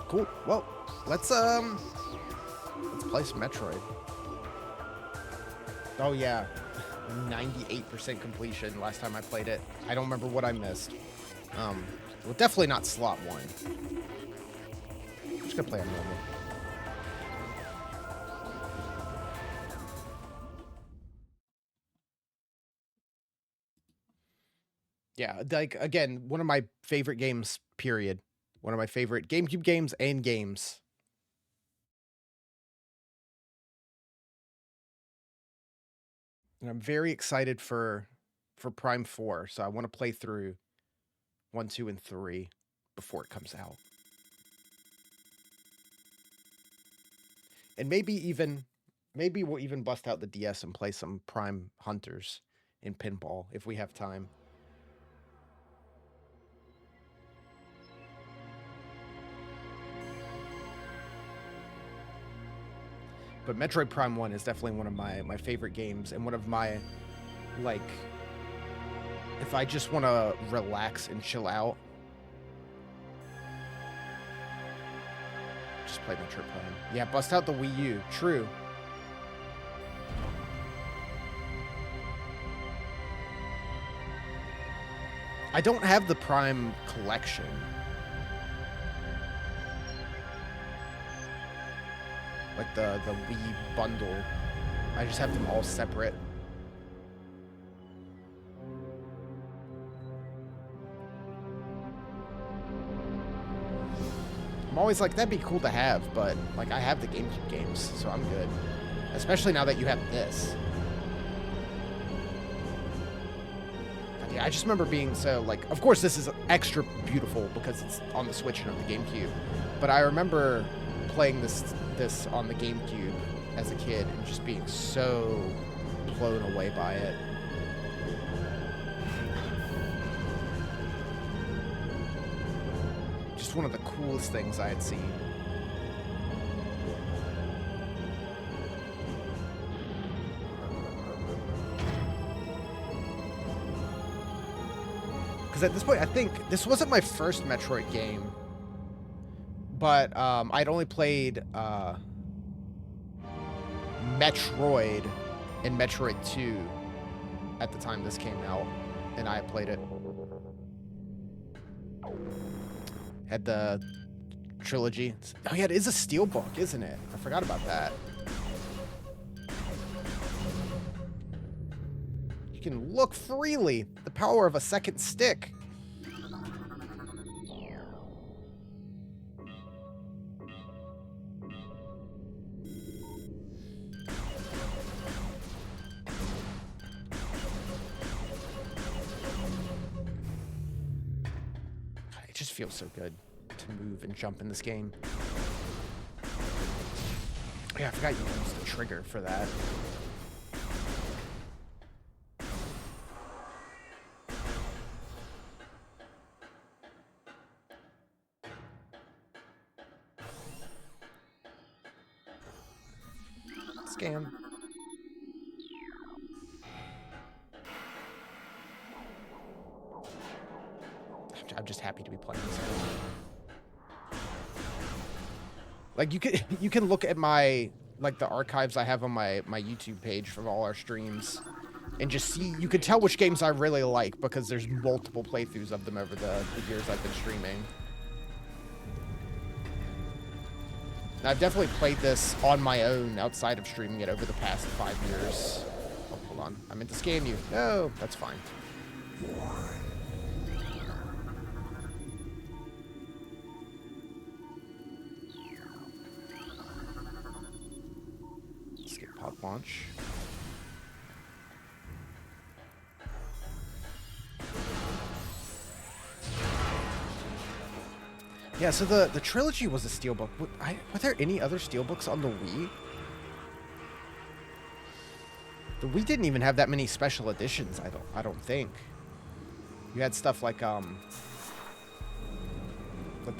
Cool. Well, let's play some Metroid. Oh yeah, 98% completion last time I played it. I don't remember what I missed. Well, definitely not slot 1. I'm just gonna play on normal. Yeah, like, again, one of my favorite games, period. One of my favorite GameCube games and games. And I'm very excited for Prime 4, so I want to play through 1, 2, and 3 before it comes out. And maybe we'll even bust out the DS and play some Prime Hunters in pinball if we have time. But Metroid Prime 1 is definitely one of my favorite games, and one of my, like, if I just want to relax and chill out, just play Metroid Prime. Yeah, bust out the Wii U. True. I don't have the Prime collection. Like the Wii bundle. I just have them all separate. I'm always like, that'd be cool to have, but like I have the GameCube games, so I'm good. Especially now that you have this. Yeah, I just remember being so, like, of course this is extra beautiful because it's on the Switch and on the GameCube, but I remember playing this on the GameCube as a kid and just being so blown away by it. Just one of the coolest things I had seen. Because at this point, I think this wasn't my first Metroid game, but I'd only played Metroid and Metroid 2 at the time this came out, and I had played it. Had the trilogy. Oh yeah, it is a steelbook, isn't it? I forgot about that. You can look freely. The power of a second stick. It just feels so good to move and jump in this game. Yeah, I forgot you used the trigger for that. Scan. I'm just happy to be playing this game. Like, you can look at my, like, the archives I have on my YouTube page from all our streams and just see, you can tell which games I really like because there's multiple playthroughs of them over the years I've been streaming. And I've definitely played this on my own outside of streaming it over the past 5 years. Oh, hold on. I meant to scan you. No, that's fine. Skip pod launch. Yeah, so the trilogy was a steelbook. Were there any other steelbooks on the Wii? The Wii didn't even have that many special editions, I don't think. You had stuff like the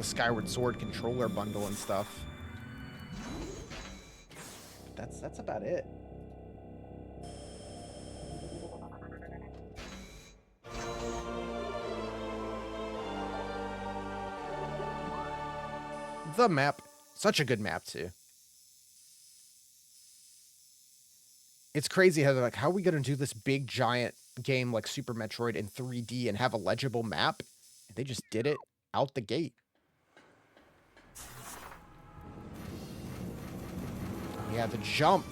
Skyward Sword controller bundle and stuff. But that's about it. the map. Such a good map, too. It's crazy how they're like, how are we going to do this big, giant game like Super Metroid in 3D and have a legible map? And they just did it out the gate. Yeah, the jump.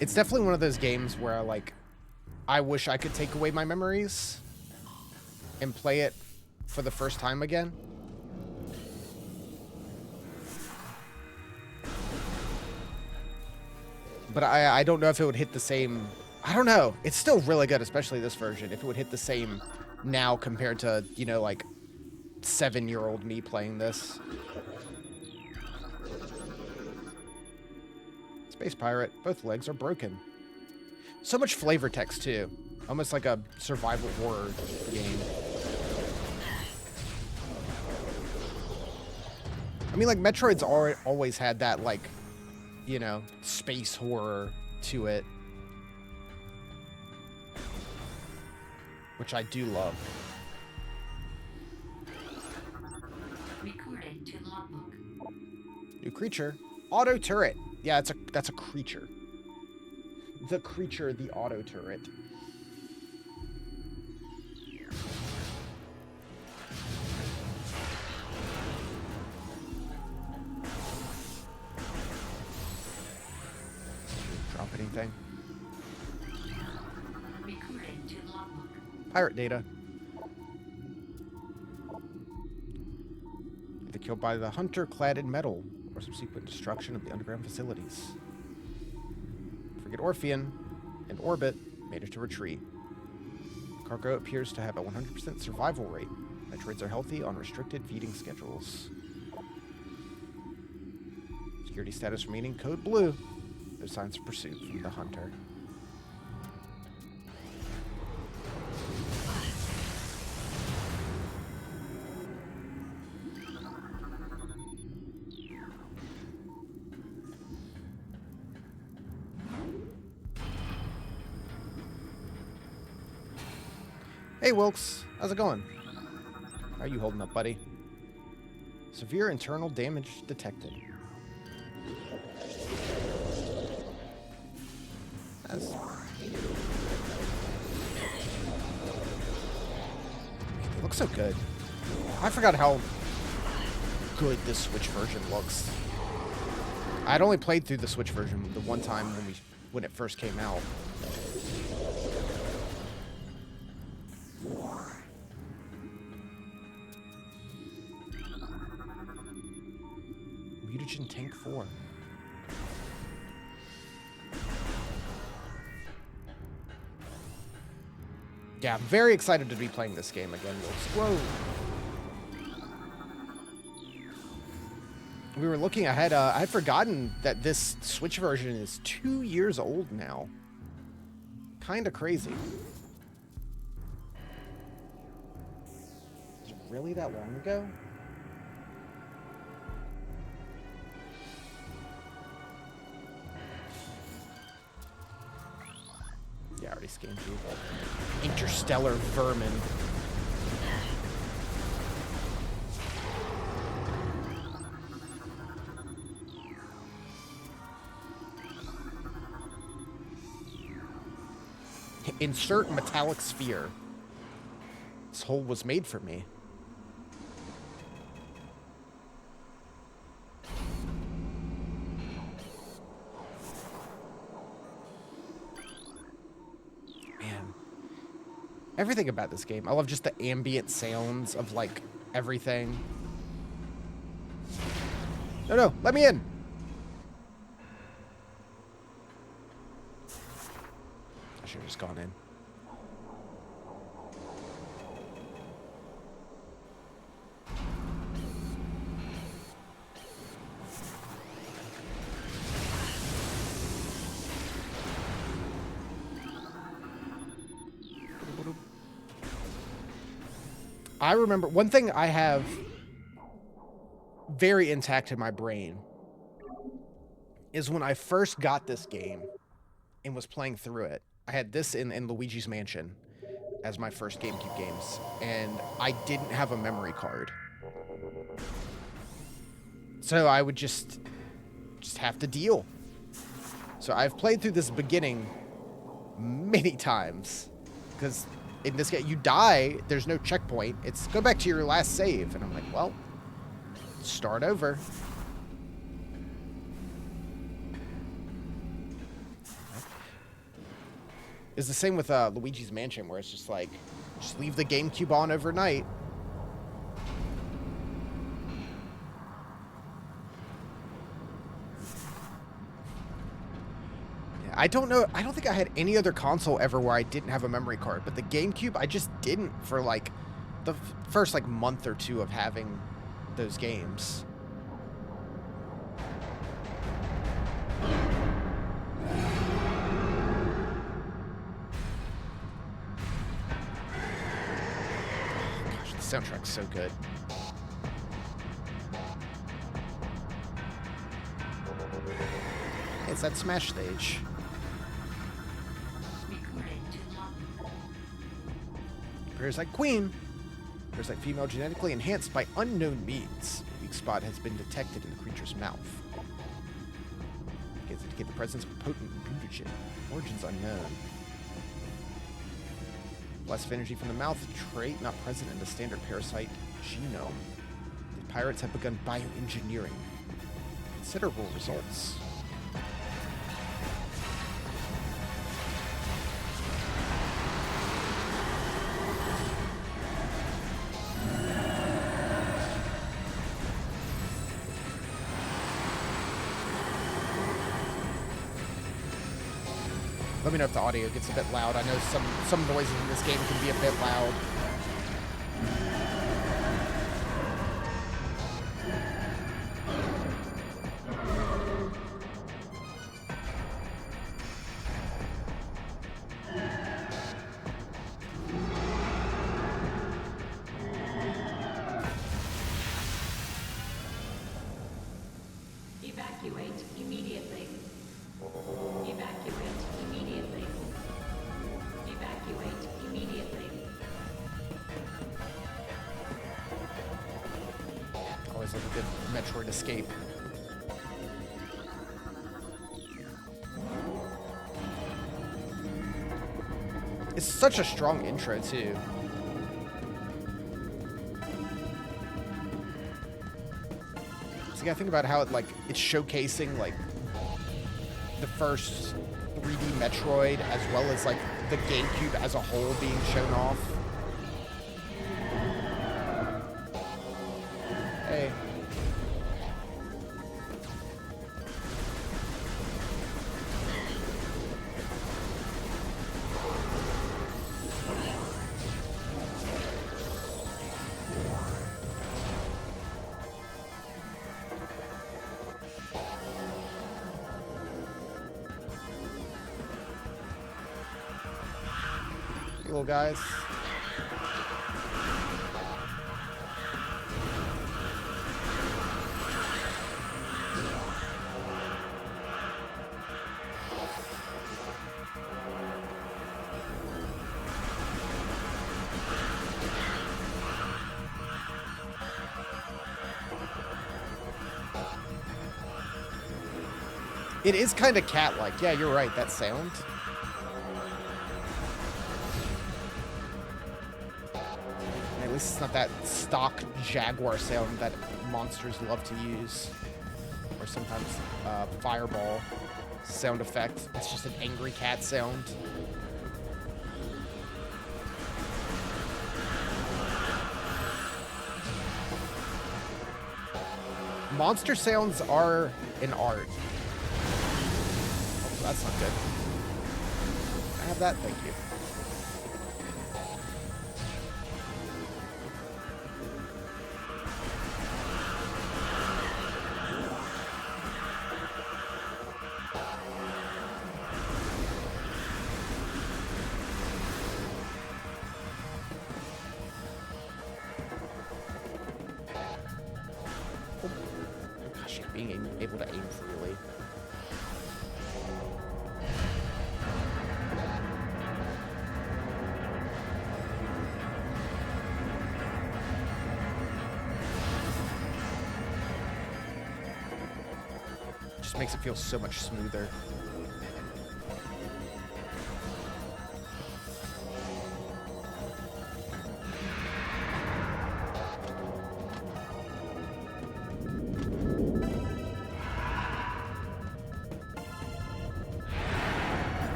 It's definitely one of those games where, like, I wish I could take away my memories and play it for the first time again. But I don't know if it would hit the same... I don't know. It's still really good, especially this version. If it would hit the same now compared to, you know, like, 7-year-old me playing this. Space Pirate. Both legs are broken. So much flavor text, too. Almost like a survival horror game. I mean, like, Metroid's always had that, like, you know, space horror to it. Which I do love. Recorded to logbook. New creature. Auto turret. Yeah, that's a creature. The creature, the auto turret. Drop anything? Recorded to logbook. Pirate data. Either killed by the hunter clad in metal or subsequent destruction of the underground facilities. Frigate Orphean and Orbit made it to retreat. Cargo appears to have a 100% survival rate. Metroids are healthy on restricted feeding schedules. Security status remaining code blue. No signs of pursuit from the hunter. Hey, Wilkes. How's it going? How are you holding up, buddy? Severe internal damage detected. That's... It looks so good. I forgot how good this Switch version looks. I'd only played through the Switch version the one time when it first came out. Mutagen Tank 4. Yeah, I'm very excited to be playing this game again. Whoa. We were looking ahead. I had forgotten that this Switch version is 2 years old now. Kind of crazy. Is it really that long ago? Yeah, I already scanned you. Interstellar vermin. Insert metallic sphere. This hole was made for me. Man. Everything about this game. I love just the ambient sounds of, like, everything. No, let me in. I should have just gone in. I remember one thing I have very intact in my brain is when I first got this game and was playing through it. I had this in Luigi's Mansion as my first GameCube games, and I didn't have a memory card. So I would just have to deal. So I've played through this beginning many times, because in this game, you die, there's no checkpoint. It's go back to your last save, and I'm like, well, start over. It's the same with Luigi's Mansion, where it's just like, just leave the GameCube on overnight. Yeah, I don't know. I don't think I had any other console ever where I didn't have a memory card, but the GameCube, I just didn't for like the first like month or two of having those games. Soundtrack's so good. It's that Smash stage. Appears like queen. Appears like female genetically enhanced by unknown means. A weak spot has been detected in the creature's mouth. Begins to indicate the presence of a potent mutagen. Origins unknown. Blast of energy from the mouth, trait not present in the standard parasite genome. The pirates have begun bioengineering. Considerable results. Let me know if the audio gets a bit loud. I know some noises in this game can be a bit loud. Evacuate immediately. Evacuate immediately. Evacuate immediately. Always like a good Metroid escape. It's such a strong intro, too. So you gotta think about how it's showcasing, like, the first 3D Metroid, as well as, like, the GameCube as a whole being shown off. Hey. Little guys. It is kind of cat-like. Yeah, you're right. That sound. At least it's not that stock Jaguar sound that monsters love to use. Or sometimes fireball sound effect. It's just an angry cat sound. Monster sounds are an art. Oh, that's not good. Can I have that? Thank you. being able to aim freely. Just makes it feel so much smoother.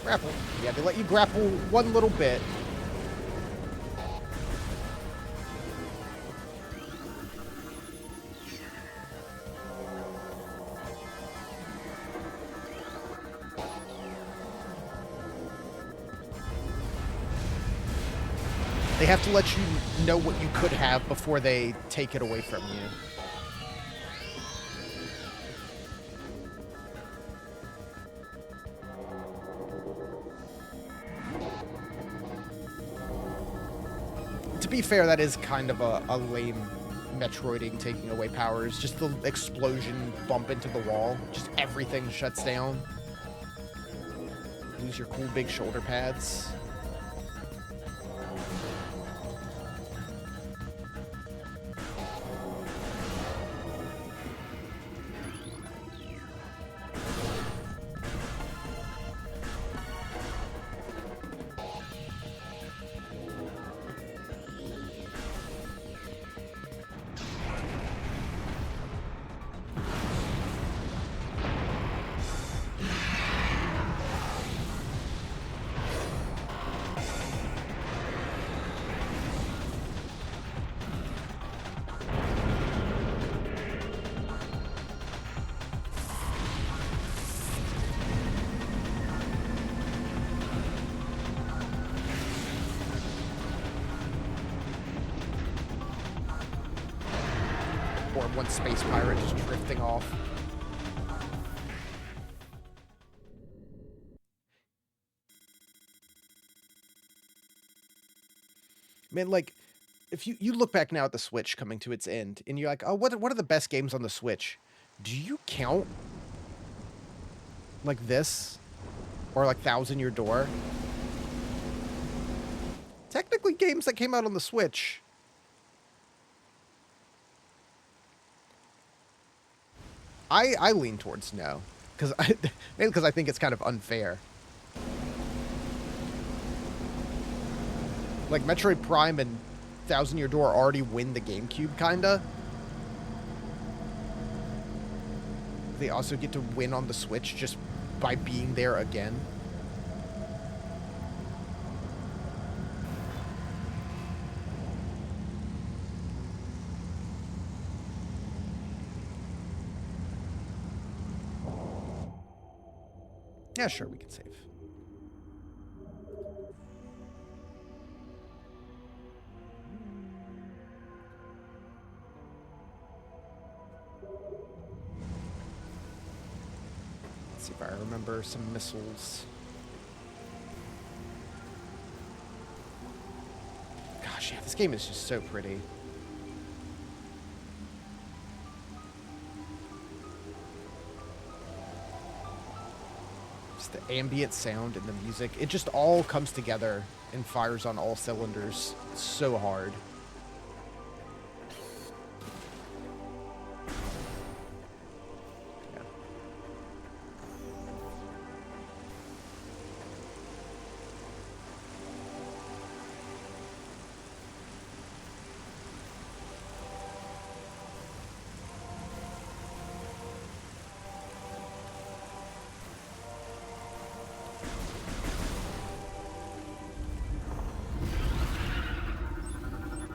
Grapple. Yeah, they let you grapple one little bit. They have to let you know what you could have before they take it away from you. To be fair, that is kind of a lame Metroiding, taking away powers. Just the explosion, bump into the wall. Just everything shuts down. Lose your cool big shoulder pads. Or one space pirate just drifting off. Man, like, if you look back now at the Switch coming to its end, and you're like, oh, what are the best games on the Switch? Do you count like this? Or like Thousand Year Door? Technically games that came out on the Switch. I lean towards no, because mainly because I think it's kind of unfair. Like Metroid Prime and Thousand Year Door already win the GameCube, kinda. They also get to win on the Switch just by being there again. Yeah, sure, we can save. Let's see if I remember some missiles. Gosh, yeah, this game is just so pretty. The ambient sound and the music, it just all comes together and fires on all cylinders. It's so hard. Yeah.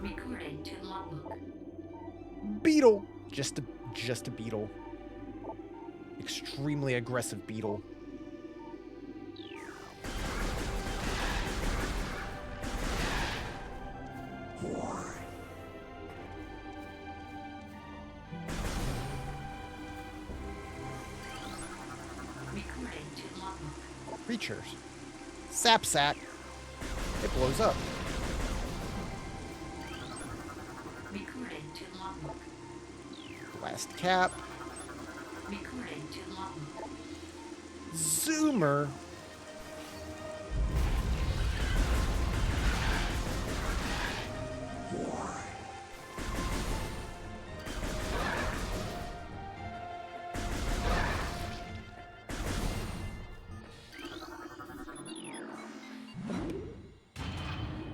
Recording to logbook. Beetle! Just a beetle. Extremely aggressive beetle. creatures. Sap sack. It blows up. Recording to logbook. Blast cap. Recording to logbook. Zoomer.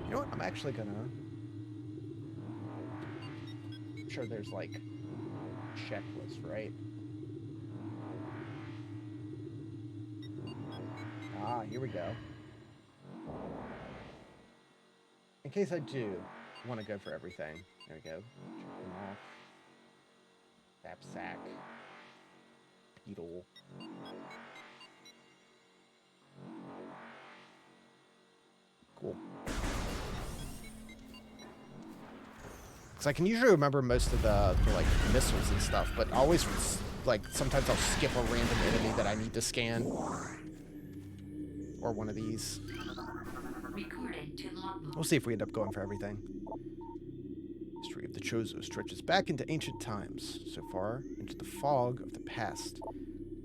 You know what? I'm actually gonna... I'm sure there's like checklist, right? Ah, here we go. In case I do want to go for everything. There we go. Check them off. Sap sack. Beetle. Cool. Because I can usually remember most of the like missiles and stuff, but always like sometimes I'll skip a random enemy that I need to scan. Or one of these. Recording to logbook. We'll see if we end up going for everything. History of the Chozo stretches back into ancient times, so far into the fog of the past.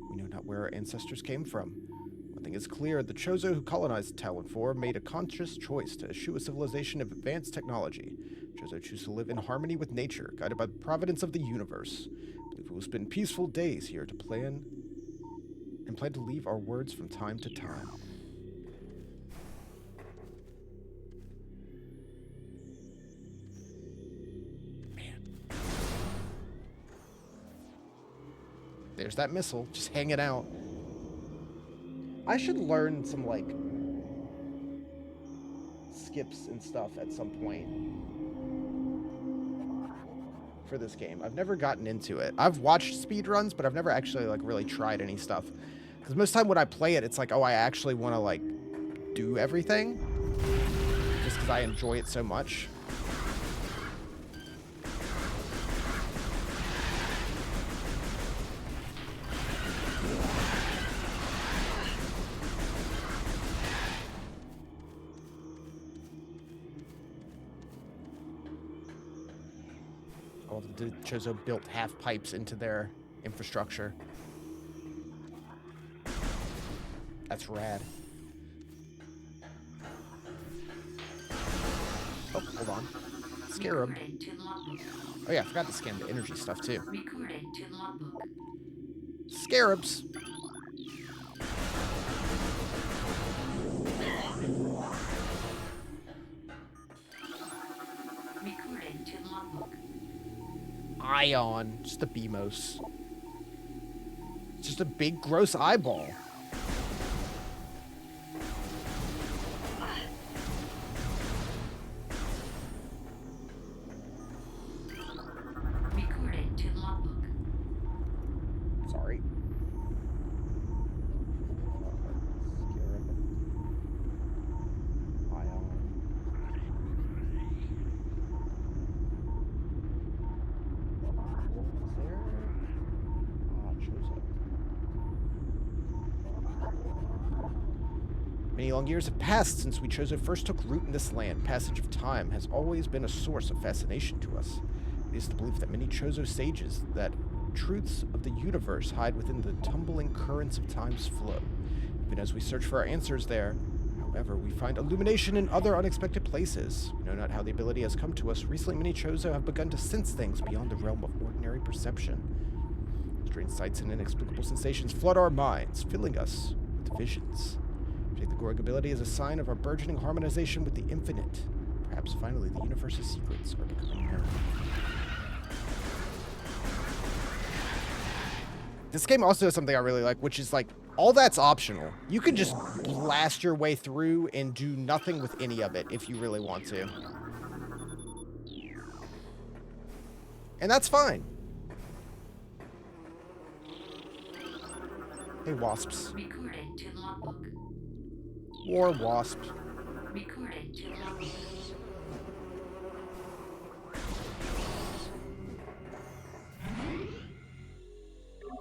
We know not where our ancestors came from. One thing is clear, the Chozo who colonized Talon 4 made a conscious choice to eschew a civilization of advanced technology. Chozo choose to live in harmony with nature, guided by the providence of the universe. I believe we will spend peaceful days here to plan to leave our words from time to time. There's that missile, just hanging out. I should learn some, like, skips and stuff at some point for this game. I've never gotten into it. I've watched speedruns, but I've never actually, like, really tried any stuff. Because most of the time when I play it, it's like, oh, I actually want to, like, do everything. Just because I enjoy it so much. The Chozo built half pipes into their infrastructure. That's rad. Oh, hold on. Scarab. Recording to logbook. Oh yeah, I forgot to scan the energy stuff too. Recording to logbook. Scarabs. Recording to logbook. Ion. Just a BMOS. It's just a big, gross eyeball. Recording to logbook. Sorry. Scarab. Ion. Is there? Ah, Chozo. Many long years have passed since we Chozo first took root in this land. Passage of time has always been a source of fascination to us. It is the belief that many Chozo sages that truths of the universe hide within the tumbling currents of time's flow. Even as we search for our answers there, however, we find illumination in other unexpected places. We know not how the ability has come to us. Recently, many Chozo have begun to sense things beyond the realm of ordinary perception. Strange sights and inexplicable sensations flood our minds, filling us with visions. We take the growing ability as a sign of our burgeoning harmonization with the infinite. Perhaps finally the universe's secrets are becoming known. This game also has something I really like, which is like, all that's optional. You can just blast your way through and do nothing with any of it if you really want to. And that's fine. Hey, wasps. Recording to logbook. War wasp. Recording to logbook.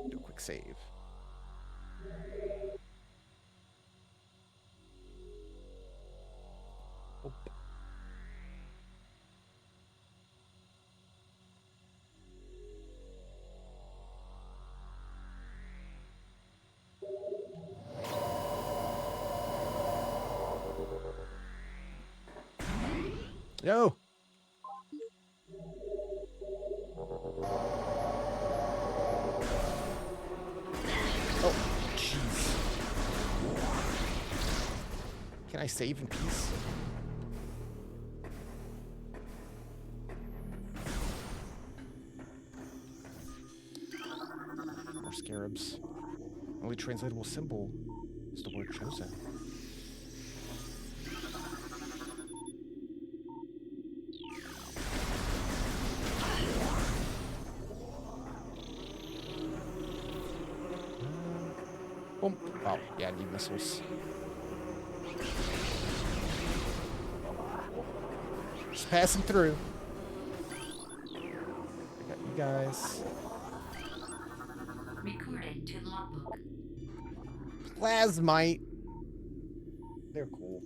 Do a quick save. No. Oh, jeez. Can I save in peace? More scarabs. Only translatable symbol is the word chosen. Boom. Oh, yeah, I need missiles. Just passing through. I got you guys. Recording to logbook. Plasmite. They're cool.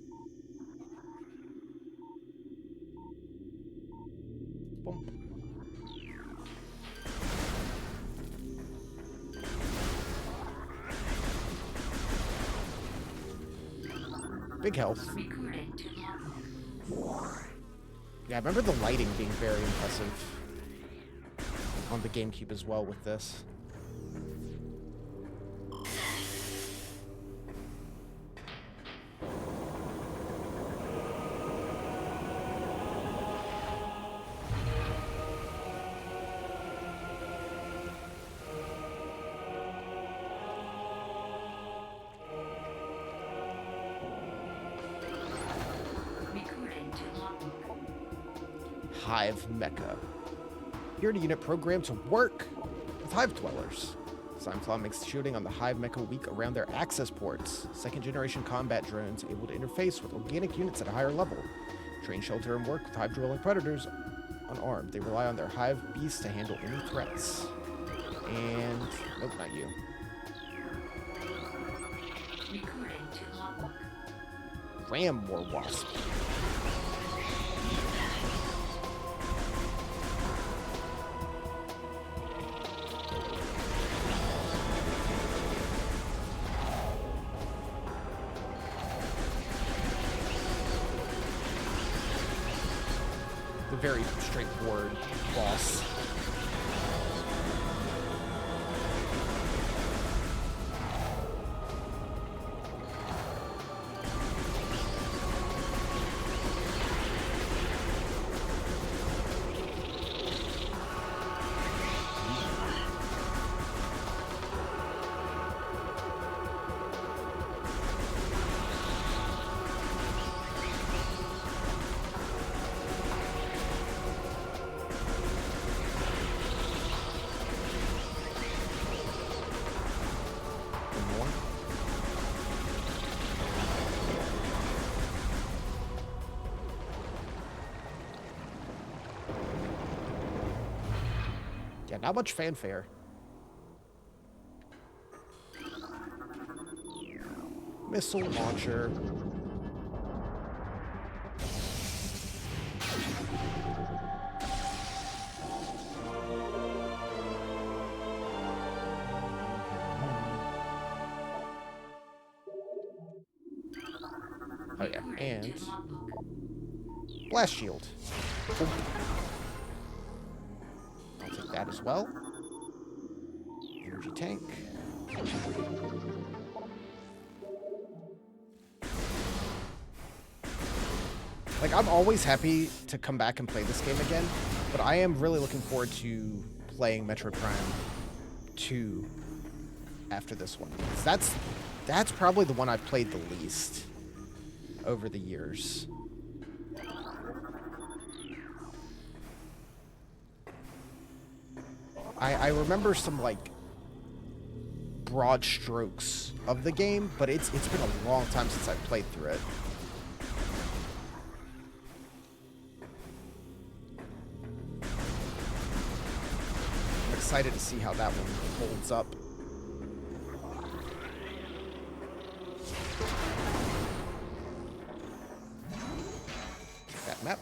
Boom. Big health. Recording to logbook. Yeah, I remember the lighting being very impressive on the GameCube as well with this. Recording to logbook. Hive Mecha. Here in a unit programmed to work with Hive dwellers. Simeflaw makes shooting on the Hive Mecha weak around their access ports. Second-generation combat drones able to interface with organic units at a higher level. Train, shelter, and work with Hive-dwelling predators unarmed. They rely on their Hive beasts to handle any threats. And... nope, not you. Recording to logbook. Ram War Wasp. The very straightforward boss. More. Yeah, not much fanfare. Missile launcher. Oh yeah, Recording and to logbook. blast shield. Boom. I'll take that as well. Energy tank. Like, I'm always happy to come back and play this game again, but I am really looking forward to playing Metroid Prime 2 after this one. 'Cause that's probably the one I've played the least over the years. I remember some, like, broad strokes of the game, but it's been a long time since I've played through it. I'm excited to see how that one holds up. That map.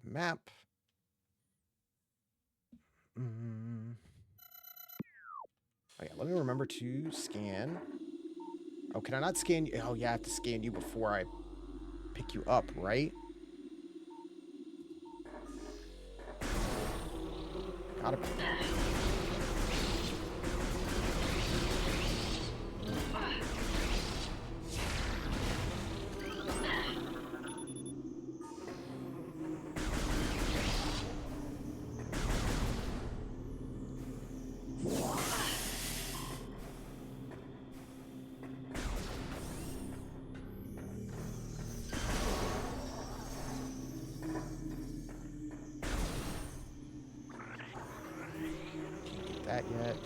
map. Mm. Oh yeah, let me remember to scan. Oh, can I not scan you? Oh yeah, I have to scan you before I pick you up, right? Gotta be. Can't get that yet.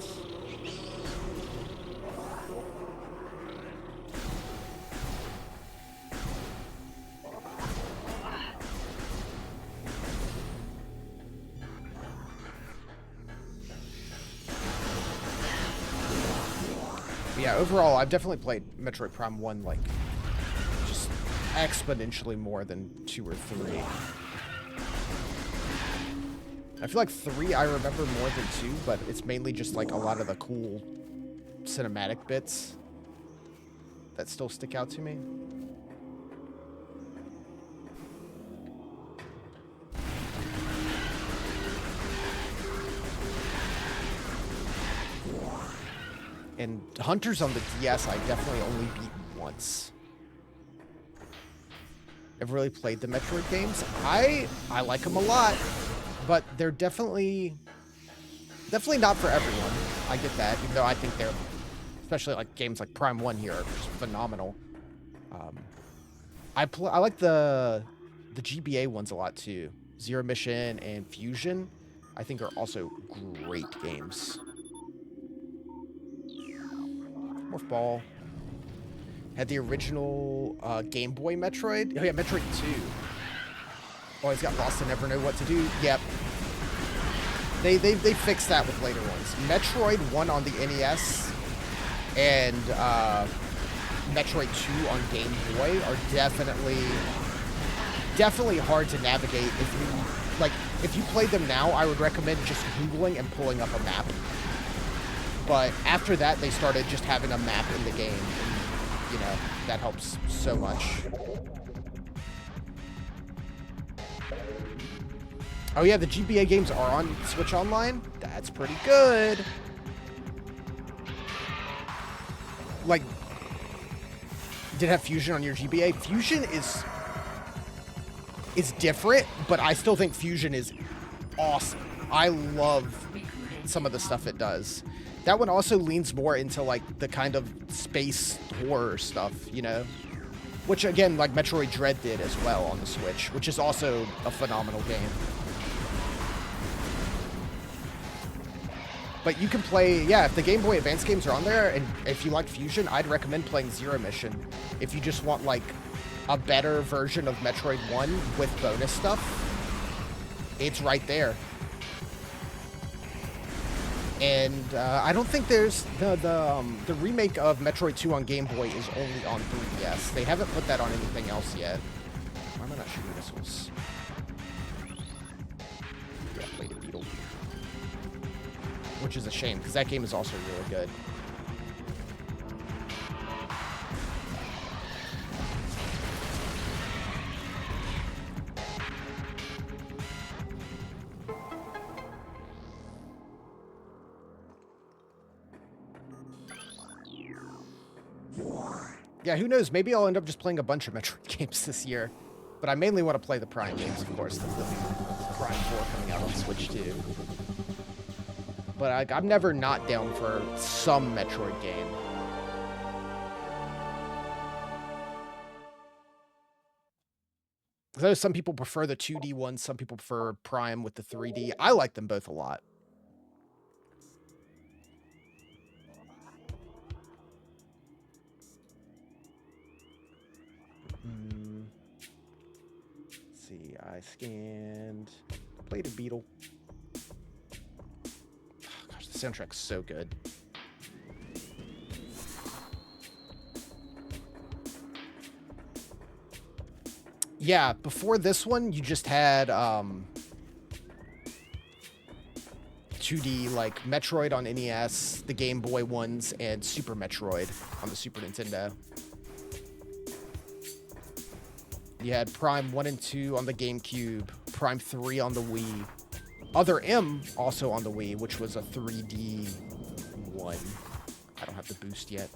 But yeah, overall, I've definitely played Metroid Prime 1, like, just exponentially more than 2 or 3. I feel like 3 I remember more than 2, but it's mainly just, like, a lot of the cool cinematic bits that still stick out to me. And Hunters on the DS, I definitely only beat once. Never really played the Metroid games. I like them a lot, but they're definitely not for everyone. I get that, even though I think they're, especially like games like Prime 1 here, are just phenomenal. I like the GBA ones a lot too. Zero Mission and Fusion, I think, are also great games. Morph Ball. Had the original Game Boy Metroid. Oh yeah, Metroid 2. Always got lost and never know what to do. Yep. They fixed that with later ones. Metroid 1 on the NES and Metroid 2 on Game Boy are definitely hard to navigate. If you played them now, I would recommend just Googling and pulling up a map. But after that, they started just having a map in the game. And, you know, that helps so much. Oh yeah, the GBA games are on Switch Online. That's pretty good. Like, did have Fusion on your GBA? Fusion is different, but I still think Fusion is awesome. I love some of the stuff it does. That one also leans more into, like, the kind of space horror stuff, you know? Which, again, like Metroid Dread did as well on the Switch, which is also a phenomenal game. But you can play, yeah, if the Game Boy Advance games are on there, and if you like Fusion, I'd recommend playing Zero Mission. If you just want, like, a better version of Metroid 1 with bonus stuff, it's right there. And I don't think there's the remake of Metroid 2 on Game Boy is only on 3DS. They haven't put that on anything else yet. Why am I not shooting missiles? Yeah, played a Beetle. Which is a shame, because that game is also really good. Yeah, who knows? Maybe I'll end up just playing a bunch of Metroid games this year. But I mainly want to play the Prime games, of course. The Prime 4 coming out on Switch, too. But I'm never not down for some Metroid game. Though some people prefer the 2D ones, some people prefer Prime with the 3D. I like them both a lot. Let's see, I scanned, played a Beetle. Oh, gosh, the soundtrack's so good. Yeah, before this one, you just had 2D like Metroid on NES, the Game Boy ones, and Super Metroid on the Super Nintendo. You had Prime 1 and 2 on the GameCube, Prime 3 on the Wii, Other M also on the Wii, which was a 3D one. I don't have the boost yet.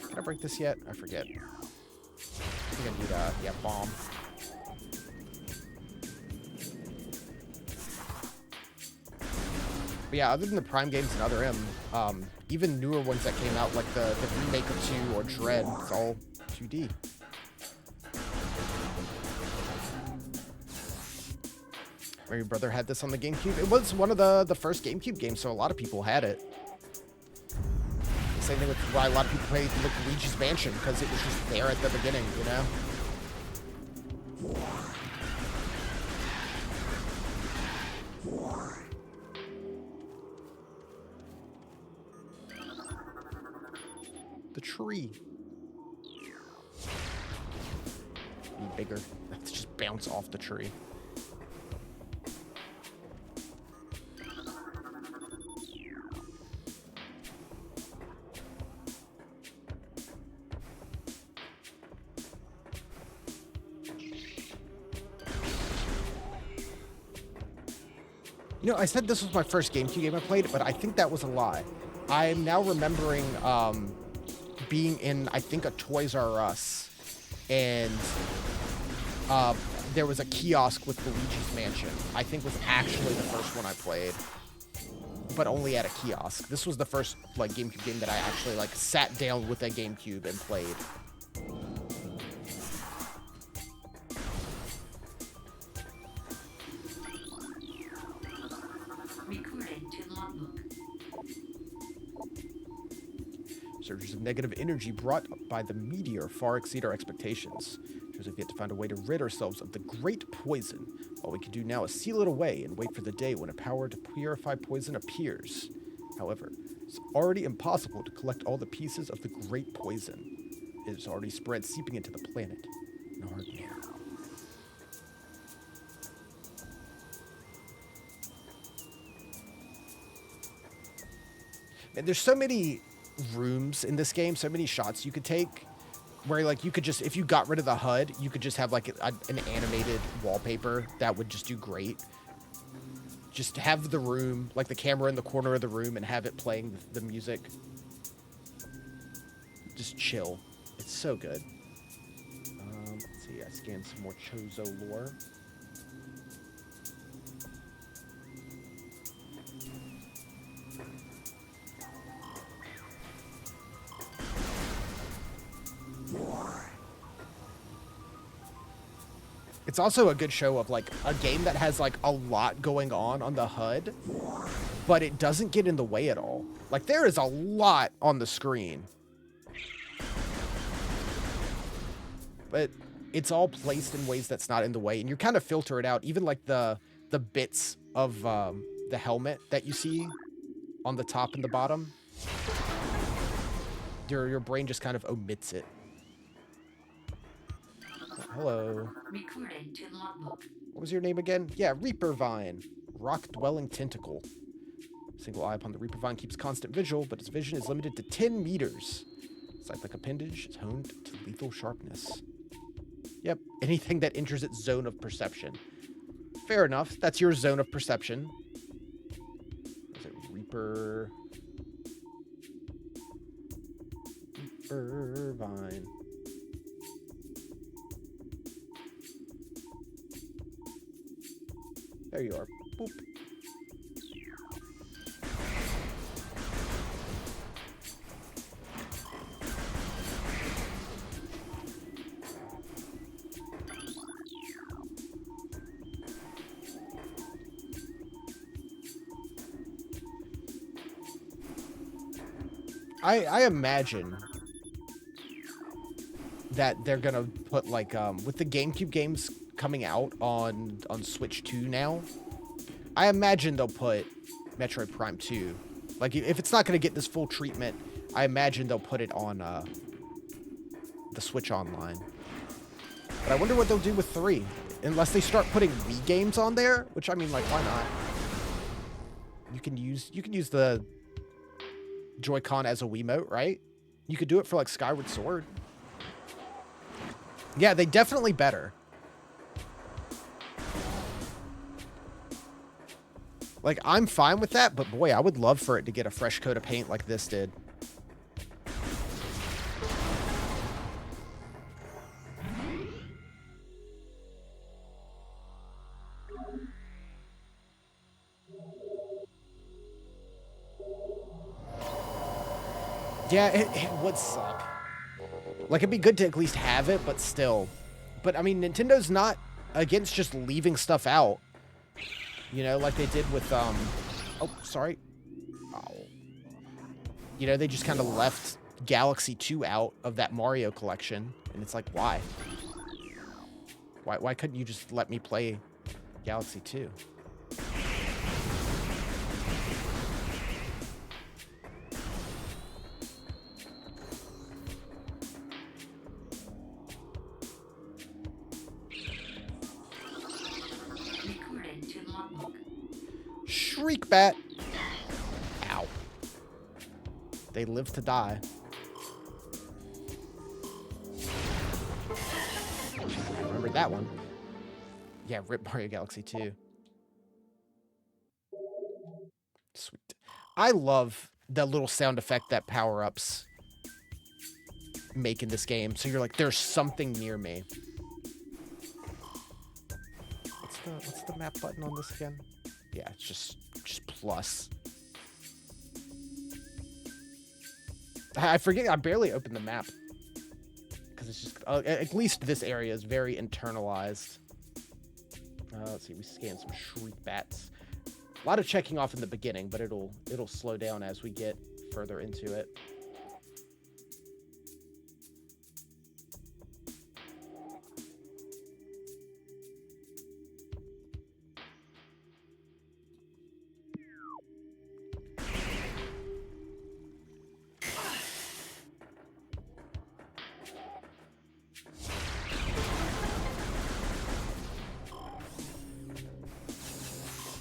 Can I break this yet? I forget. I think I need yeah, bomb. But yeah, other than the Prime games and Other M, even newer ones that came out, like the remake of 2 or Dread, it's all 2D. My brother had this on the GameCube. It was one of the first GameCube games, so a lot of people had it. Same thing with why a lot of people played Luigi's Mansion, because it was just there at the beginning, you know? The tree. Be bigger. Let's just bounce off the tree. You know, I said this was my first GameCube game I played, but I think that was a lie. I'm now remembering being in, I think, a Toys R Us, and there was a kiosk with Luigi's Mansion. I think was actually the first one I played, but only at a kiosk. This was the first like GameCube game that I actually like sat down with a GameCube and played. Surges of negative energy brought by the meteor far exceed our expectations. Shows we've yet to find a way to rid ourselves of the great poison. All we can do now is seal it away and wait for the day when a power to purify poison appears. However, it's already impossible to collect all the pieces of the great poison. It is already spread, seeping into the planet. Nardnir. And there's so many rooms in this game, so many shots you could take where like you could just, if you got rid of the HUD, you could just have like an animated wallpaper that would just do great. Just have the room, like the camera in the corner of the room, and have it playing the music. Just chill. It's so good. Let's see, I scanned some more Chozo lore. It's also a good show of like a game that has like a lot going on the HUD, but it doesn't get in the way at all. Like there is a lot on the screen, but it's all placed in ways that's not in the way, and you kind of filter it out. Even like the bits of the helmet that you see on the top and the bottom, your brain just kind of omits it. Hello. Recording to logbook. What was your name again? Yeah, Reaper Vine. Rock-dwelling tentacle. Single eye upon the Reaper Vine keeps constant vigil, but its vision is limited to 10 meters. Sight-like appendage is honed to lethal sharpness. Yep, anything that enters its zone of perception. Fair enough, that's your zone of perception. Is it Reaper Vine. There you are. Boop. I imagine that they're gonna put like with the GameCube games coming out on Switch 2 now, I imagine they'll put Metroid Prime 2. Like if it's not gonna get this full treatment, I imagine they'll put it on the Switch Online. But I wonder what they'll do with 3. Unless they start putting Wii games on there, which I mean, like, why not? You can use the Joy-Con as a Wiimote, right? You could do it for like Skyward Sword. Yeah, they definitely better. Like, I'm fine with that, but boy, I would love for it to get a fresh coat of paint like this did. Yeah, it would suck. Like, it'd be good to at least have it, but still. But, I mean, Nintendo's not against just leaving stuff out. You know, like they did with, oh, sorry. Oh. You know, they just kind of left Galaxy 2 out of that Mario collection. And it's like, why? Why couldn't you just let me play Galaxy 2? Shriek bat. Ow. They live to die. Remember that one. Yeah, rip Mario Galaxy 2. Sweet. I love that little sound effect that power-ups make in this game. So you're like, there's something near me. What's the map button on this again? Yeah, it's just plus. I forget, I barely opened the map. Because it's just, at least this area is very internalized. Let's see, we scan some shriek bats. A lot of checking off in the beginning, but it'll slow down as we get further into it.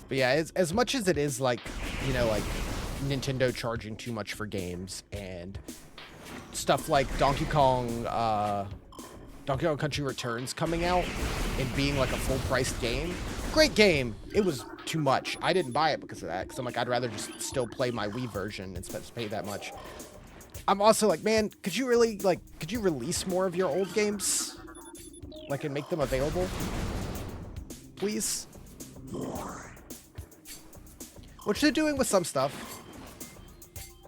But yeah, as much as it is like, you know, like Nintendo charging too much for games and stuff like Donkey Kong Country Returns coming out and being like a full-priced game. Great game. It was too much. I didn't buy it because of that, because I'm like, I'd rather just still play my Wii version instead of pay that much. I'm also like, man, could you release more of your old games? Like, and make them available? Please? Which they're doing with some stuff.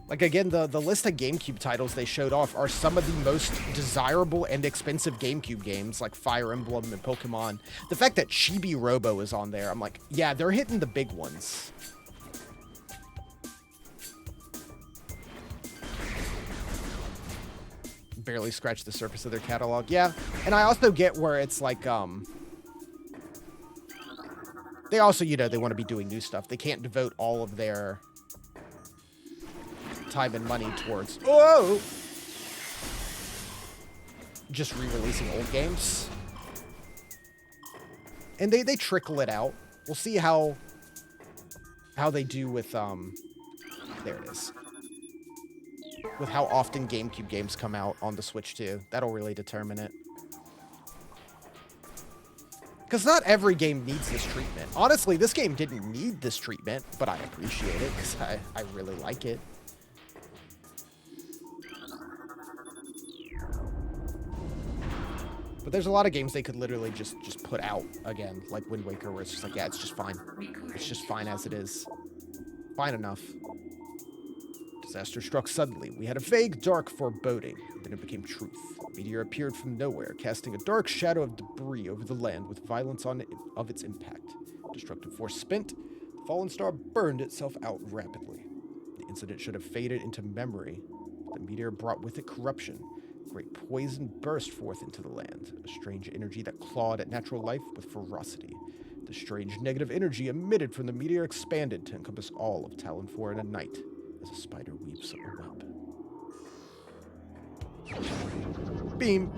Like, again, the list of GameCube titles they showed off are some of the most desirable and expensive GameCube games, like Fire Emblem and Pokemon. The fact that Chibi Robo is on there, I'm like, yeah, they're hitting the big ones. Barely scratched the surface of their catalog. Yeah, and I also get where it's like, they also, you know, they want to be doing new stuff. They can't devote all of their time and money towards, just re-releasing old games. And they trickle it out. We'll see how they do with, there it is. With how often GameCube games come out on the Switch too. That'll really determine it. Because not every game needs this treatment. Honestly, this game didn't need this treatment, but I appreciate it because I really like it. But there's a lot of games they could literally just put out again, like Wind Waker, where it's just like, yeah, it's just fine. It's just fine as it is. Fine enough. Disaster struck suddenly. We had a vague, dark foreboding. Then it became truth. A meteor appeared from nowhere, casting a dark shadow of debris over the land with violence of its impact. Destructive force spent, the fallen star burned itself out rapidly. The incident should have faded into memory, but the meteor brought with it corruption. Great poison burst forth into the land, a strange energy that clawed at natural life with ferocity. The strange negative energy emitted from the meteor expanded to encompass all of Talon 4 in a night, as a spider weaves a web. Beam.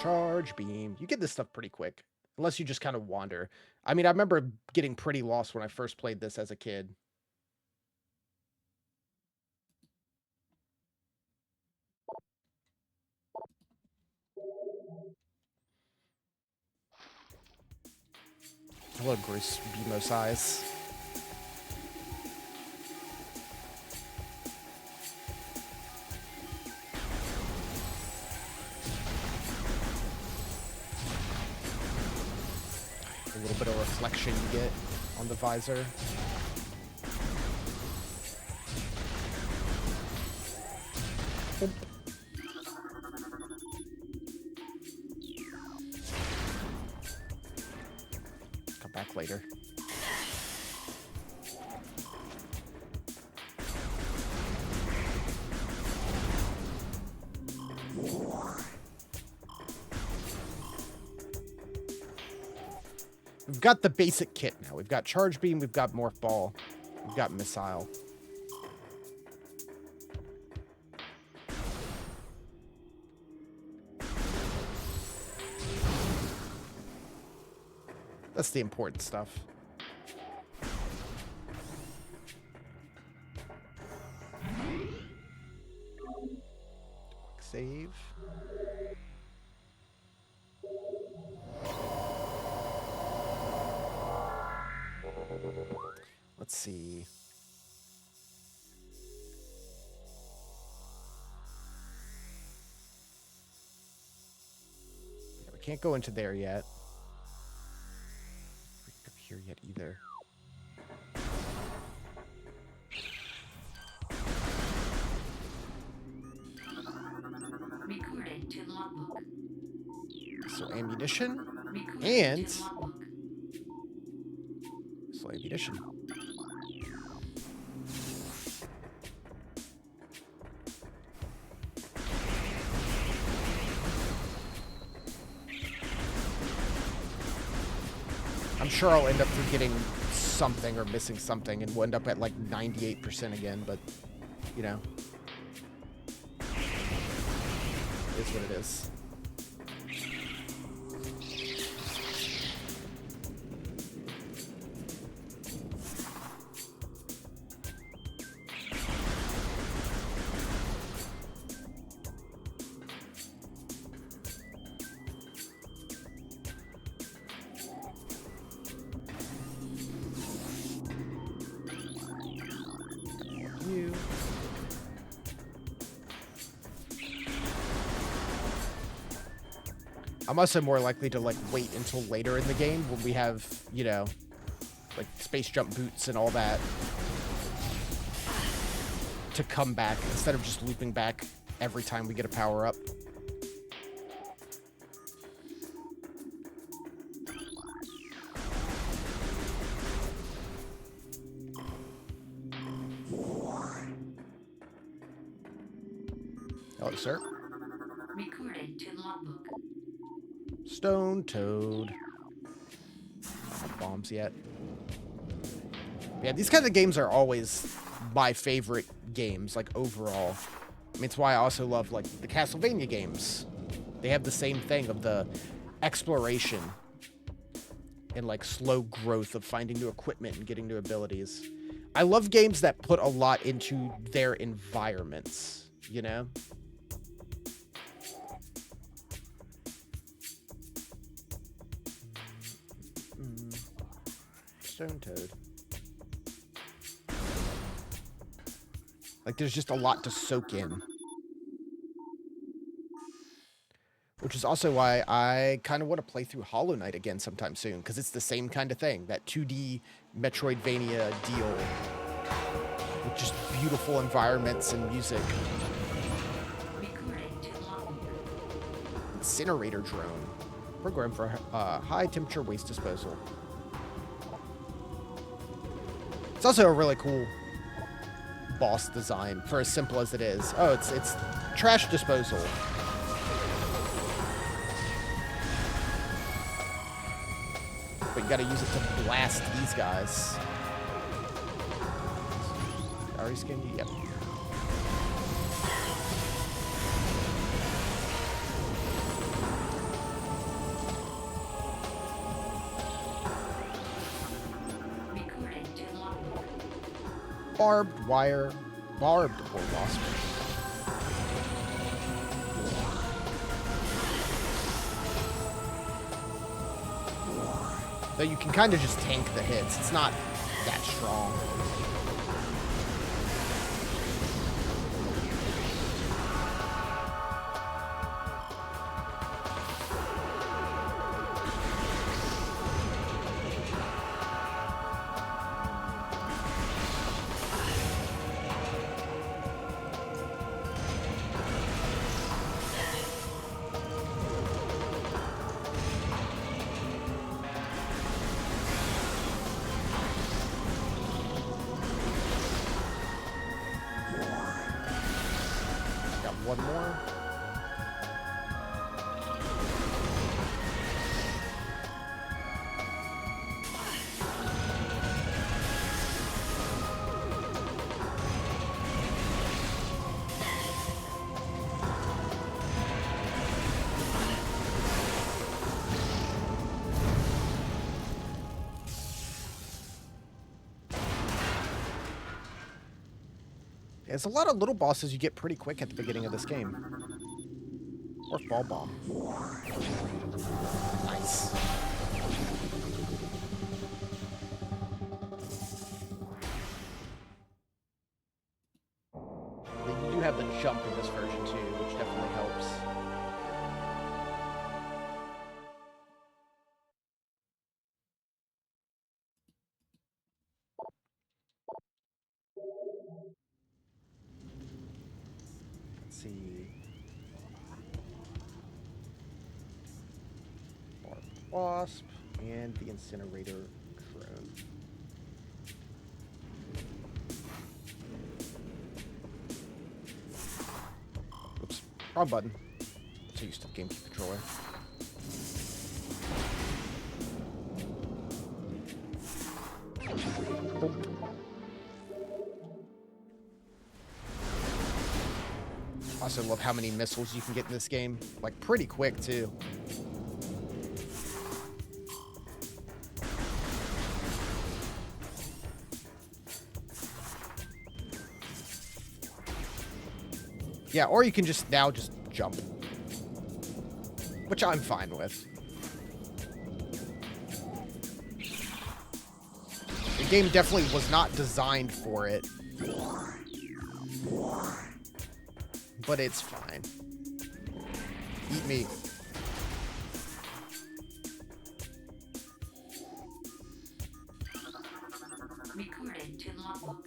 Charge beam. You get this stuff pretty quick. Unless you just kind of wander. I mean, I remember getting pretty lost when I first played this as a kid. Hello, Bruce Bimo size. A little bit of reflection you get on the visor. Come back later. We've got the basic kit now. We've got Charge Beam, we've got Morph Ball, we've got Missile. That's the important stuff. Quick save. Let's see. Yeah, we can't go into there yet. Up here yet either. Recorded to logbook. So ammunition Recorded and to logbook. so ammunition. I'm sure I'll end up forgetting something or missing something, and we'll end up at like 98% again, but, you know. It is what it is. You. I'm also more likely to like wait until later in the game when we have, you know, like space jump boots and all that to come back instead of just looping back every time we get a power up. Hello, sir. Recorded to logbook. Stone Toad. Not bombs yet. Yeah, these kind of games are always my favorite games, like overall. I mean, it's why I also love like the Castlevania games. They have the same thing of the exploration and like slow growth of finding new equipment and getting new abilities. I love games that put a lot into their environments, you know? Stone Toad. Like, there's just a lot to soak in. Which is also why I kind of want to play through Hollow Knight again sometime soon, because it's the same kind of thing, that 2D Metroidvania deal. With just beautiful environments and music. Recorded to logbook. Incinerator drone. Program for high temperature waste disposal. It's also a really cool boss design for as simple as it is. Oh, it's trash disposal. gotta use it to blast these guys. Already scanned you? Yep. Recording to logbook. Barbed wire. Barbed or wasp. Though you can kind of just tank the hits. It's not that strong. One more. There's a lot of little bosses you get pretty quick at the beginning of this game. Or Fall Bomb. Nice. You do have the jump in this version too, which definitely helps. Let's see. Barbed wasp and the incinerator drone. Oops, wrong button. So used to the game controller. Boop. Also love how many missiles you can get in this game. Like, pretty quick, too. Yeah, or you can just now just jump. Which I'm fine with. The game definitely was not designed for it. But it's fine. Eat me. Recording to logbook.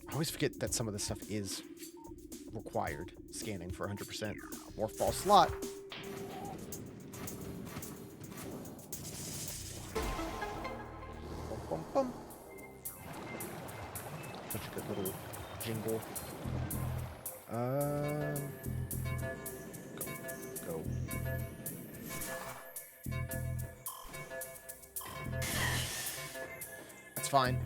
I always forget that some of this stuff is required scanning for 100%. More false slot. Bum, bum, bum. Such a good little jingle. Go. That's fine.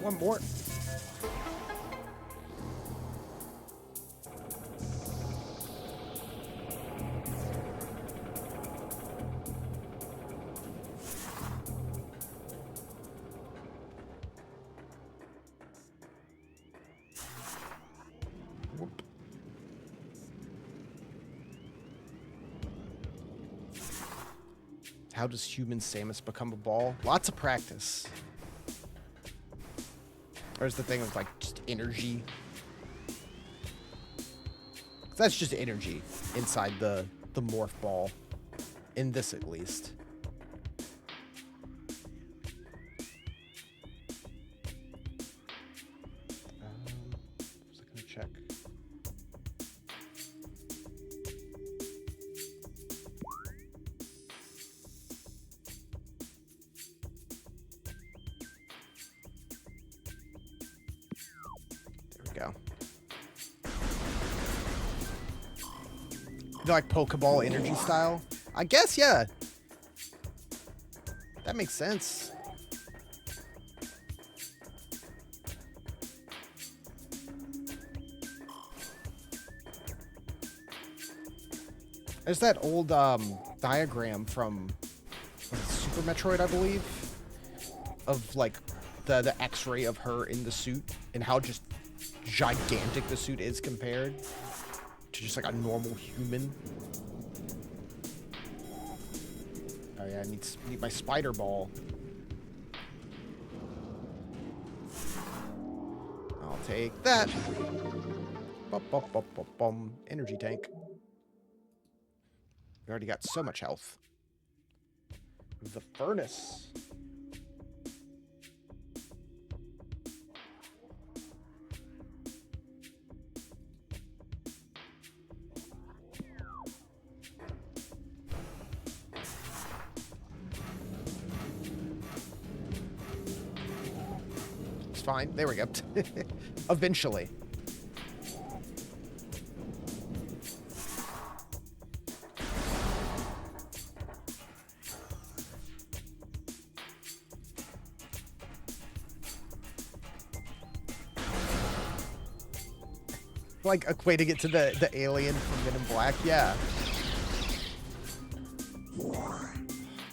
One more. Whoop. How does human Samus become a ball? Lots of practice. There's the thing of, like, just energy. That's just energy inside the morph ball. In this, at least. Just gonna check. There we go. You like Pokeball energy style? I guess, yeah. That makes sense. There's that old diagram from Super Metroid, I believe, of like the X-ray of her in the suit and how just gigantic the suit is compared to just like a normal human. Oh yeah, I need my spider ball. I'll take that. Bum, bum, bum, bum, bum. Energy tank. We already got so much health. The furnace. It's fine. There we go. Eventually. Like equating it to the alien from Men in Black, yeah.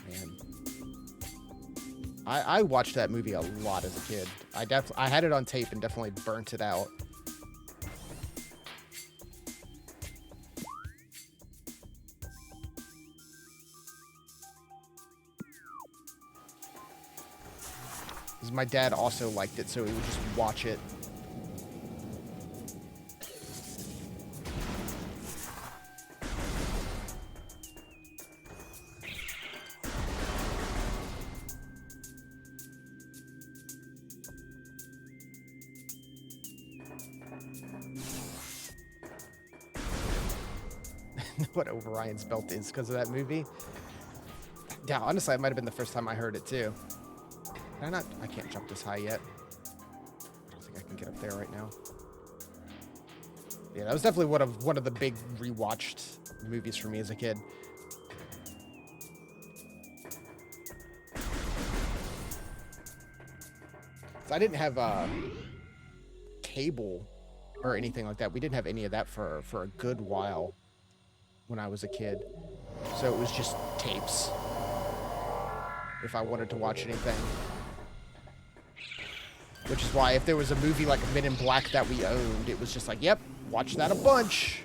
Man, I watched that movie a lot as a kid. I had it on tape and definitely burnt it out. Because my dad also liked it, so he would just watch it. What Orion's belt is because of that movie. Yeah, honestly, it might have been the first time I heard it too. Can I not? I can't jump this high yet. I don't think I can get up there right now. Yeah, that was definitely one of the big rewatched movies for me as a kid. So I didn't have cable or anything like that. We didn't have any of that for a good while when I was a kid. So it was just tapes if I wanted to watch anything. Which is why if there was a movie like Men in Black that we owned, it was just like, yep, watch that a bunch.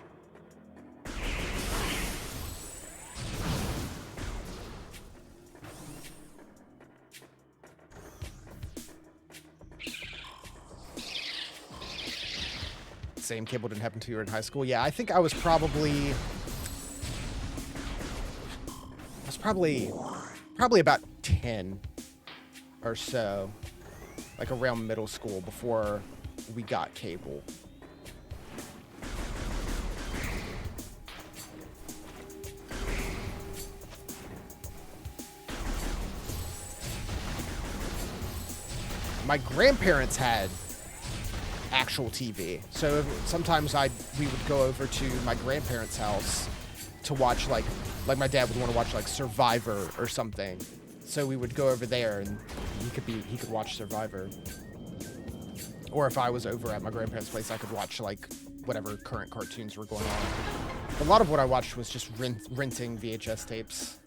Same cable didn't happen to you in high school. Yeah, I think I was probably about 10 or so, like around middle school before we got cable. My grandparents had actual TV, so sometimes we would go over to my grandparents' house to watch like my dad would want to watch like Survivor or something, so we would go over there and he could watch Survivor. Or if I was over at my grandparents' place, I could watch like whatever current cartoons were going on. A lot of what I watched was just renting VHS tapes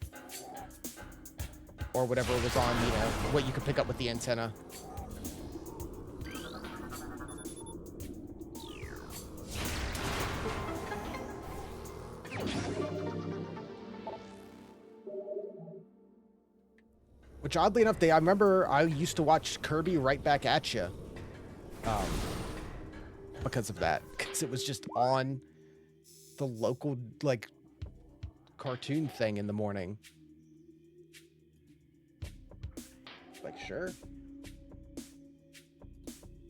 or whatever was on, you know, what you could pick up with the antenna. Which, oddly enough, I remember I used to watch Kirby Right Back at You, because of that, because it was just on the local like cartoon thing in the morning. Like, sure.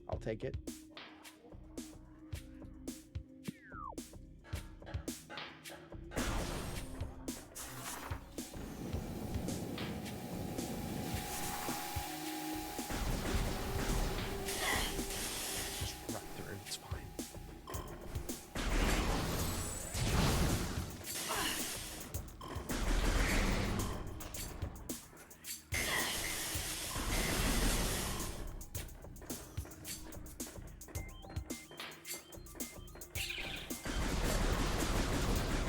I'll take it. Just run through, it's fine.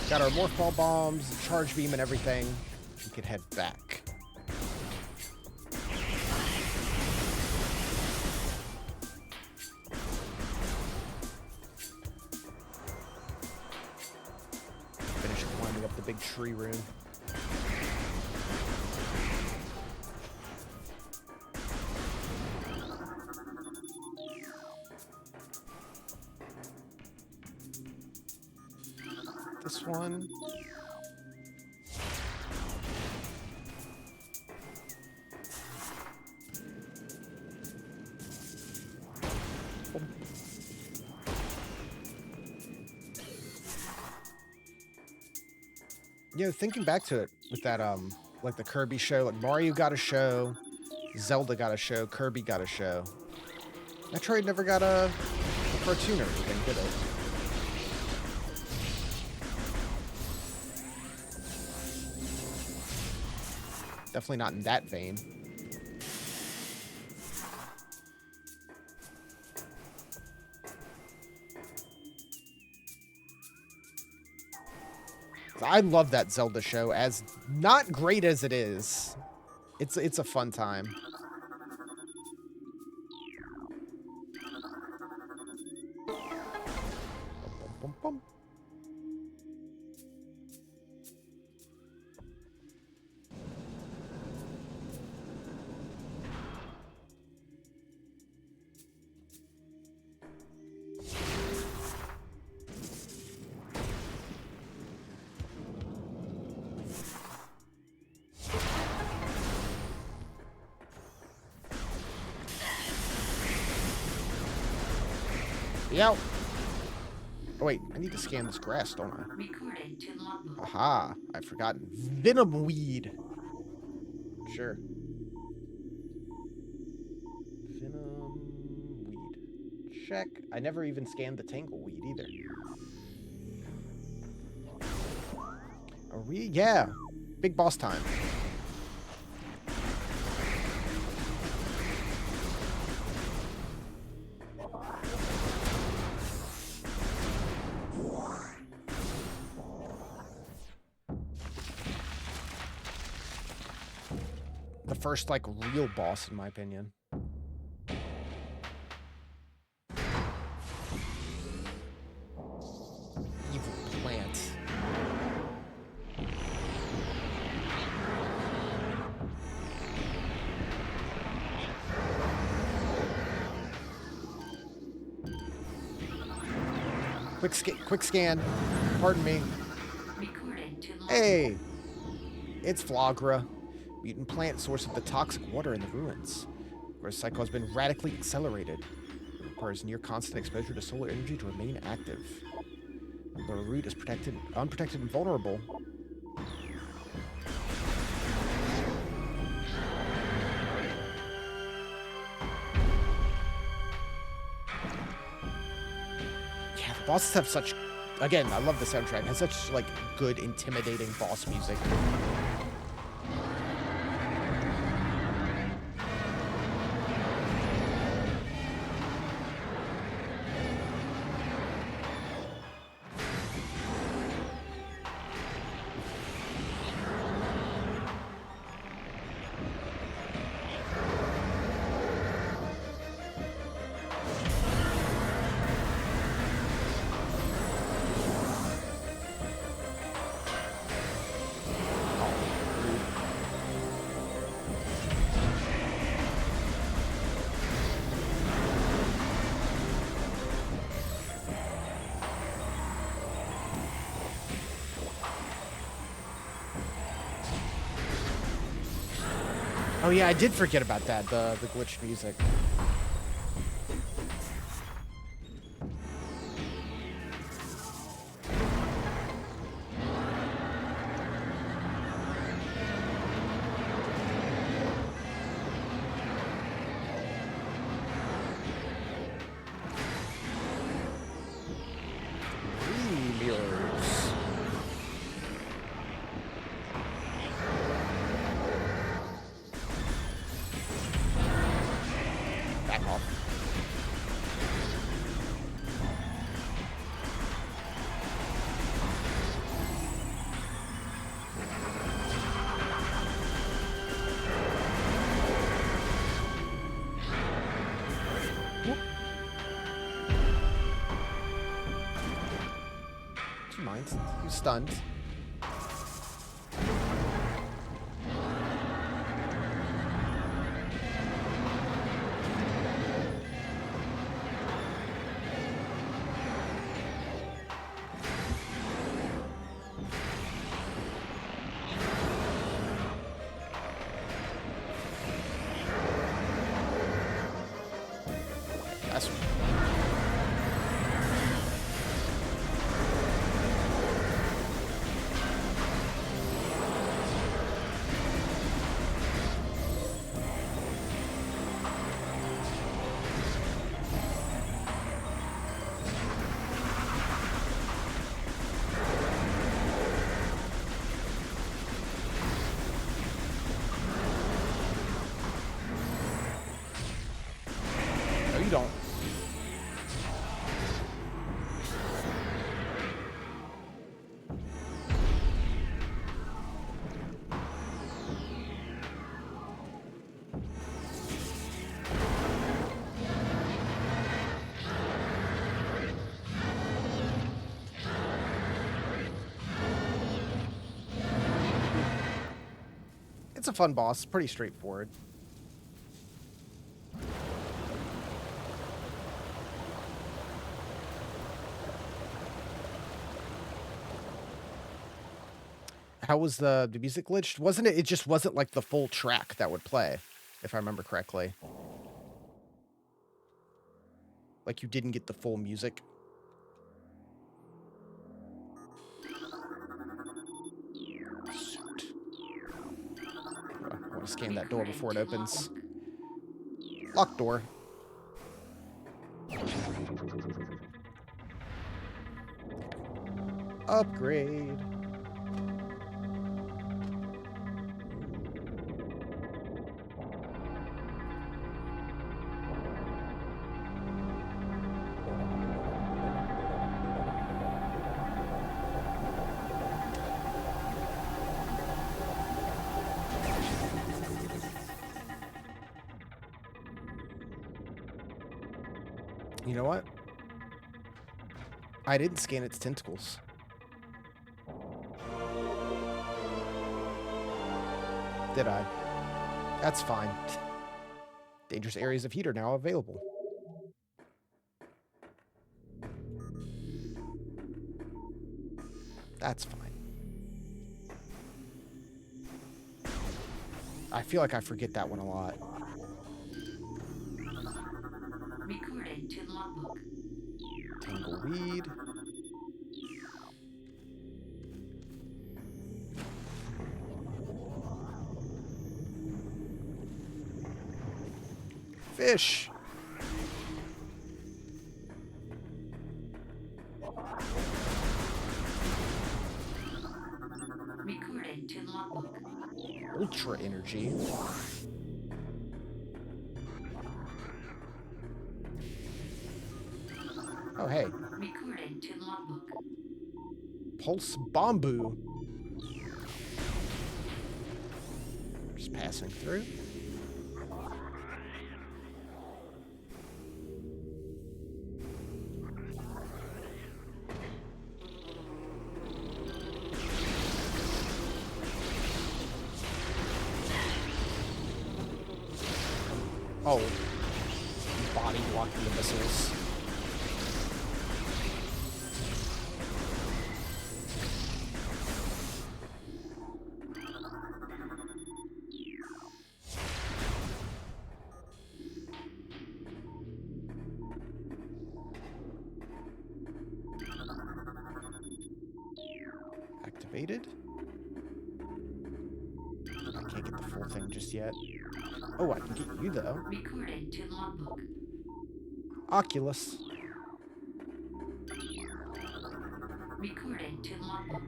Got our morph ball bombs, charge beam, and everything. We could head back. Finish climbing up the big tree room. This one. You know, thinking back to it with that, like the Kirby show, like Mario got a show, Zelda got a show, Kirby got a show. Metroid never got a cartoon or anything, did it? Definitely not in that vein. I love that Zelda show, as not great as it is. It's a fun time. Bum, bum, bum. Yow. Oh wait, I need to scan this grass, don't I? Recording to logbook. Aha, I've forgotten. Venom weed. Sure. Venom weed. Check. I never even scanned the tangleweed either. Are we? Yeah. Big boss time. The first, like, real boss, in my opinion. Evil plant. Quick scan. Pardon me. Recording to logbook. Hey! It's Flagra. Mutant plant source of the toxic water in the ruins. Growth cycle has been radically accelerated. It requires near constant exposure to solar energy to remain active. The root is unprotected and vulnerable. Yeah, the bosses have such... Again, I love the soundtrack. It has such, like, good, intimidating boss music. Oh yeah, I did forget about that, the glitched music. Mirrors. Back off. Whoop. Do you mind? You stunned. That's no, you don't. It's a fun boss, pretty straightforward. How was the music glitched? Wasn't it? It just wasn't like the full track that would play, if I remember correctly. Like you didn't get the full music. Shoot. I want to scan that door before it opens. Locked door. Upgrade. You know what? I didn't scan its tentacles. Did I? That's fine. Dangerous areas of heat are now available. That's fine. I feel like I forget that one a lot. Recorded to logbook. Tangleweed. Fish. Recorded to logbook. Ultra energy. Oh, hey. Recorded to logbook. Pulse Bamboo. Just passing through. Oh. Body blocking the missiles. completed. I can't get the full thing just yet. Oh, I can get you, though. Recorded to logbook. Oculus. Recorded to logbook.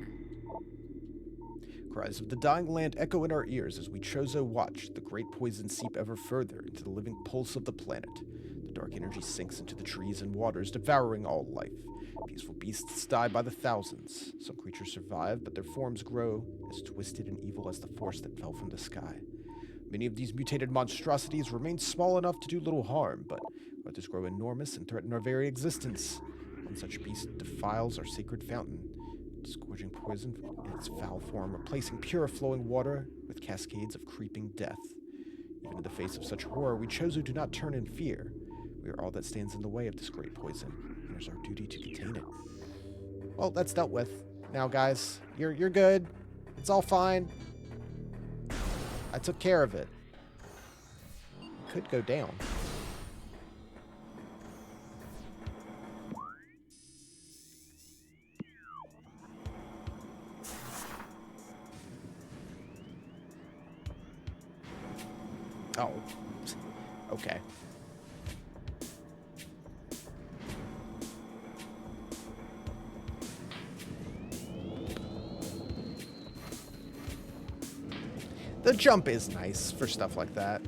Cries of the dying land echo in our ears as we Chozo watch the great poison seep ever further into the living pulse of the planet. The dark energy sinks into the trees and waters, devouring all life. Peaceful beasts die by the thousands. Some creatures survive, but their forms grow as twisted and evil as the force that fell from the sky. Many of these mutated monstrosities remain small enough to do little harm, but others grow enormous and threaten our very existence. One such beast defiles our sacred fountain, disgorging poison in its foul form, replacing pure flowing water with cascades of creeping death. Even in the face of such horror, we Chozo do not turn in fear. We are all that stands in the way of this great poison, and it is our duty to contain it. Well, that's dealt with. Now, guys, you're good. It's all fine. I took care of it. Could go down. Oh. Okay. The jump is nice for stuff like that.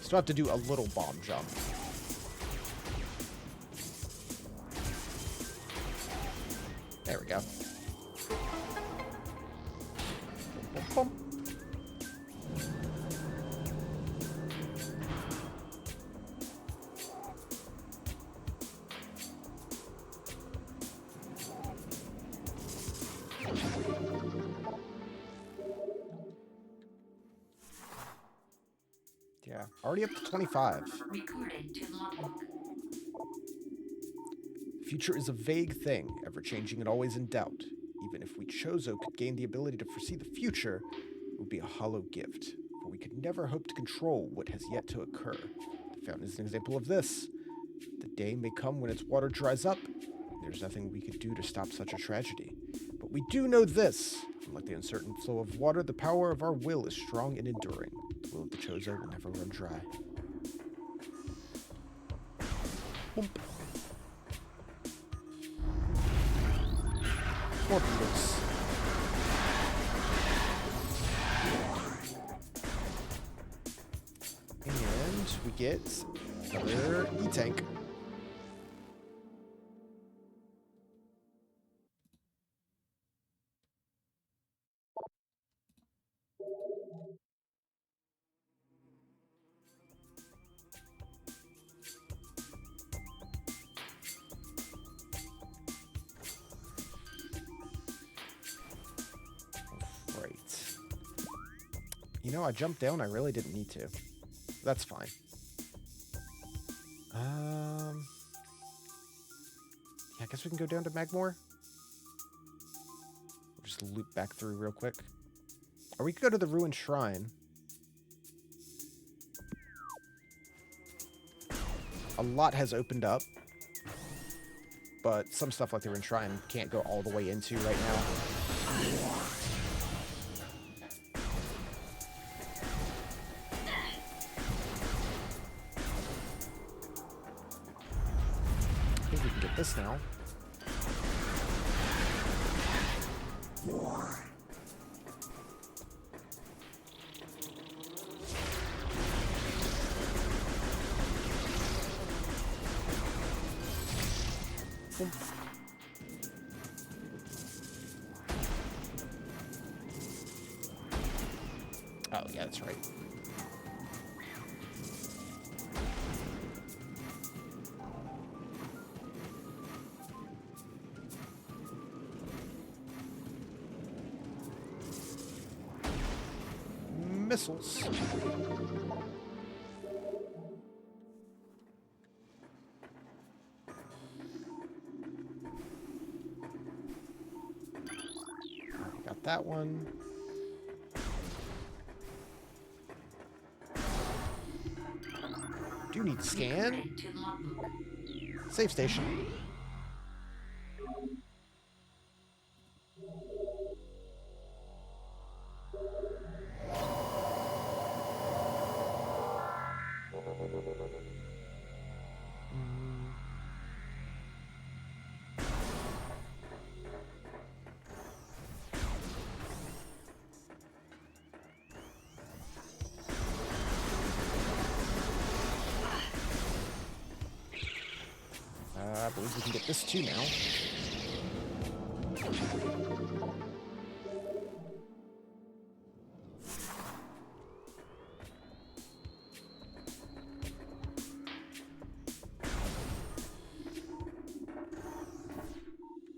Still have to do a little bomb jump. There we go. Boom, boom, boom. Yeah, already up to 25. Recorded to logbook. The future is a vague thing, ever-changing and always in doubt. Even if we Chozo could gain the ability to foresee the future, it would be a hollow gift, for we could never hope to control what has yet to occur. The fountain is an example of this. The day may come when its water dries up, and there's nothing we could do to stop such a tragedy. But we do know this. Unlike the uncertain flow of water, the power of our will is strong and enduring. The will of the Chozo will never run dry. Boom. More beetles. And we get another E-Tank. You know, I jumped down. I really didn't need to. That's fine. Yeah, I guess we can go down to Magmore. We'll just loop back through real quick. Or we could go to the Ruined Shrine. A lot has opened up. But some stuff like the Ruined Shrine can't go all the way into right now. I think we can get this now. Oh, yeah, that's right. missiles. Got that one. Do need scan. Recording to logbook. Save station. I believe we can get this too now.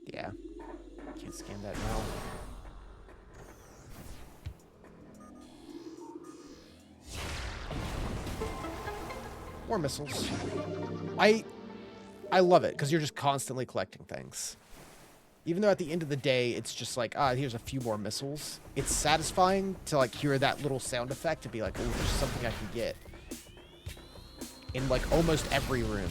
Yeah. Can't scan that now. More missiles. I love it because you're just constantly collecting things. Even though at the end of the day, it's just like, here's a few more missiles. It's satisfying to like hear that little sound effect to be like, oh, there's something I can get in like almost every room.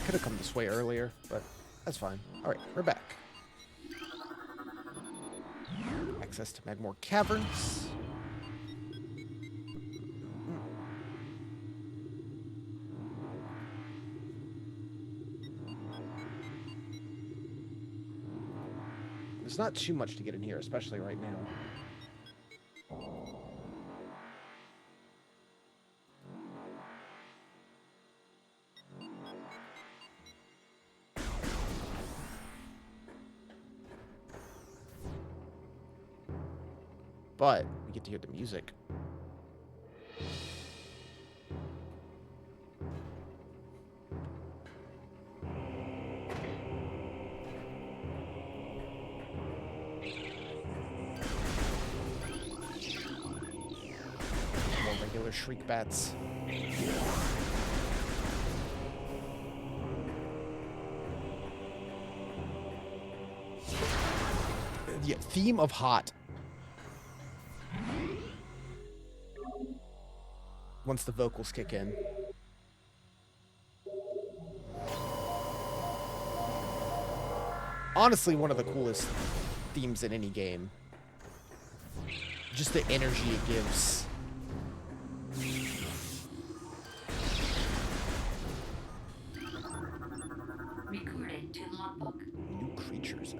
Could have come this way earlier, but that's fine. All right, we're back. Access to Magmore Caverns. There's not too much to get in here, especially right now. But we get to hear the music. More regular shriek bats. Yeah, theme of hot. Once the vocals kick in. Honestly, one of the coolest themes in any game. Just the energy it gives. Recording to logbook. New creatures.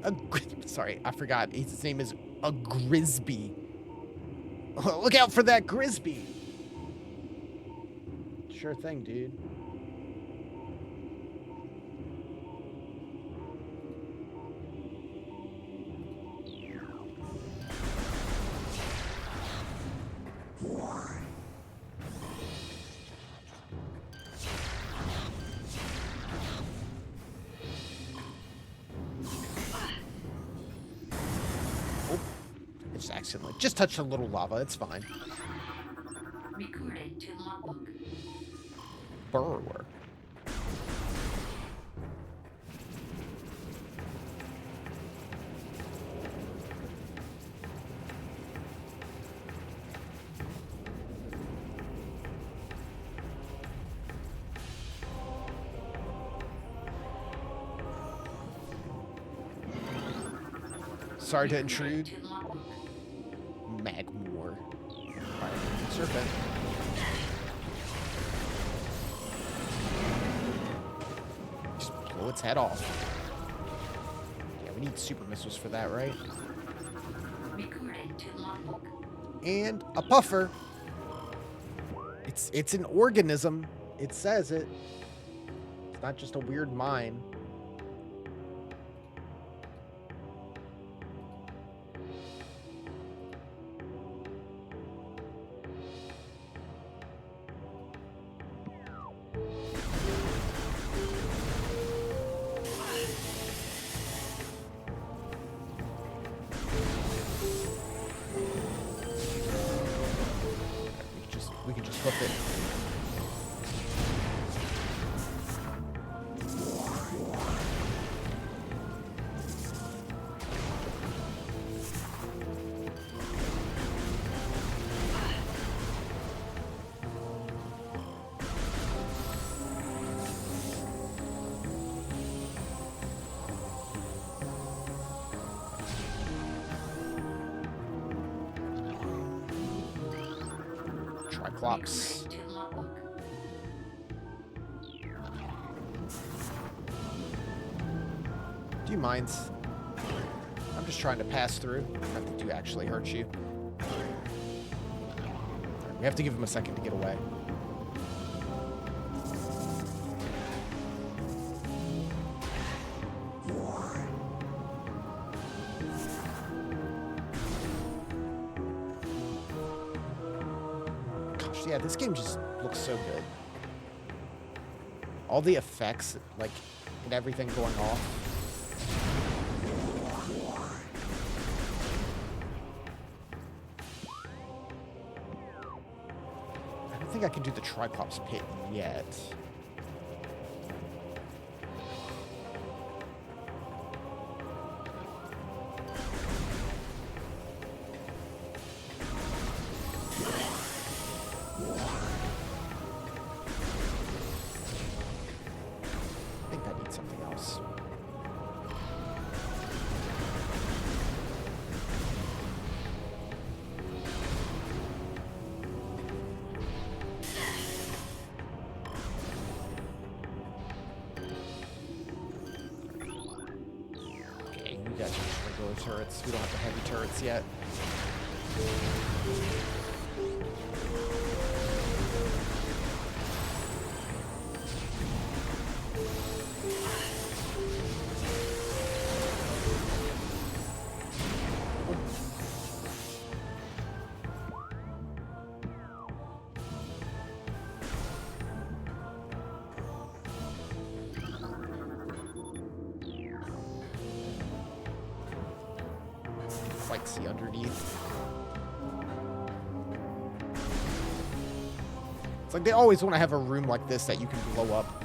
Sorry, I forgot. His name is a Grisby. Look out for that Grisby. Sure thing, dude. Oh, I just accidentally just touched a little lava. It's fine. Recording to logbook. Burrower. Sorry to intrude. To logbook. Magmore. Fire serpent. blow its head off. Yeah, we need super missiles for that, right? Recorded to logbook. And a puffer. It's an organism. It says it. It's not just a weird mine. We can just flip it. Triclops. Recorded to logbook. Do you mind? I'm just trying to pass through. Not that do actually hurt you. We have to give him a second to get away. Gosh, yeah, this game just looks so good. All the effects, like, and everything going off. I don't think I can do the Triclops pit yet. I think I need something else. Okay, we got just regular turrets. We don't have the heavy turrets yet. Like, see underneath. It's like they always want to have a room like this that you can blow up.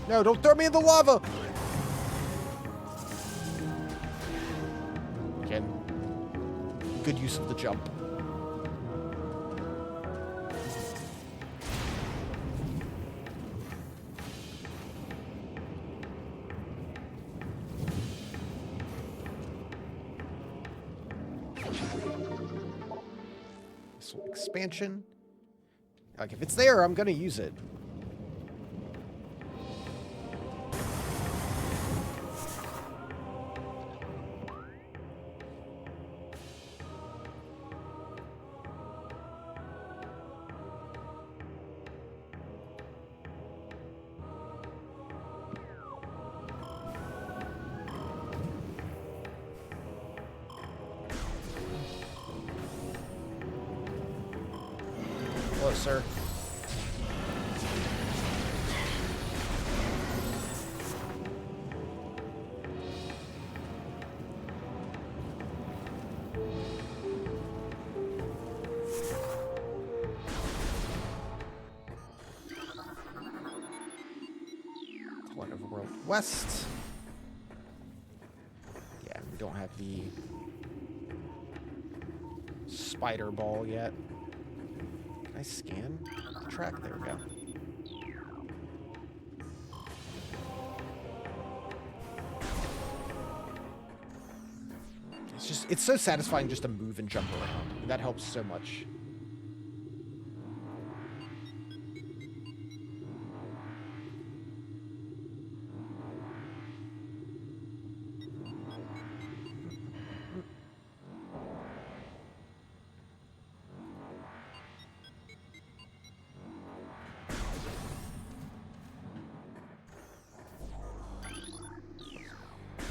No, don't throw me in the lava! Again, good use of the jump. So expansion. Like, if it's there, I'm gonna use it. Hello, sir. One Overworld West. Yeah, we don't have the spider ball yet. Can I scan the track? There we go. It's so satisfying just to move and jump around. That helps so much.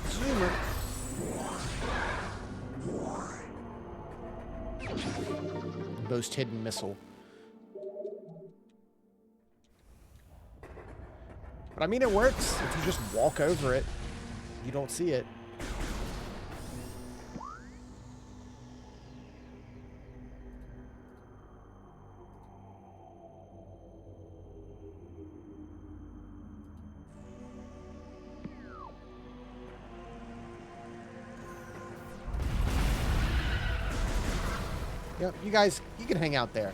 Zoomer. Most hidden missile. But I mean, it works. If you just walk over it, you don't see it. Yep, you guys, you can hang out there.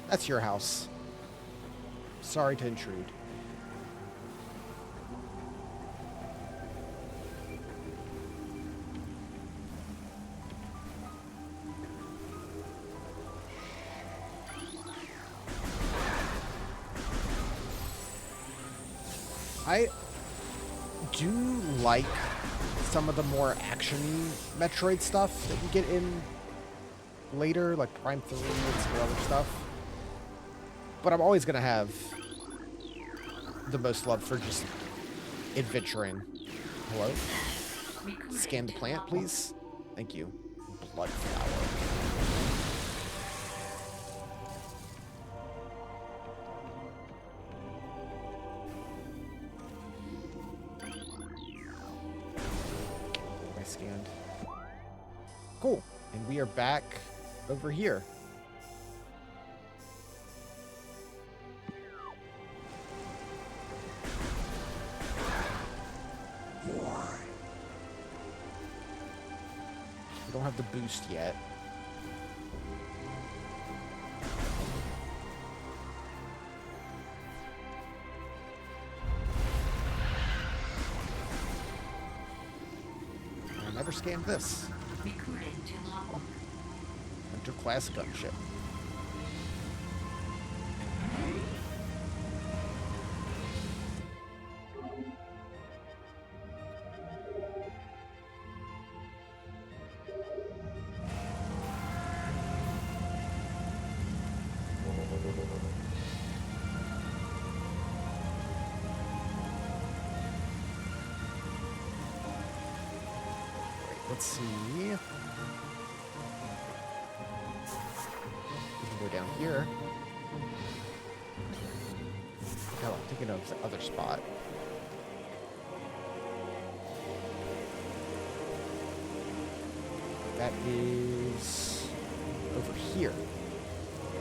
That's your house. Sorry to intrude. I do like some of the more action Metroid stuff that you get in later, like Prime 3 and some other stuff. But I'm always going to have the most love for just adventuring. Hello? Scan the plant, please. Thank you. Blood flower. I scanned. Cool. And we are back over here. We don't have the boost yet. I never scanned this. Interclass gunship. Let's see. We can go down here. Hell, I'm thinking of the other spot. That is over here.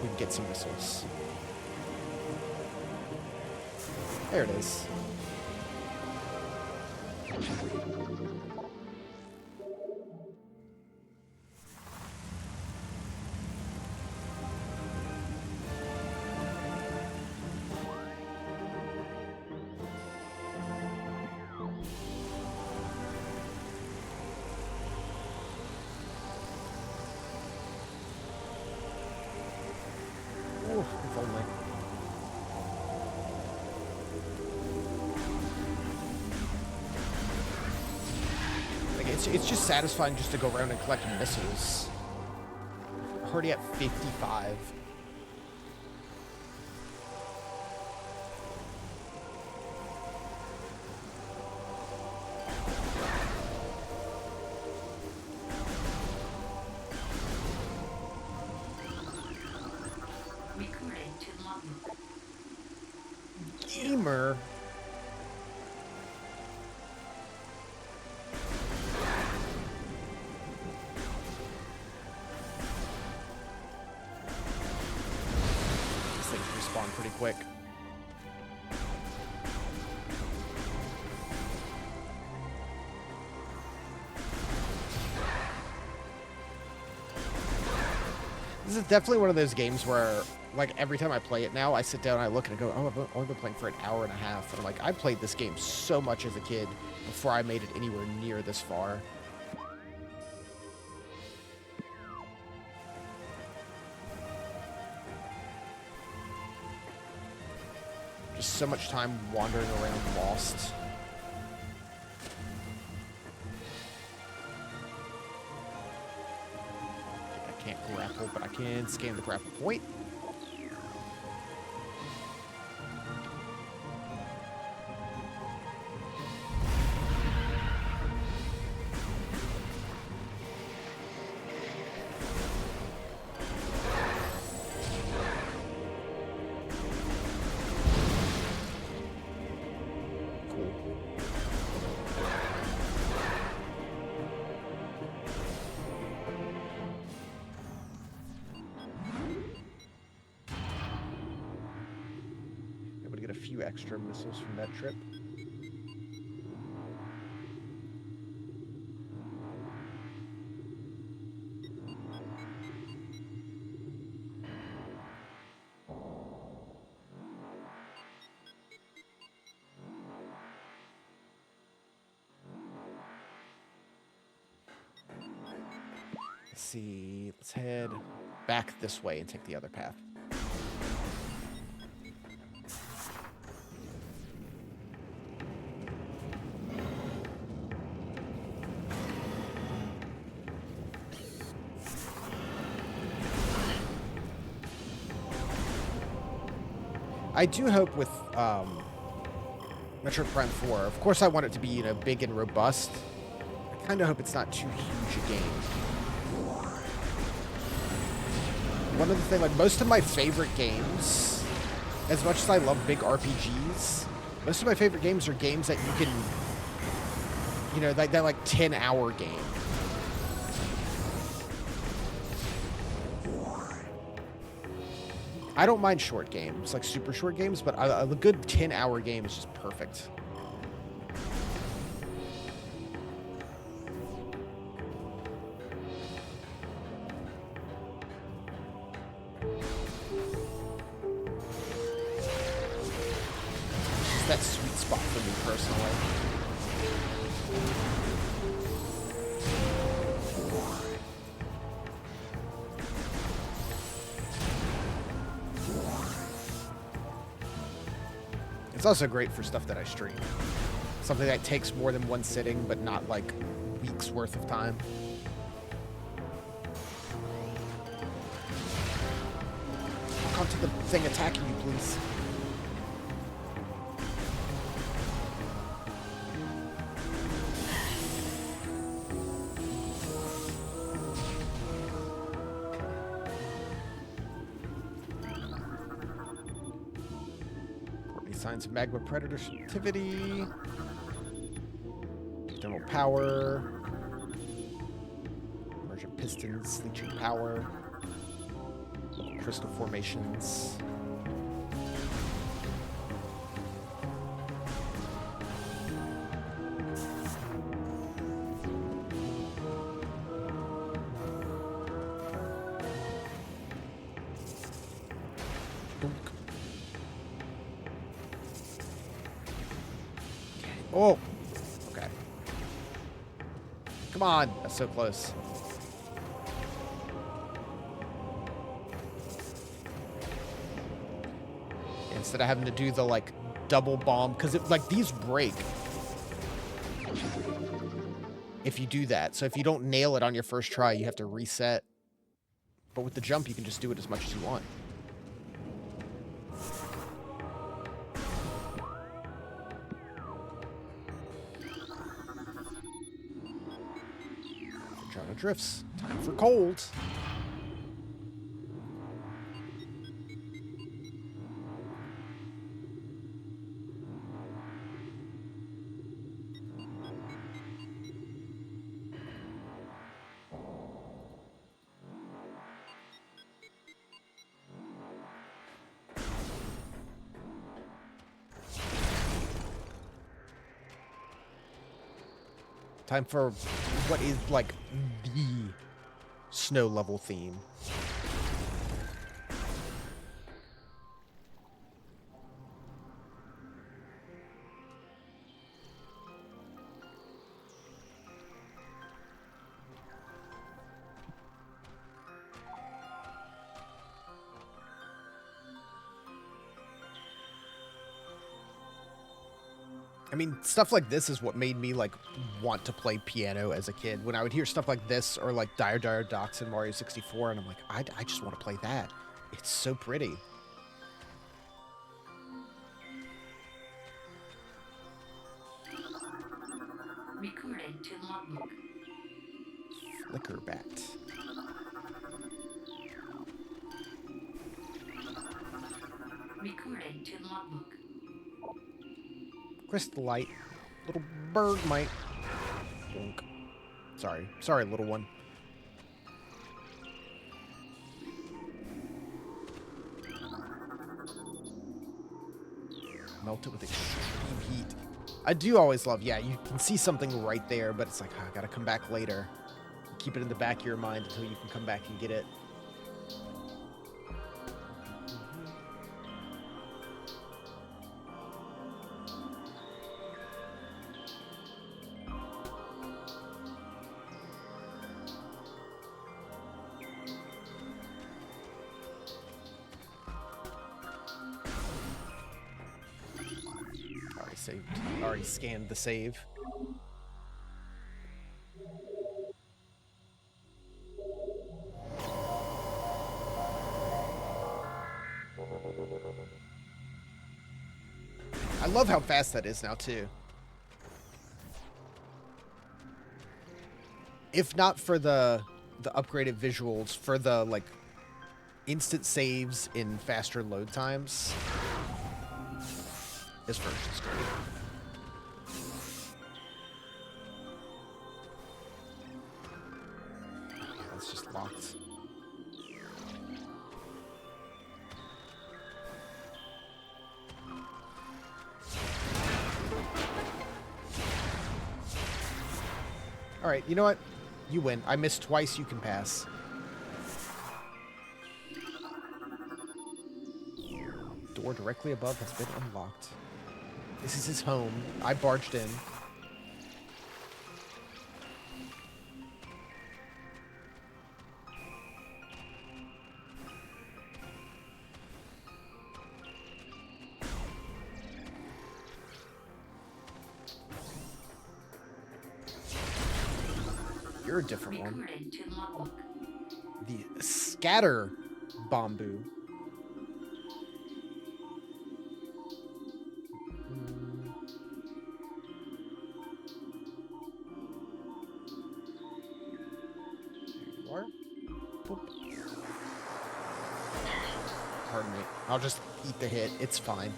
We can get some missiles. There it is. Ooh, if only. Like, it's just satisfying just to go around and collect missiles. We're already at 55. Gamer. These things respawn pretty quick. This is definitely one of those games where, like, every time I play it now, I sit down and I look and I go, oh, I've only been playing for an hour and a half. And I'm like, I played this game so much as a kid before I made it anywhere near this far. Just so much time wandering around lost. I can't grapple, but I can scan the grapple point. Get a few extra missiles from that trip. Let's see. Let's head back this way and take the other path. I do hope with Metroid Prime 4, of course I want it to be, you know, big and robust. I kind of hope it's not too huge a game. One of the things, like, most of my favorite games, as much as I love big RPGs, most of my favorite games are games that you can, you know, that like 10-hour game. I don't mind short games, like super short games, but a good 10-hour game is just perfect. It's just that sweet spot for me personally. It's also great for stuff that I stream. Something that takes more than one sitting, but not like weeks worth of time. Come to the thing attacking you, please. Signs of magma predator activity. Thermal power. Emergent pistons, leaching power. Little crystal formations. Oh, okay. Come on, that's so close. Instead of having to do the like double bomb, because it like these break if you do that. So if you don't nail it on your first try, you have to reset. But with the jump, you can just do it as much as you want. Drifts. Time for cold. Time for what is like the snow level theme. I mean, stuff like this is what made me like want to play piano as a kid. When I would hear stuff like this or like Dire Dire Docks in Mario 64, and I'm like, I just want to play that. It's so pretty. Recording to logbook. Flicker bat. Recording to logbook. Crystal light. Little bird mite. Bonk. Sorry, little one. Melt it with extreme heat. I do always love, yeah, you can see something right there, but it's like, I gotta come back later. Keep it in the back of your mind until you can come back and get it. Already saved. Already scanned the save. I love how fast that is now, too. If not for the upgraded visuals, for the, like, instant saves in faster load times, this version's great. Yeah, it's just locked. Alright, you know what? You win. I missed twice, you can pass. Door directly above has been unlocked. This is his home. I barged in. You're a different one. Recording to logbook. The scatter bamboo. There you are. Boop. Pardon me. I'll just eat the hit. It's fine.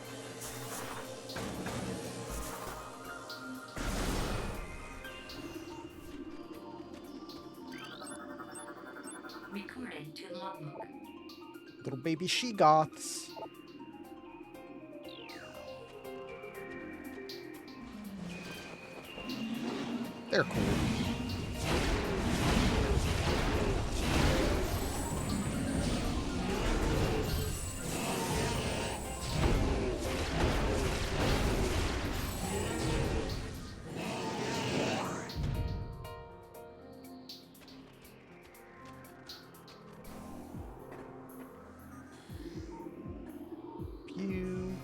Recording to logbook. Little baby she-goths. They're cool. Pew.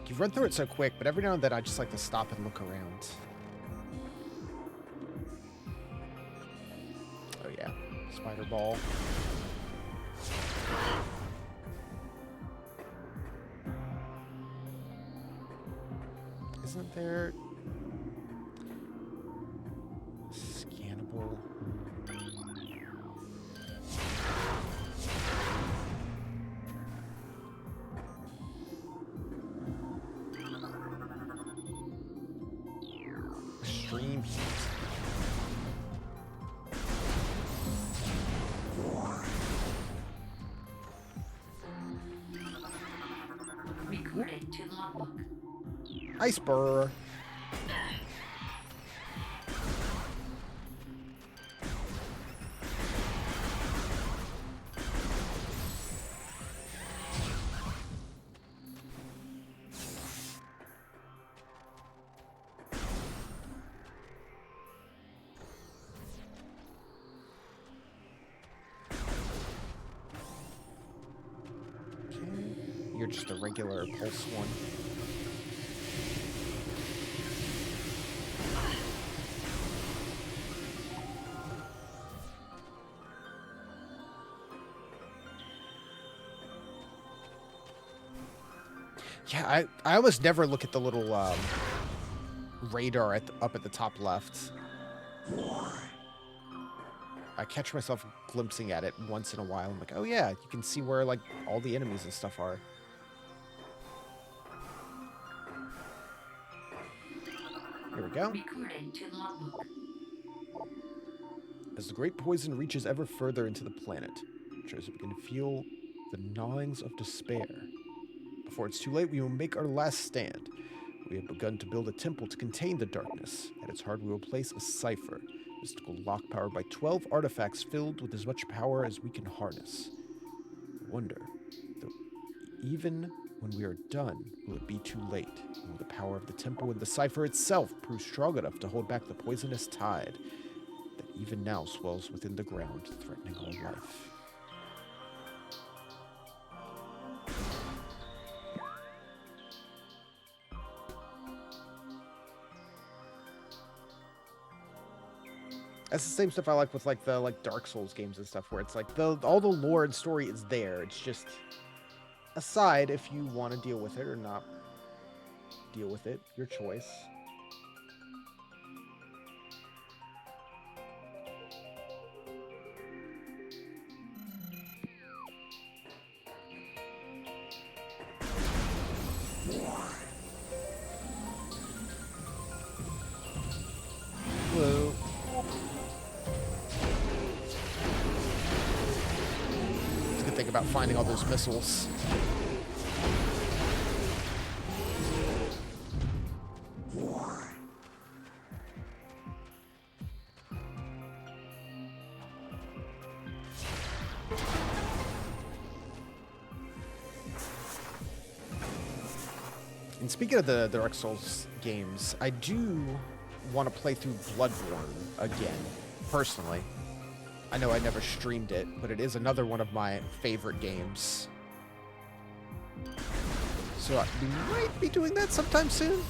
You've run through it so quick, but every now and then I just like to stop and look around. Oh yeah, spider ball. Isn't there scannable? Extreme heat. Recording to logbook. Ice burr. or just a regular pulse one. Yeah, I almost never look at the little radar up at the top left. I catch myself glimpsing at it once in a while. I'm like, oh yeah, you can see where like all the enemies and stuff are. Here we go. Recording to logbook. As the great poison reaches ever further into the planet, Joseph begin to feel the gnawings of despair. Before it's too late, we will make our last stand. We have begun to build a temple to contain the darkness. At its heart, we will place a cipher, a mystical lock powered by 12 artifacts filled with as much power as we can harness. I wonder, though, even when we are done, will it be too late? Will the power of the temple and the cipher itself prove strong enough to hold back the poisonous tide that even now swells within the ground, threatening all life? That's the same stuff I like with like the Dark Souls games and stuff, where it's like all the lore and story is there. It's just aside if you want to deal with it or not deal with it, your choice. Hello. It's a good thing about finding all those missiles. And speaking of the Dark Souls games, I do want to play through Bloodborne again, personally. I know I never streamed it, but it is another one of my favorite games. So we might be doing that sometime soon.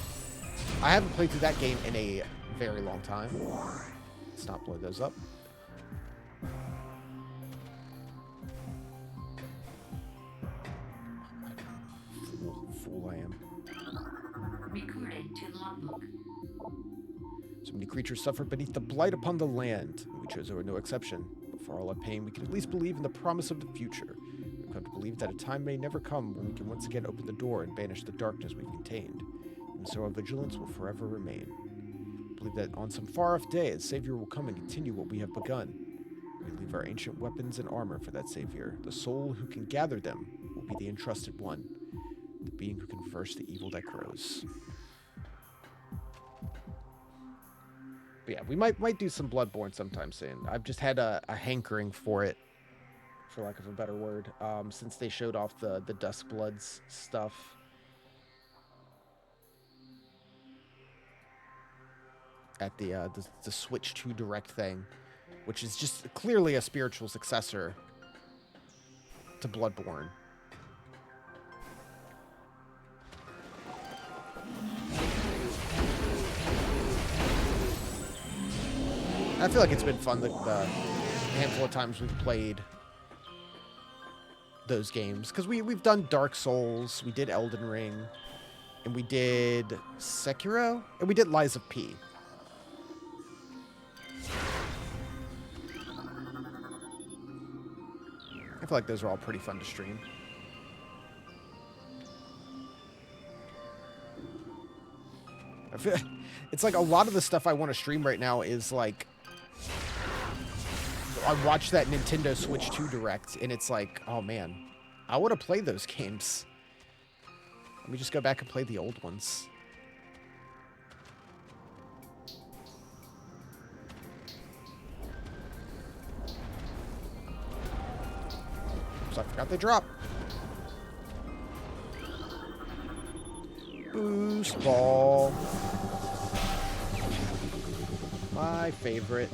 I haven't played through that game in a very long time. Let's not blow those up. Fool I am. Recording to logbook. So many creatures suffer beneath the blight upon the land. We chose over no exception. But for all our pain, we can at least believe in the promise of the future. We've come to believe that a time may never come when we can once again open the door and banish the darkness we've contained. And so our vigilance will forever remain. We believe that on some far-off day, a savior will come and continue what we have begun. We leave our ancient weapons and armor for that savior. The soul who can gather them will be the entrusted one. The being who can reverse the evil that grows. But yeah, we might do some Bloodborne sometime soon. I've just had a hankering for it, for lack of a better word, since they showed off the Duskbloods stuff. At the Switch 2 Direct thing, which is just clearly a spiritual successor to Bloodborne. I feel like it's been fun the handful of times we've played those games, because we've done Dark Souls, we did Elden Ring, and we did Sekiro, and we did Lies of P. I feel like those are all pretty fun to stream. I feel it's like a lot of the stuff I want to stream right now is like, I watched that Nintendo Switch 2 Direct, and it's like, oh man, I want to play those games. Let me just go back and play the old ones. So I forgot they drop. Boost ball. My favorite.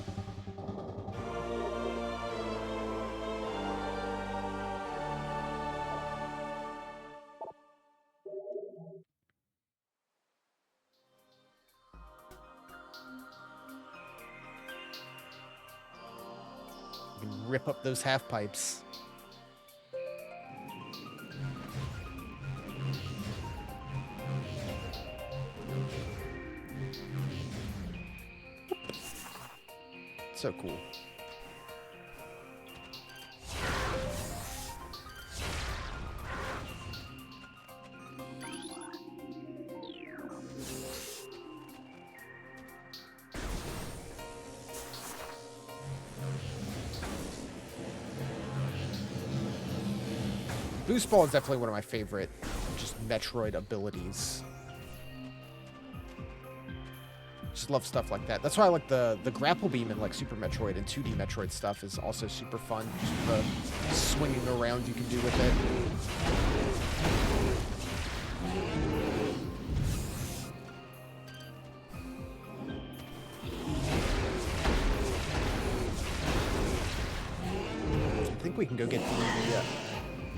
You can rip up those half pipes. So cool. Boost Ball is definitely one of my favorite just Metroid abilities. Just love stuff like that. That's why I like the grapple beam in like Super Metroid and 2D Metroid stuff is also super fun. Just the swinging around you can do with it. I think we can go get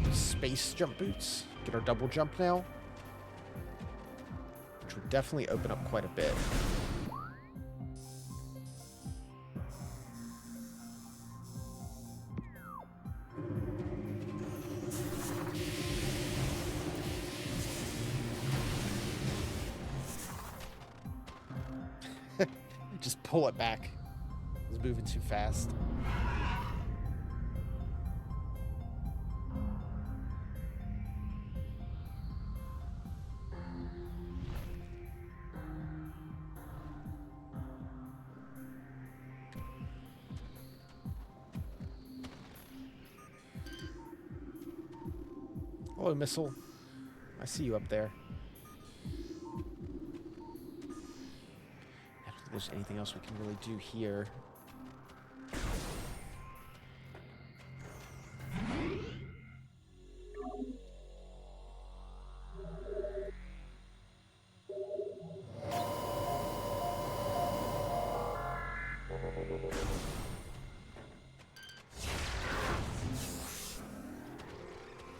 the space jump boots. Get our double jump now. Which would definitely open up quite a bit. Just pull it back. It's moving too fast. Hello, missile. I see you up there. I don't think there's anything else we can really do here.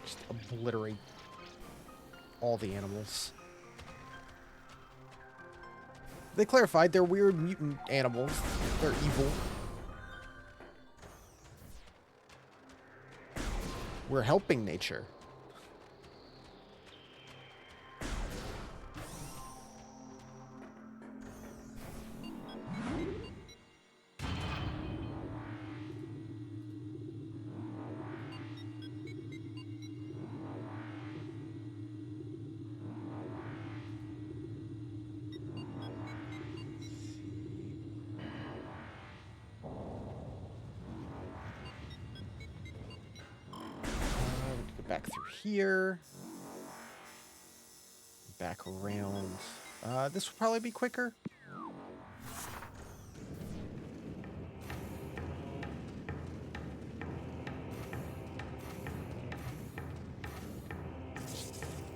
Just obliterate all the animals. They clarified they're weird mutant animals. They're evil. We're helping nature. Back through here. Back around. This will probably be quicker.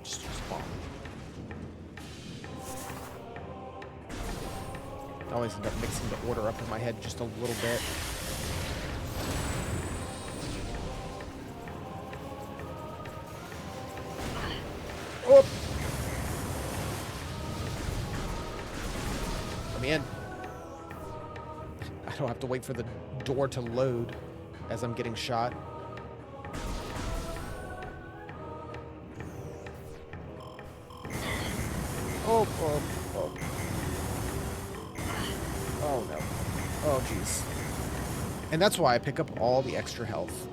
Just spawn. I always end up mixing the order up in my head just a little bit. Oh. I'm in. I don't have to wait for the door to load as I'm getting shot. Oh, oh, oh. Oh, no. Oh, jeez. And that's why I pick up all the extra health.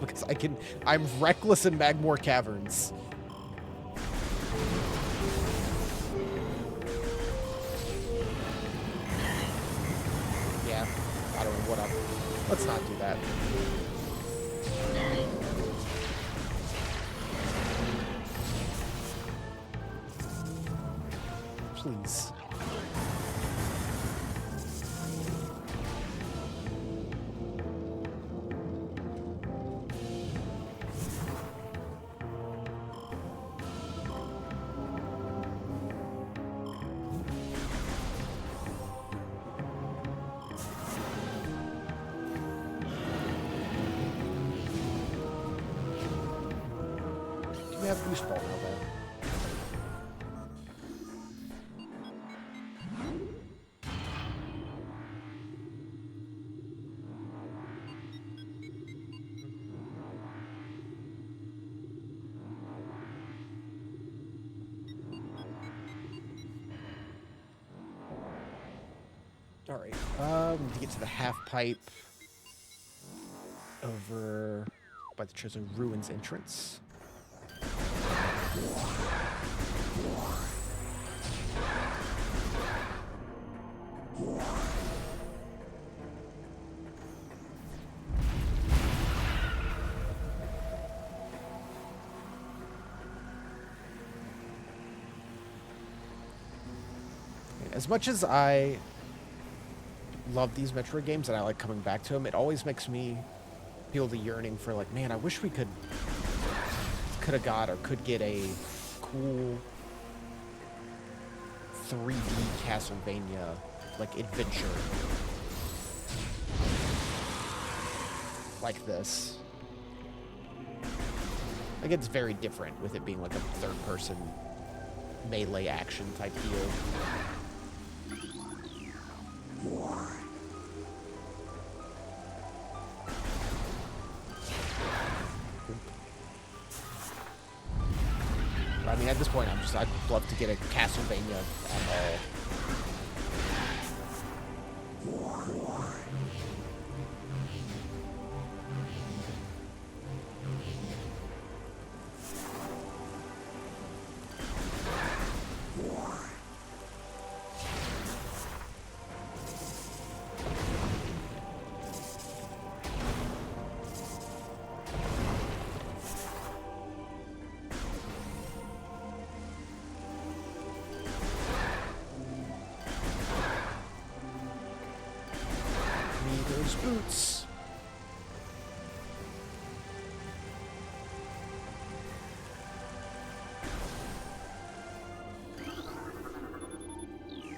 Because I'm reckless in Magmoor Caverns. Yeah, I don't know what up. Let's not do that. Please. We have boost ball now, though. All right. We need to get to the half pipe over by the Chosen Ruins entrance. As much as I love these Metroid games and I like coming back to them, it always makes me feel the yearning for, like, man, I wish we could have got or could get a cool 3D Castlevania, like, adventure like this. Like, it's very different with it being like a third-person melee action type deal. I mean, at this point, I'd love to get a Castlevania at all. Boots.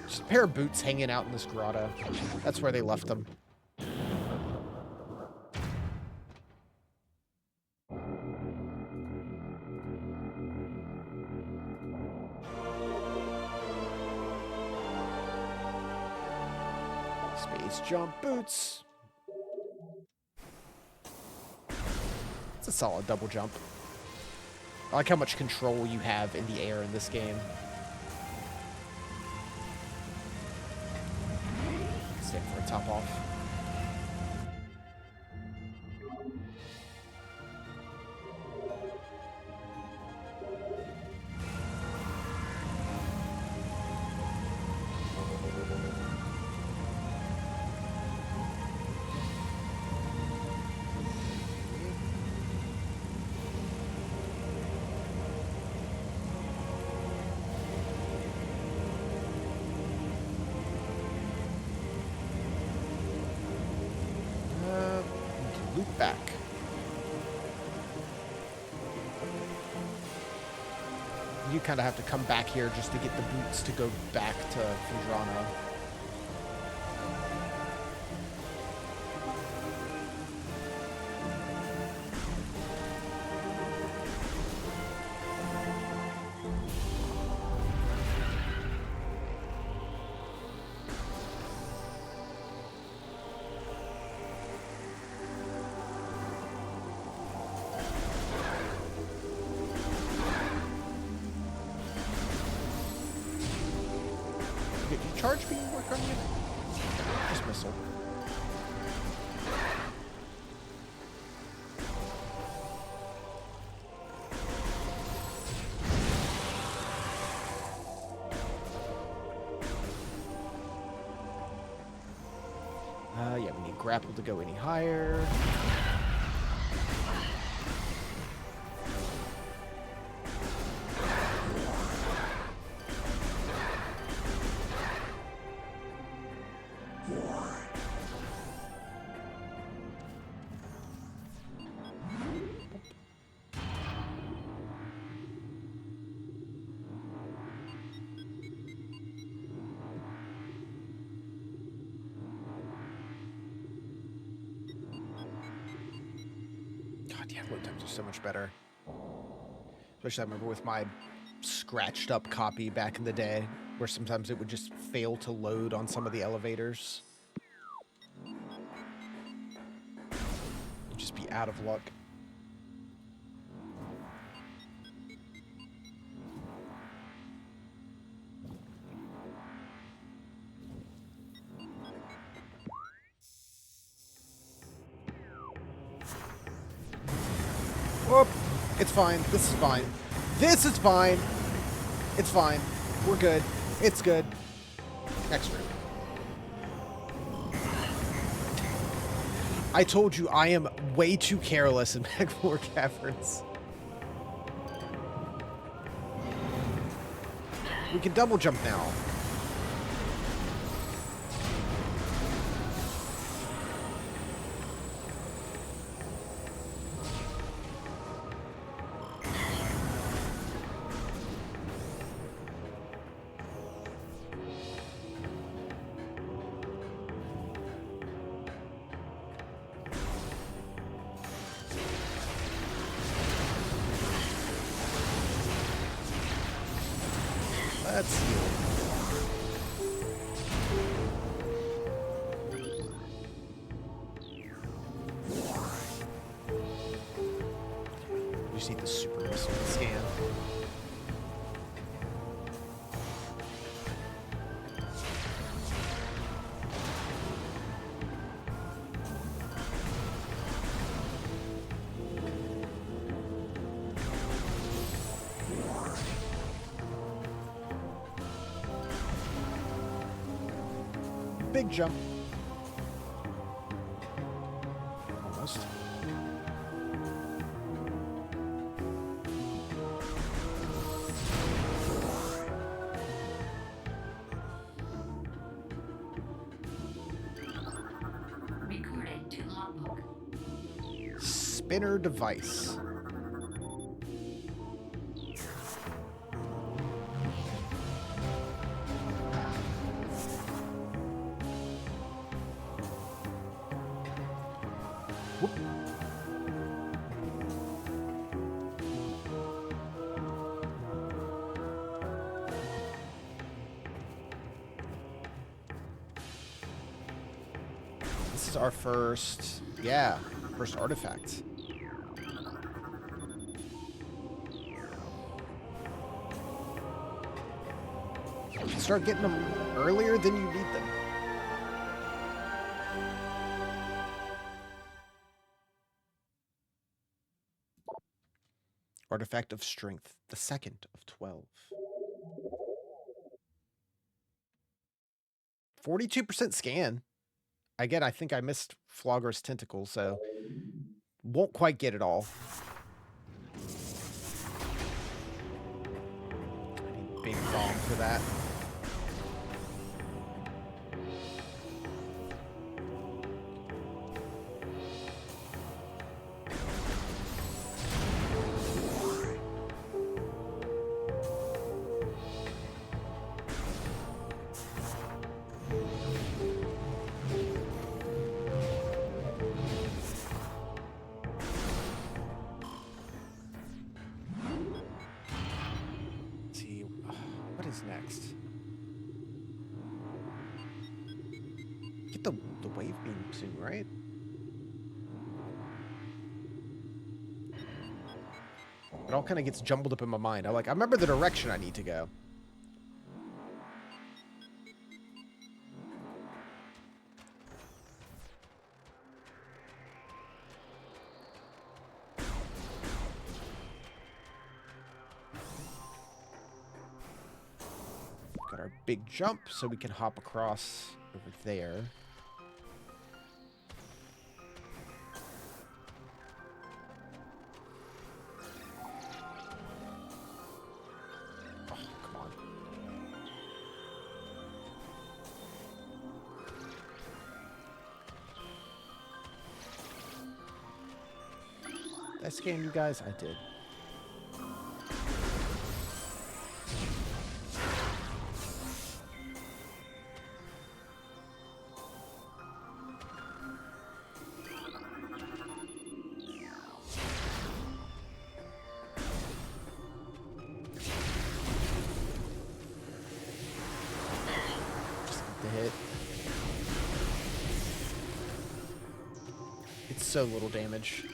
Just a pair of boots hanging out in this grotto. That's where they left them. Space jump boots. It's a solid double jump. I like how much control you have in the air in this game. Stand for a top off. Loop back. You kind of have to come back here just to get the boots to go back to Fundrano. Did you charge beam work on you? Just missile. Yeah, we need grapple to go any higher. Yeah, load times are so much better. Especially I remember with my scratched up copy back in the day, where sometimes it would just fail to load on some of the elevators. You'd just be out of luck. Oh, it's fine. This is fine. This is fine. It's fine. We're good. It's good. Next room. I told you I am way too careless in Magmoor Caverns. We can double jump now. Let's heal. You just need the super missile scan. Big jump. Almost. Recording to logbook. Spinner device. Whoop. This is our first, first artifact. You can start getting them earlier than you need them. Artifact of Strength, the second of 12. 42% scan. Again, I think I missed Flogger's Tentacle, so won't quite get it all. I need Big Bomb for that. Next. Get the wave beam soon, right? It all kind of gets jumbled up in my mind. I remember the direction I need to go. Our big jump so we can hop across over there. Oh, come on. Did I scan you guys? I did. So little damage.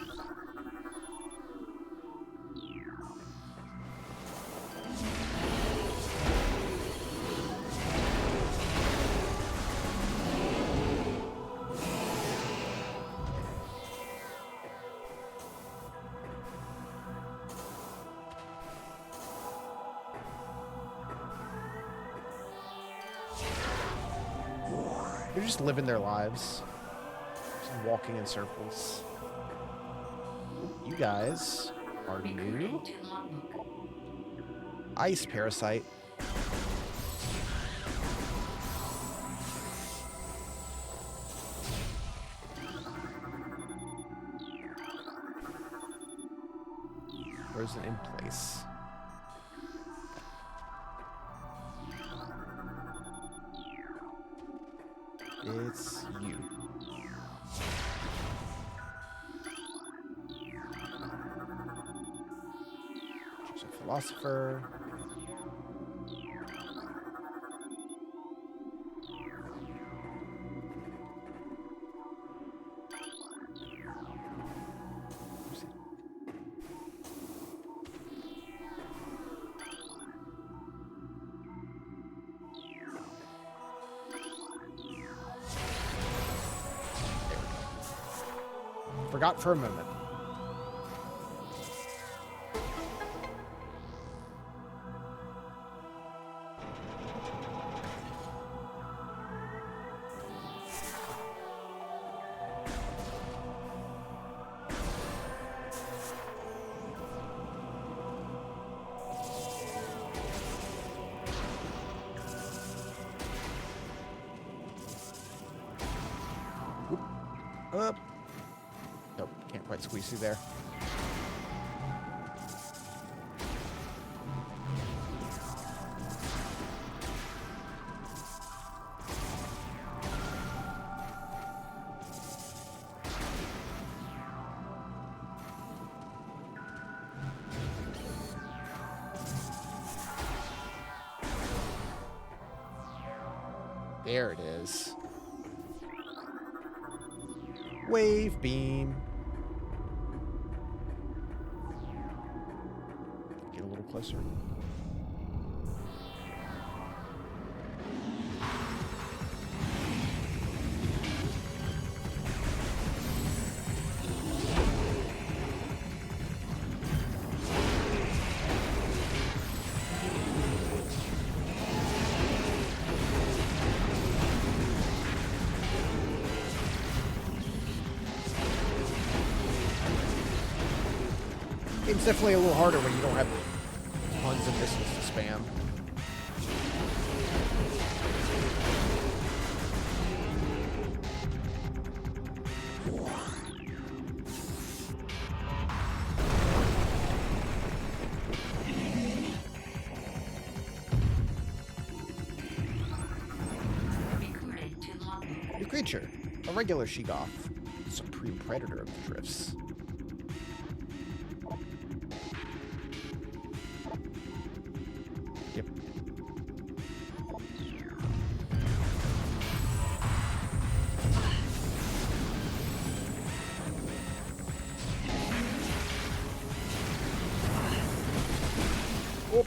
just living their lives. Just walking in circles. You guys are new. Recording to logbook. Ice parasite. Frozen in place. It's you. She's a philosopher. Forgot for a moment. Whoop. Up. Nope, can't quite squeeze through there. There it is. Wave beam. Get a little closer. It's definitely a little harder when you don't have tons of missiles to spam. Recording to logbook. New creature, a regular Sheegoth, supreme predator of the drifts. Yep. Oh.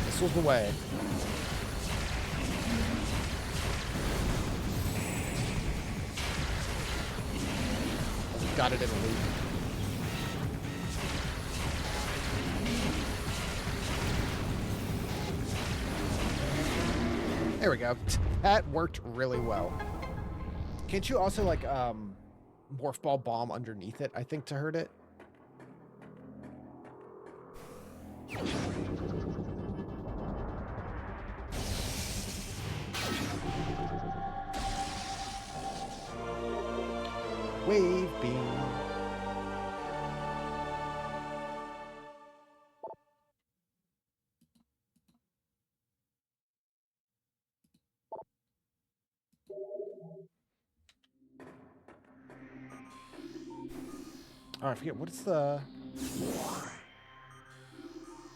Missiles away. Got it in a loop. There we go. That worked really well. Can't you also like morph ball bomb underneath it, I think, to hurt it? Wave beam. Oh, I forget. What is the...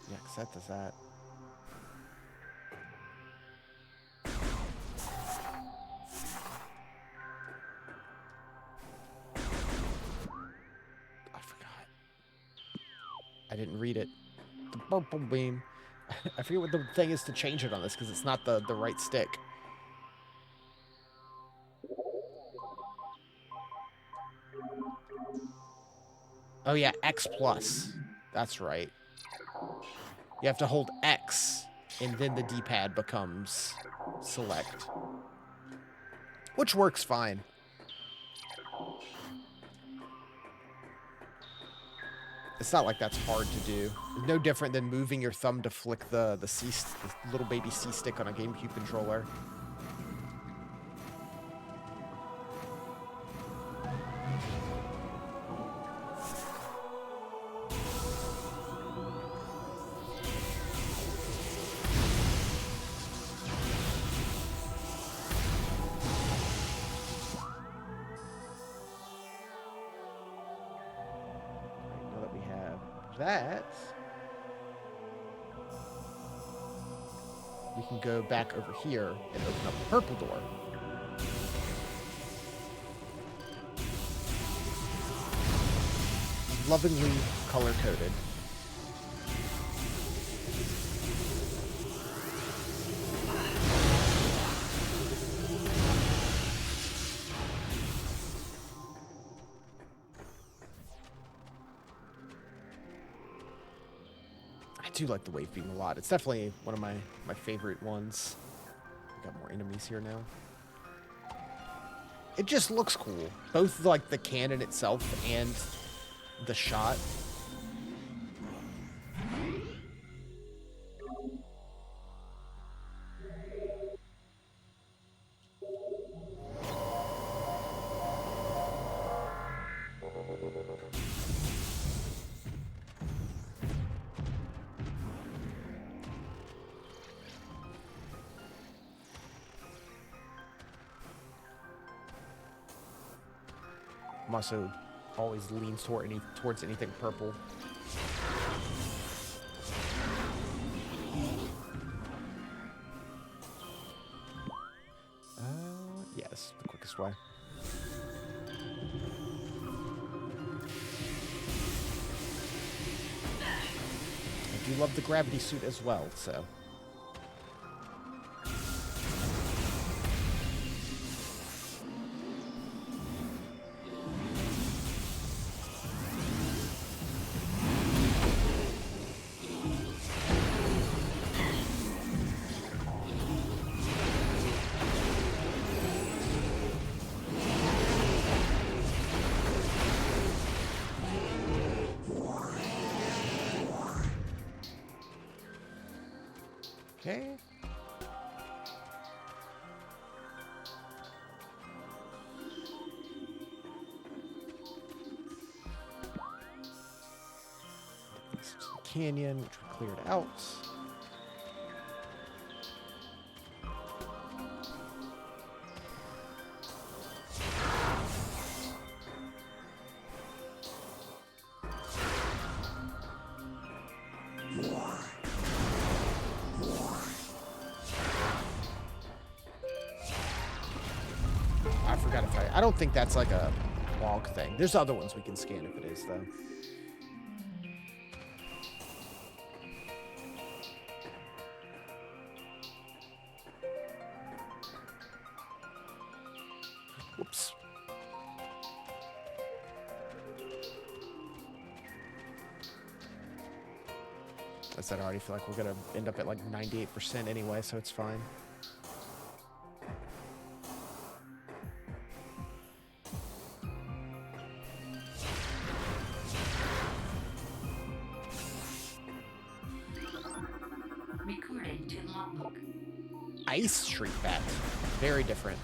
Yeah, because that does that. I forgot. I didn't read it. The purple beam. I forget what the thing is to change it on this because it's not the right stick. Oh yeah, X plus. That's right. You have to hold X, and then the D-pad becomes select. Which works fine. It's not like that's hard to do. It's no different than moving your thumb to flick the little baby C stick on a GameCube controller. That we can go back over here and open up the purple door. Lovingly color-coded. I do like the wave beam a lot. It's definitely one of my favorite ones. Got more enemies here now. It just looks cool. Both like the cannon itself and the shot. Also always leans towards anything purple. Yeah, this is the quickest way. I do love the gravity suit as well, so. Okay. Canyon, which we cleared out. I forgot if I don't think that's like a log thing. There's other ones we can scan if it is, though. Whoops. I said I already feel like we're gonna end up at like 98% anyway, so it's fine. Recorded to logbook. Ice Street Bat. Very different.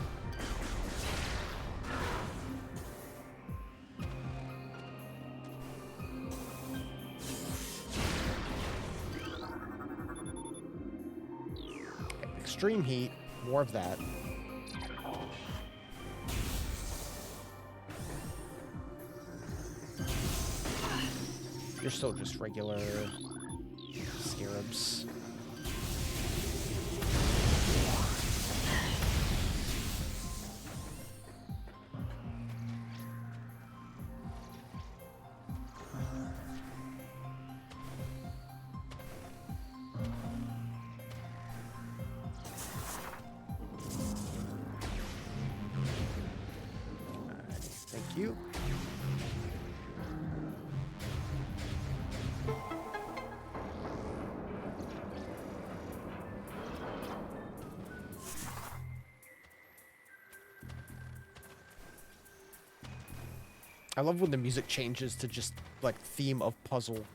Extreme heat. More of that. You're still just regular scarabs. Thank you. I love when the music changes to just, like, theme of puzzle.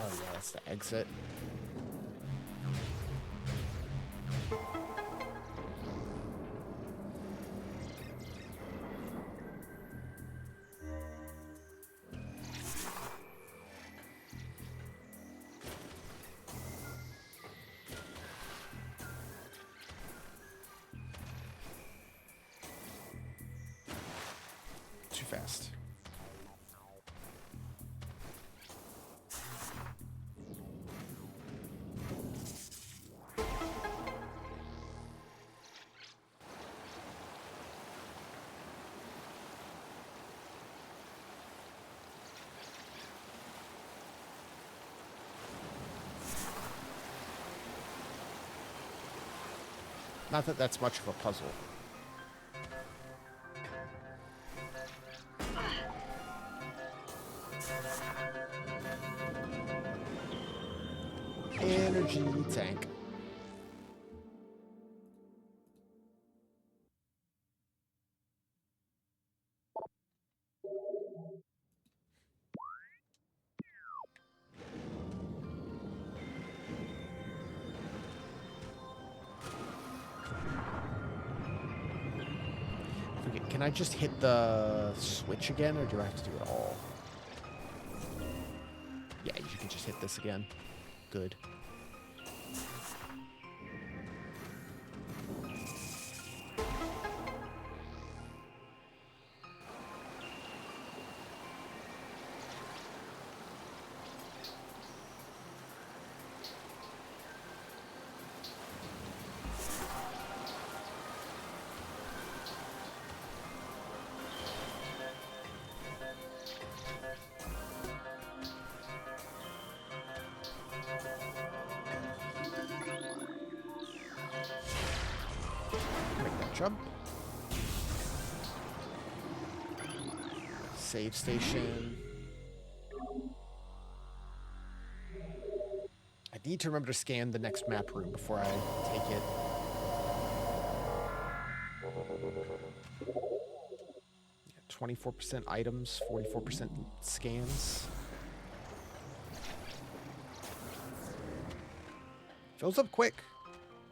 Oh, yeah, that's the exit. Too fast. Not that that's much of a puzzle. Energy tank. Okay, can I just hit the switch again, or do I have to do it all? Yeah, you can just hit this again. Good. Make that jump. Save station. I need to remember to scan the next map room before I take it. Yeah, 24% items, 44% scans. Fills up quick.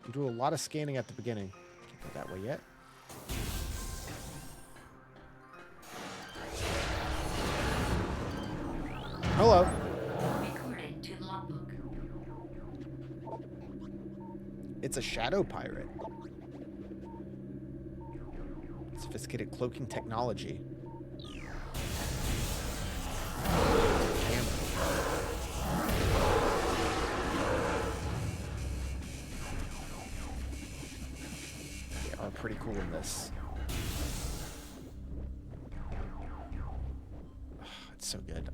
You do a lot of scanning at the beginning. Can't go that way yet. Hello. Recorded to logbook. It's a shadow pirate. Sophisticated cloaking technology. They are pretty cool in this. It's so good.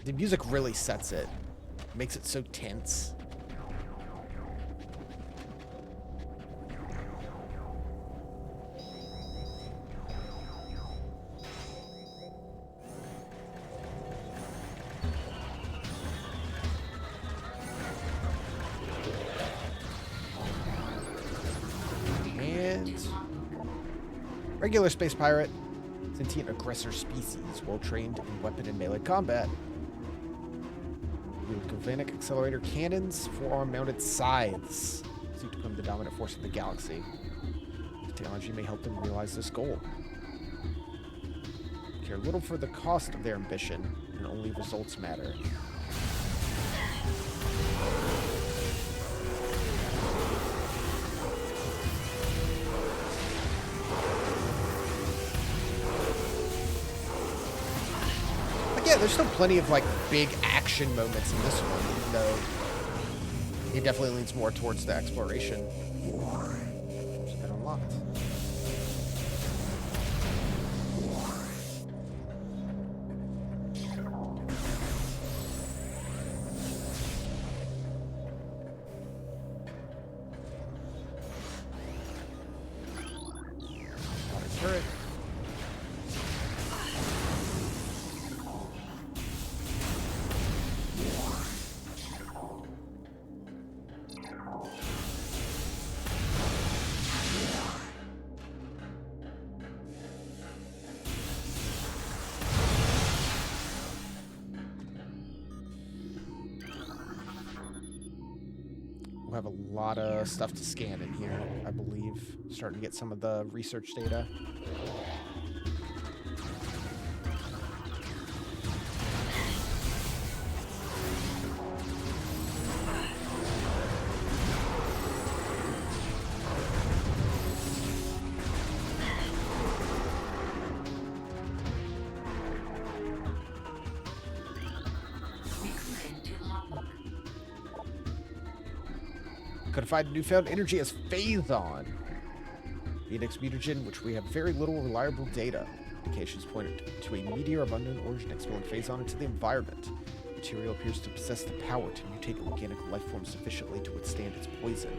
The music really sets it. Makes it so tense. And regular space pirate. Sentient aggressor species, well trained in weapon and melee combat. With galvanic accelerator cannons, forearm mounted scythes. Seek to become the dominant force of the galaxy. Technology may help them realize this goal. Care little for the cost of their ambition, and only results matter. Yeah, there's still plenty of like big action moments in this one, even though it definitely leans more towards the exploration. Which has been unlocked. Water turret. We'll have a lot of stuff to scan in here, I believe. Starting to get some of the research data. Codified newfound energy as Phazon. Phoenix mutagen, which we have very little reliable data. Indications pointed to a meteor of unknown origin expelling Phazon into the environment. The material appears to possess the power to mutate organic life forms sufficiently to withstand its poison.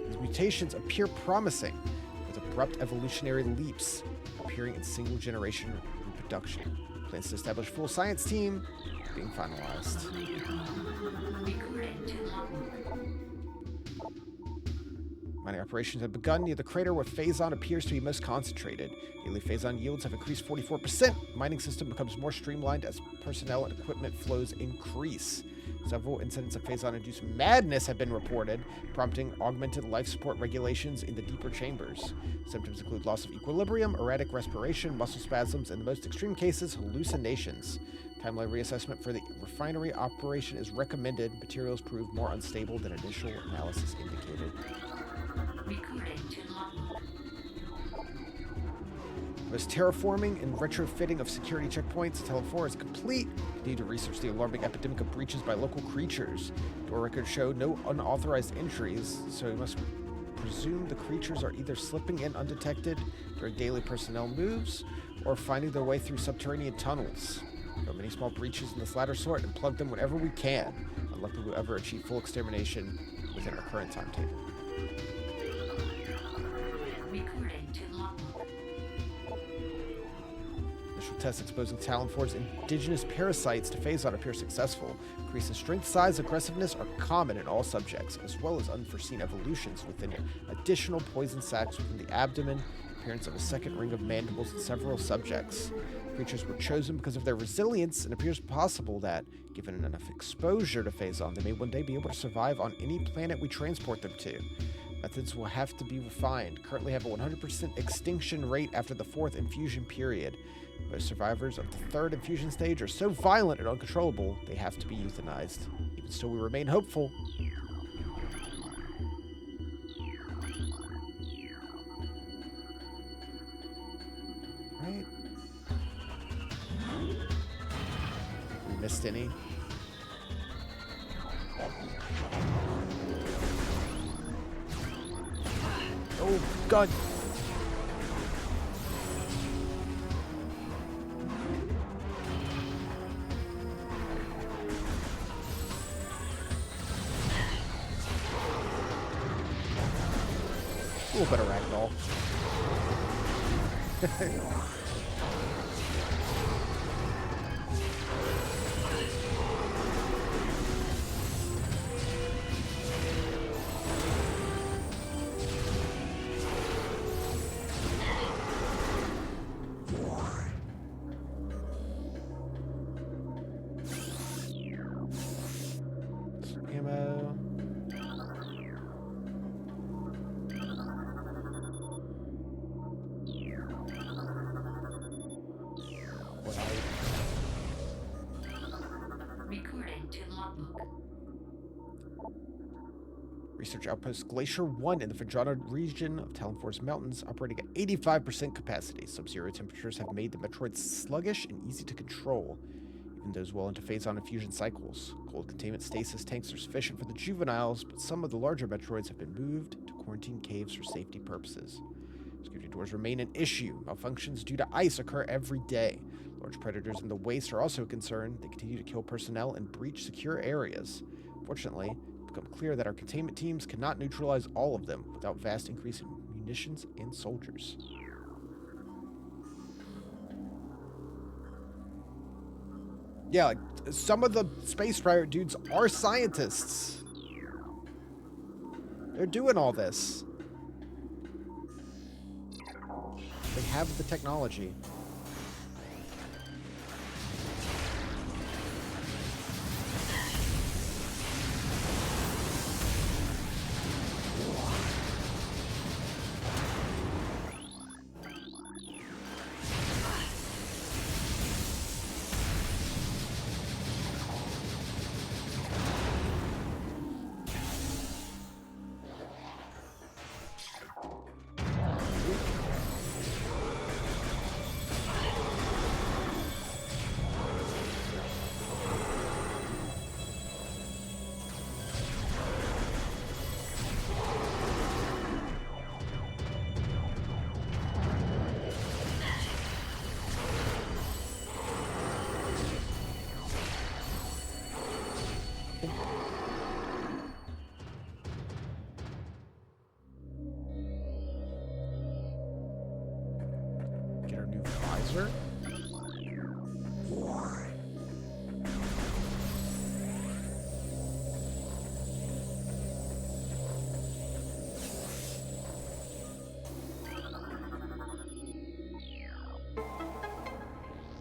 These mutations appear promising, with abrupt evolutionary leaps appearing in single-generation reproduction. Plans to establish full science team being finalized. Mining operations have begun near the crater where Phazon appears to be most concentrated. Daily Phazon yields have increased 44%. Mining system becomes more streamlined as personnel and equipment flows increase. Several incidents of Phazon-induced madness have been reported, prompting augmented life support regulations in the deeper chambers. Symptoms include loss of equilibrium, erratic respiration, muscle spasms, and in the most extreme cases, hallucinations. Timeline reassessment for the refinery operation is recommended. Materials prove more unstable than initial analysis indicated. Most terraforming and retrofitting of security checkpoints. Talon 4 is complete. Continue to research the alarming epidemic of breaches by local creatures. Door records show no unauthorized entries, so we must presume the creatures are either slipping in undetected during daily personnel moves or finding their way through subterranean tunnels. There are many small breaches in this latter sort and plug them whenever we can. Unlikely we'll ever achieve full extermination within our current timetable. Initial tests exposing Talon 4's indigenous parasites to Phazon appear successful. Increase in strength, size, aggressiveness are common in all subjects, as well as unforeseen evolutions within additional poison sacs within the abdomen, appearance of a second ring of mandibles in several subjects. Creatures were chosen because of their resilience, and it appears possible that, given enough exposure to Phazon, they may one day be able to survive on any planet we transport them to. Methods will have to be refined. Currently have a 100% extinction rate after the 4th infusion period. Most survivors of the 3rd infusion stage are so violent and uncontrollable, they have to be euthanized. Even still, we remain hopeful. Right? We missed any? Oh, God! A little bit of ragdoll. Ammo. Recording to logbook. Research outpost Glacier 1 in the Fadrana region of Talon 4's mountains, operating at 85% capacity. Sub-zero temperatures have made the Metroid sluggish and easy to control, even those well into Phazon infusion cycles. Cold containment stasis tanks are sufficient for the juveniles, but some of the larger Metroids have been moved to quarantine caves for safety purposes. Security doors remain an issue. Malfunctions due to ice occur every day. Large predators in the waste are also a concern. They continue to kill personnel and breach secure areas. Fortunately, it's become clear that our containment teams cannot neutralize all of them without vast increase in munitions and soldiers. Yeah, like, some of the space pirate dudes are scientists. They're doing all this. They have the technology. new visor?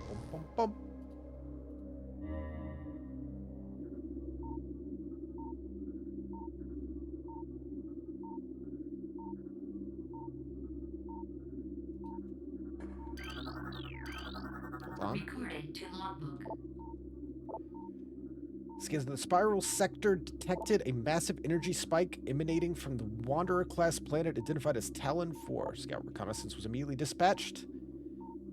Bum, bum, bum. Hold on. Recorded to logbook. Scans of the spiral sector detected a massive energy spike emanating from the Wanderer-class planet identified as Talon 4. Scout reconnaissance was immediately dispatched.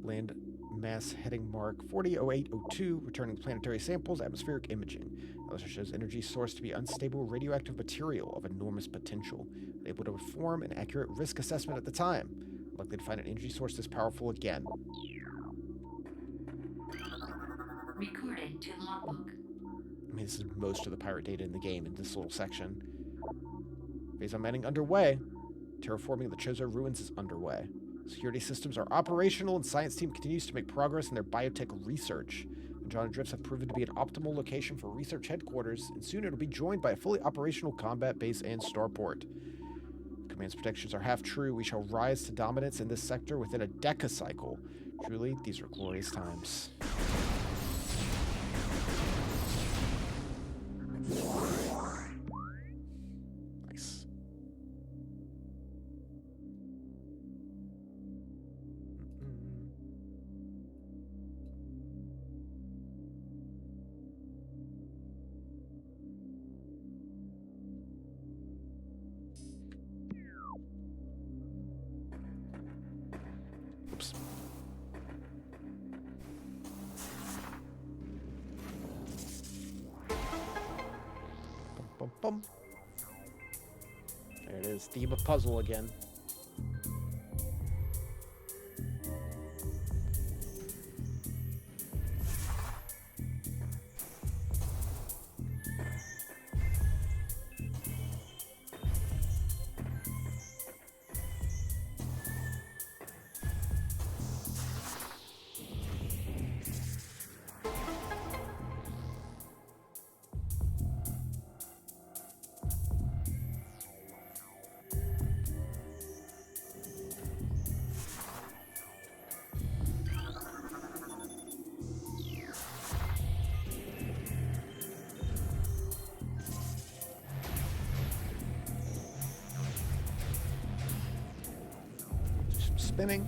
Land mass heading mark 400802, returning planetary samples, atmospheric imaging. Also shows energy source to be unstable radioactive material of enormous potential, able to perform an accurate risk assessment at the time. Likely to find an energy source this powerful again. Recorded to logbook. I mean, this is most of the pirate data in the game in this little section. Phase on manning underway. Terraforming the Chozo ruins is underway. Security systems are operational, and science team continues to make progress in their biotech research. Andromeda Drifts have proven to be an optimal location for research headquarters, and soon it'll be joined by a fully operational combat base and starport. Command's predictions are half true. We shall rise to dominance in this sector within a decacycle. Truly, these are glorious times. Nice. Oops. Bum, bum, bum. There it is. Theme of puzzle again. Spinning.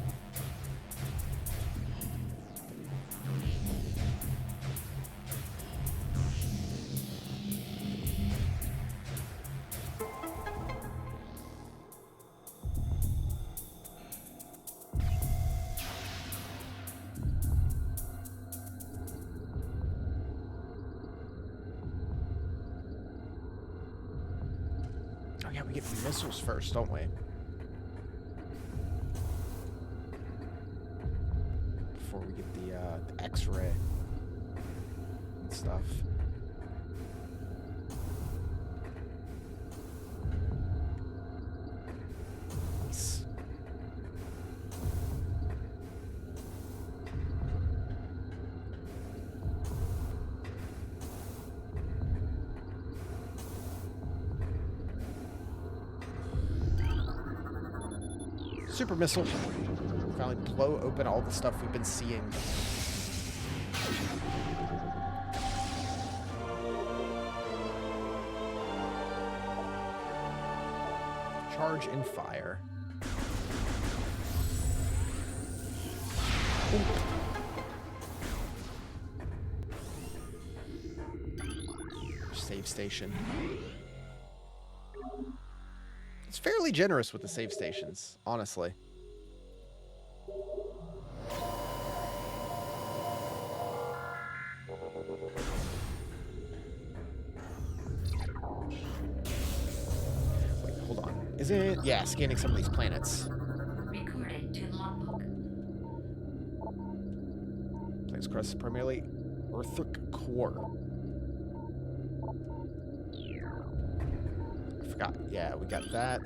Oh yeah, we get missiles first, don't we? Before we get the X-ray and stuff. Nice. Super missile. Finally blow open all the stuff we've been seeing. Charge and fire. Ooh. Save station. It's fairly generous with the save stations, honestly. Wait, hold on. Is it? Yeah, scanning some of these planets. Recorded to logbook. Planet's crust is primarily Earthic core. I forgot. Yeah, we got that.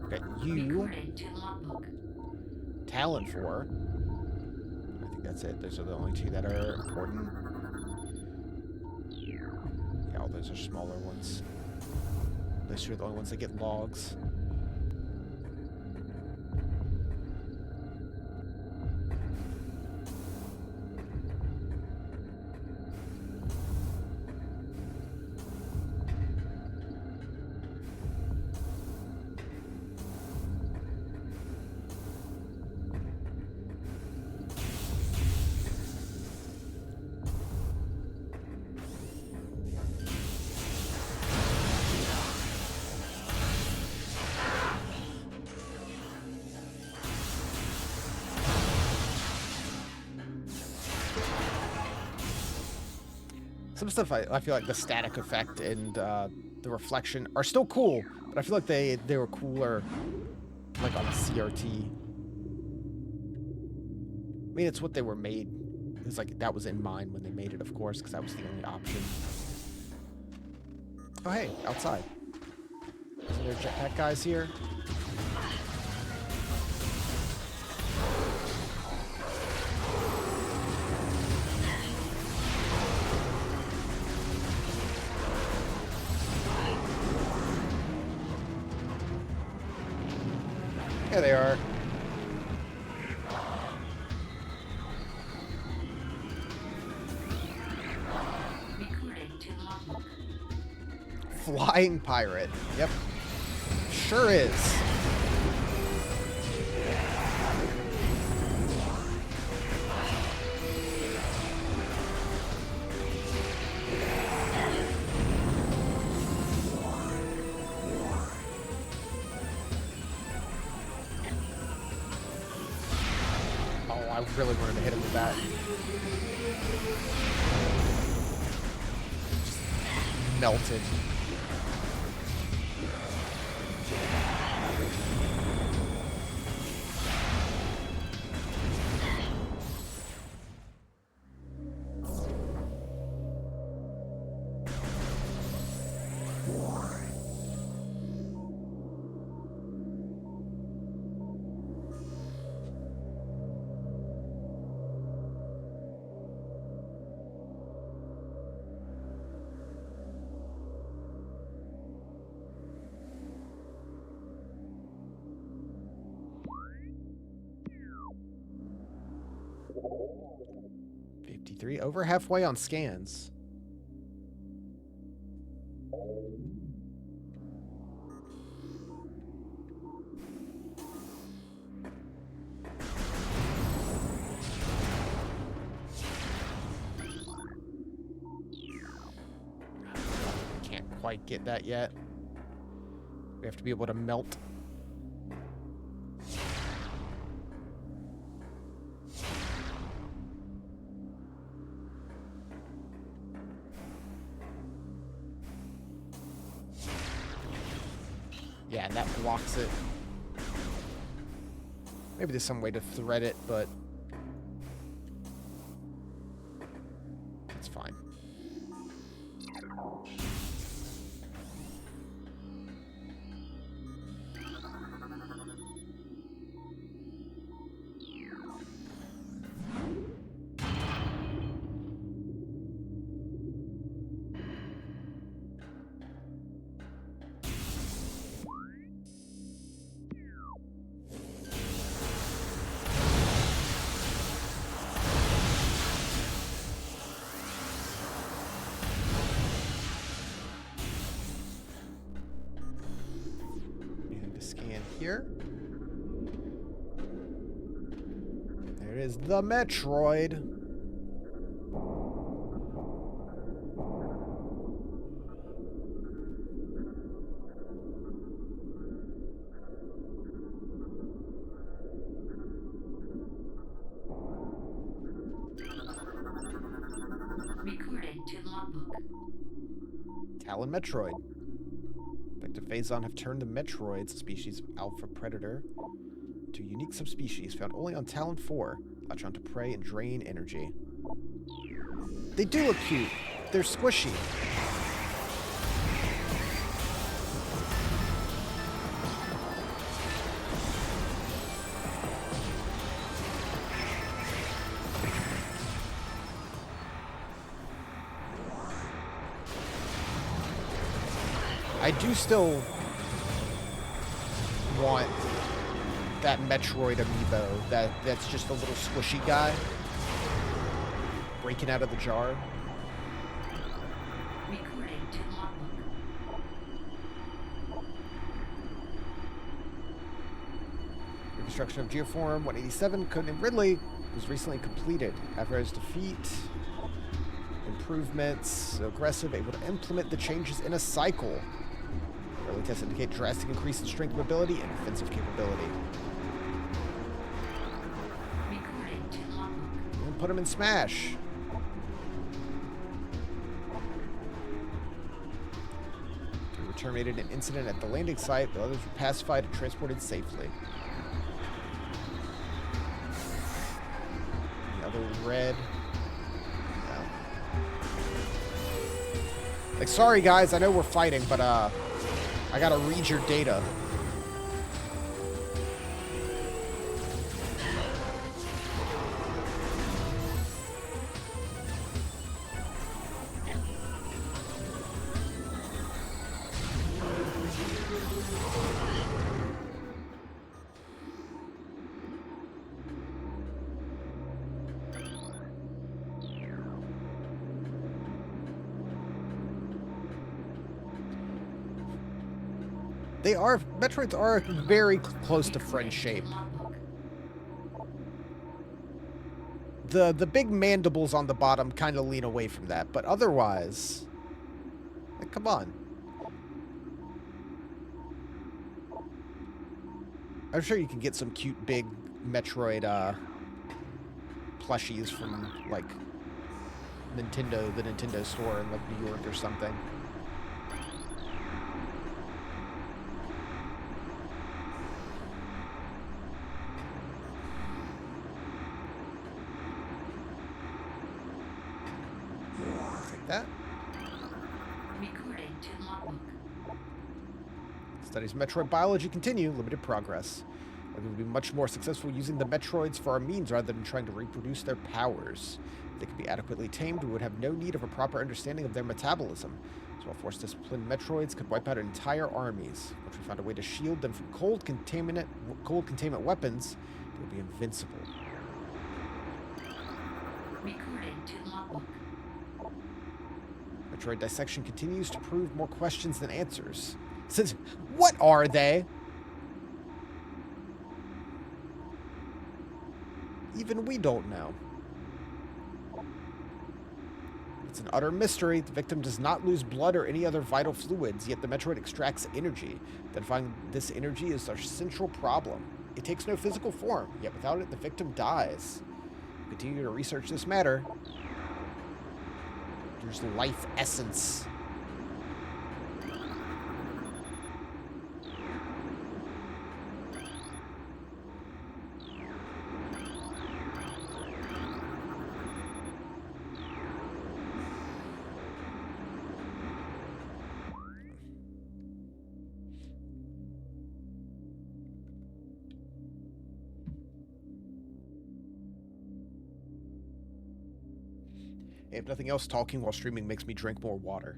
We got you. Recorded to logbook. Talon 4. I think that's it. Those are the only 2 that are important. Yeah, all those are smaller ones. Those 2 are the only ones that get logs. Some stuff I feel like the static effect and the reflection are still cool, but I feel like they were cooler like on a CRT. I mean, it's what they were made. It's like that was in mind when they made it, of course, because that was the only option. Oh hey, outside. Isn't there jetpack guys here? Yeah, they are. Recording to logbook. Flying pirate. Yep. Sure is. I really wanted to hit him with that. Just melted. Over halfway on scans. Can't quite get that yet. We have to be able to melt. Yeah, and that blocks it. Maybe there's some way to thread it, but it's fine. Here. There it is, the Metroid. Recording to logbook. Talon Metroid. Phazon have turned the Metroids, species of alpha predator, to a unique subspecies found only on Talon 4, latch on to prey and drain energy. They do look cute. They're squishy. I do still want that Metroid amiibo that's just a little squishy guy breaking out of the jar. Recording to logbook. Reconstruction of Geoform 187, Codename Ridley, was recently completed. After his defeat, improvements, aggressive, able to implement the changes in a cycle. Early tests indicate drastic increase in strength, mobility, and offensive capability. Recording to logbook. And put him in Smash. They were terminated in an incident at the landing site, but others were pacified and transported safely. Another red. No. Like, sorry guys, I know we're fighting, but I gotta read your data. Metroids are very close to friend shape. The big mandibles on the bottom kind of lean away from that, but otherwise, like, come on. I'm sure you can get some cute big Metroid plushies from like the Nintendo store in like New York or something. That. Recording to logbook. Studies of Metroid biology continue, limited progress. We would be much more successful using the Metroids for our means rather than trying to reproduce their powers. If they could be adequately tamed, we would have no need of a proper understanding of their metabolism. So while force-disciplined Metroids could wipe out entire armies. Once we found a way to shield them from cold containment weapons, they would be invincible. Recording to logbook. Metroid dissection continues to prove more questions than answers. Since, what are they? Even we don't know. It's an utter mystery. The victim does not lose blood or any other vital fluids, yet the Metroid extracts energy. Identifying this energy is our central problem. It takes no physical form, yet without it, the victim dies. We continue to research this matter. There's life essence. If nothing else, talking while streaming makes me drink more water.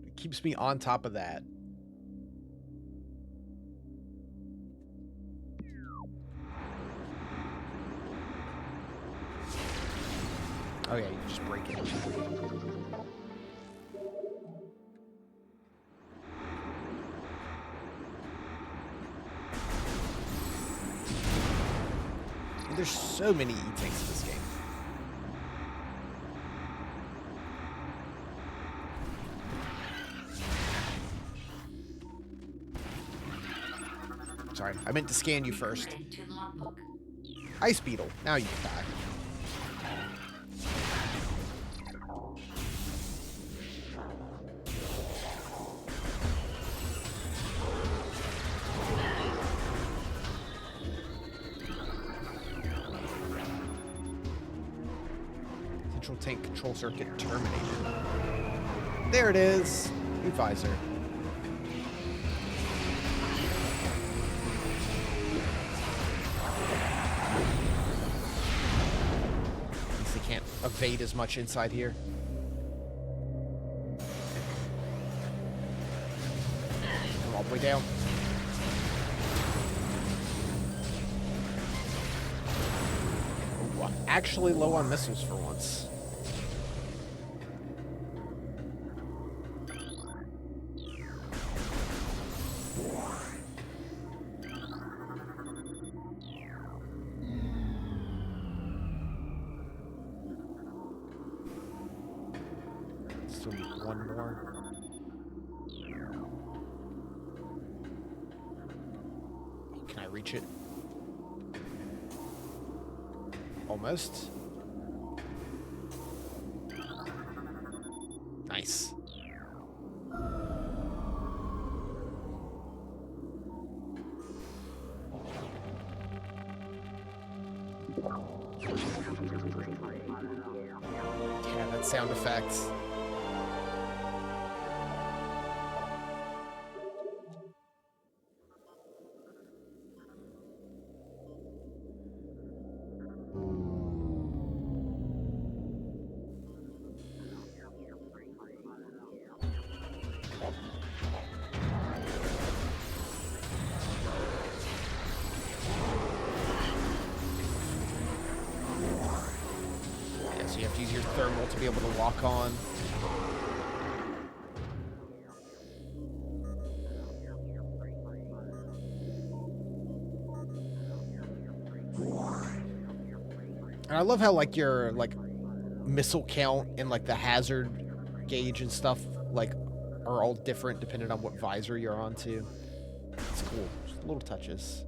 It keeps me on top of that. Oh yeah, you just break it. And there's so many E-tanks in this game. Sorry, I meant to scan you first. Recording to logbook. Ice Beetle. Now you can die. Central tank control circuit terminated. There it is. New visor. Can't evade as much inside here. actually low on missiles for once. Still need one more. Oh, can I reach it? Almost. Nice. Yeah, that sound effect. Yeah, so you have to use your thermal to be able to lock on. And I love how, like, your, like, missile count and, like, the hazard gauge and stuff, like, are all different depending on what visor you're on, too. It's cool. Just little touches.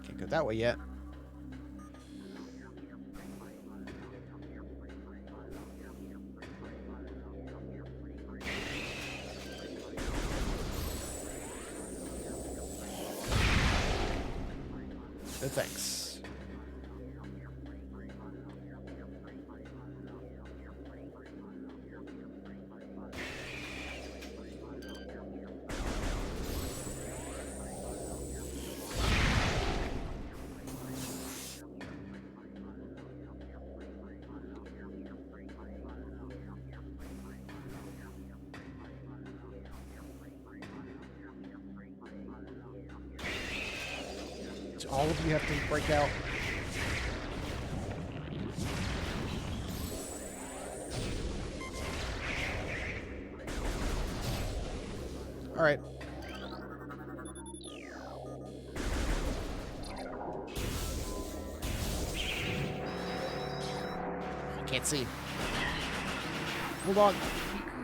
Can't go that way yet. No thanks. So all of you have to break out. All right. I can't see. Hold on.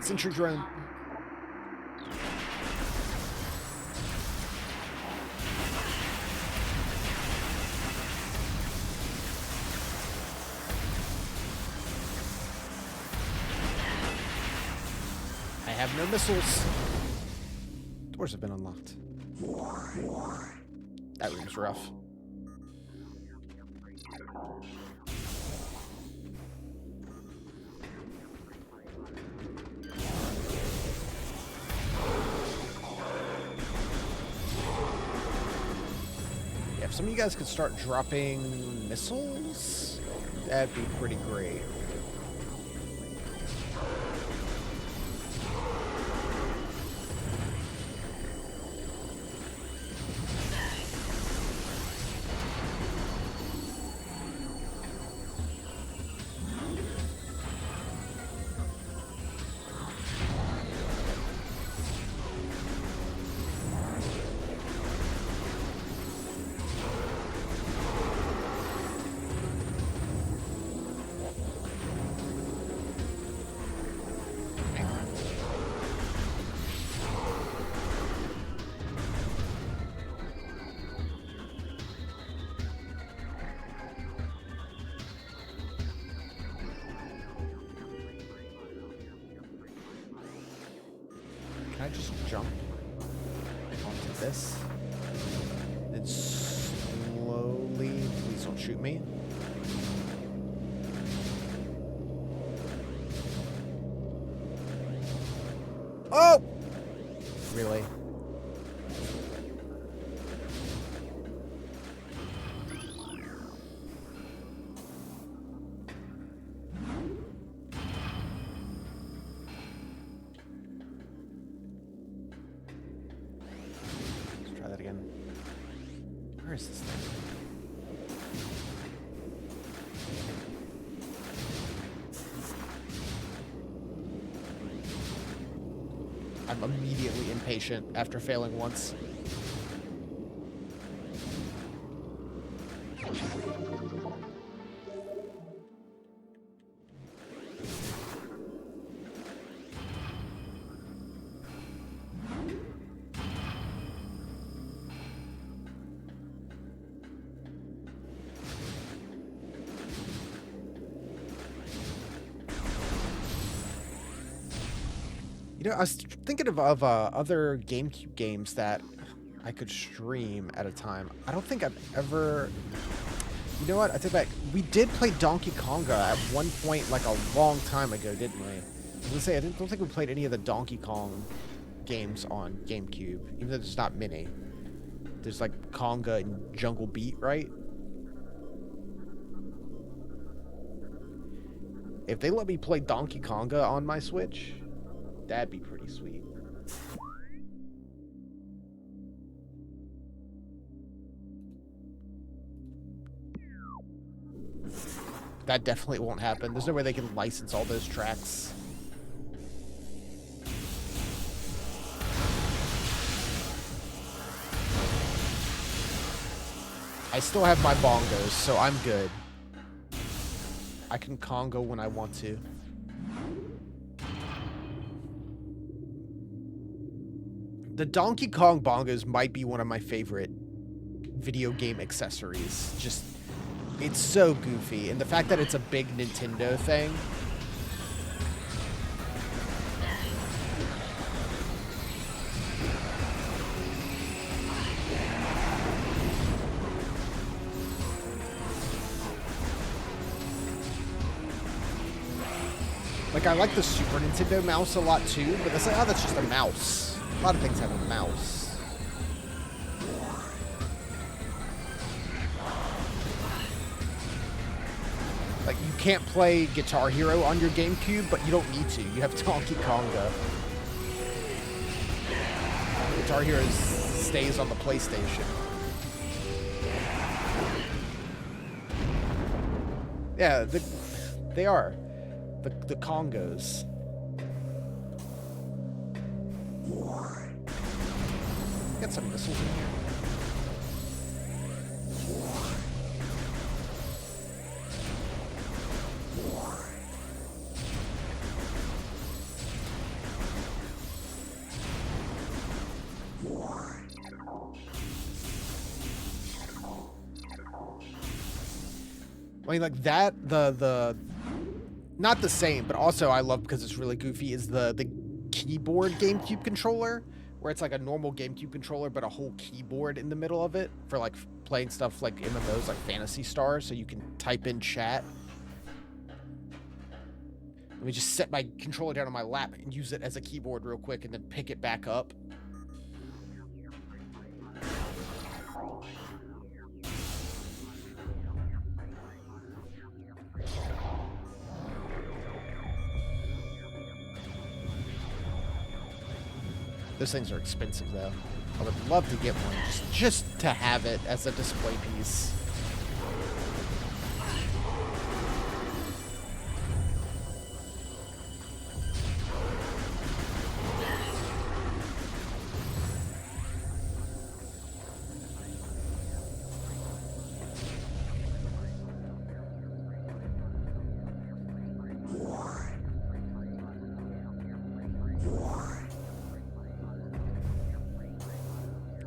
Sentry drone. I have no missiles. Doors have been unlocked. That room's rough. Yeah, if some of you guys could start dropping missiles, that'd be pretty great. Can I just jump onto this? And slowly, please don't shoot me. Oh! Really? is this thing? I'm immediately impatient after failing once. You know, I was thinking of other GameCube games that I could stream at a time. I don't think I've ever... You know what? I take back. We did play Donkey Konga at one point, like a long time ago, didn't we? I was gonna say, don't think we played any of the Donkey Kong games on GameCube, even though there's not many. There's like Konga and Jungle Beat, right? If they let me play Donkey Konga on my Switch, that'd be pretty sweet. That definitely won't happen. There's no way they can license all those tracks. I still have my bongos, so I'm good. I can Congo when I want to. The Donkey Kong bongos might be one of my favorite video game accessories. Just, it's so goofy. And the fact that it's a big Nintendo thing. Like, I like the Super Nintendo mouse a lot too, but it's like, oh, that's just a mouse. A lot of things have a mouse. Like, you can't play Guitar Hero on your GameCube, but you don't need to. You have Donkey Konga. Guitar Hero stays on the PlayStation. Yeah, they are. The Congos. Got some missiles in here. I mean, like that, not the same, but also I love because it's really goofy, is the keyboard GameCube controller, where it's like a normal GameCube controller, but a whole keyboard in the middle of it for like playing stuff like MMOs, like Phantasy Star, so you can type in chat. Let me just set my controller down on my lap and use it as a keyboard real quick and then pick it back up. Those things are expensive, though. I would love to get one, just to have it as a display piece.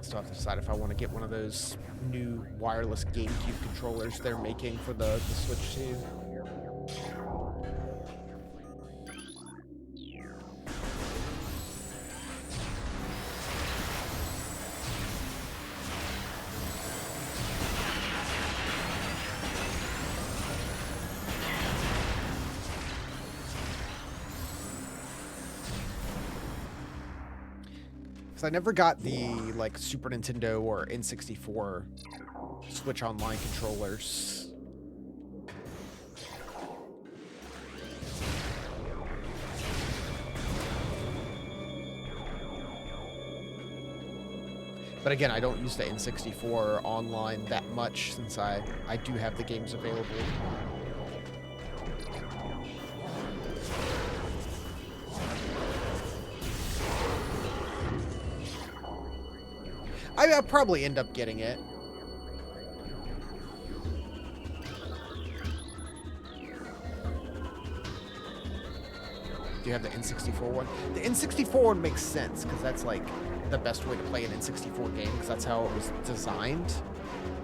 Still have to decide if I want to get one of those new wireless GameCube controllers they're making for the Switch 2. I never got the like Super Nintendo or N64 Switch Online controllers. But again, I don't use the N64 online that much since I do have the games available. I'll probably end up getting it. Do you have the N64 one? The N64 one makes sense because that's like the best way to play an N64 game because that's how it was designed.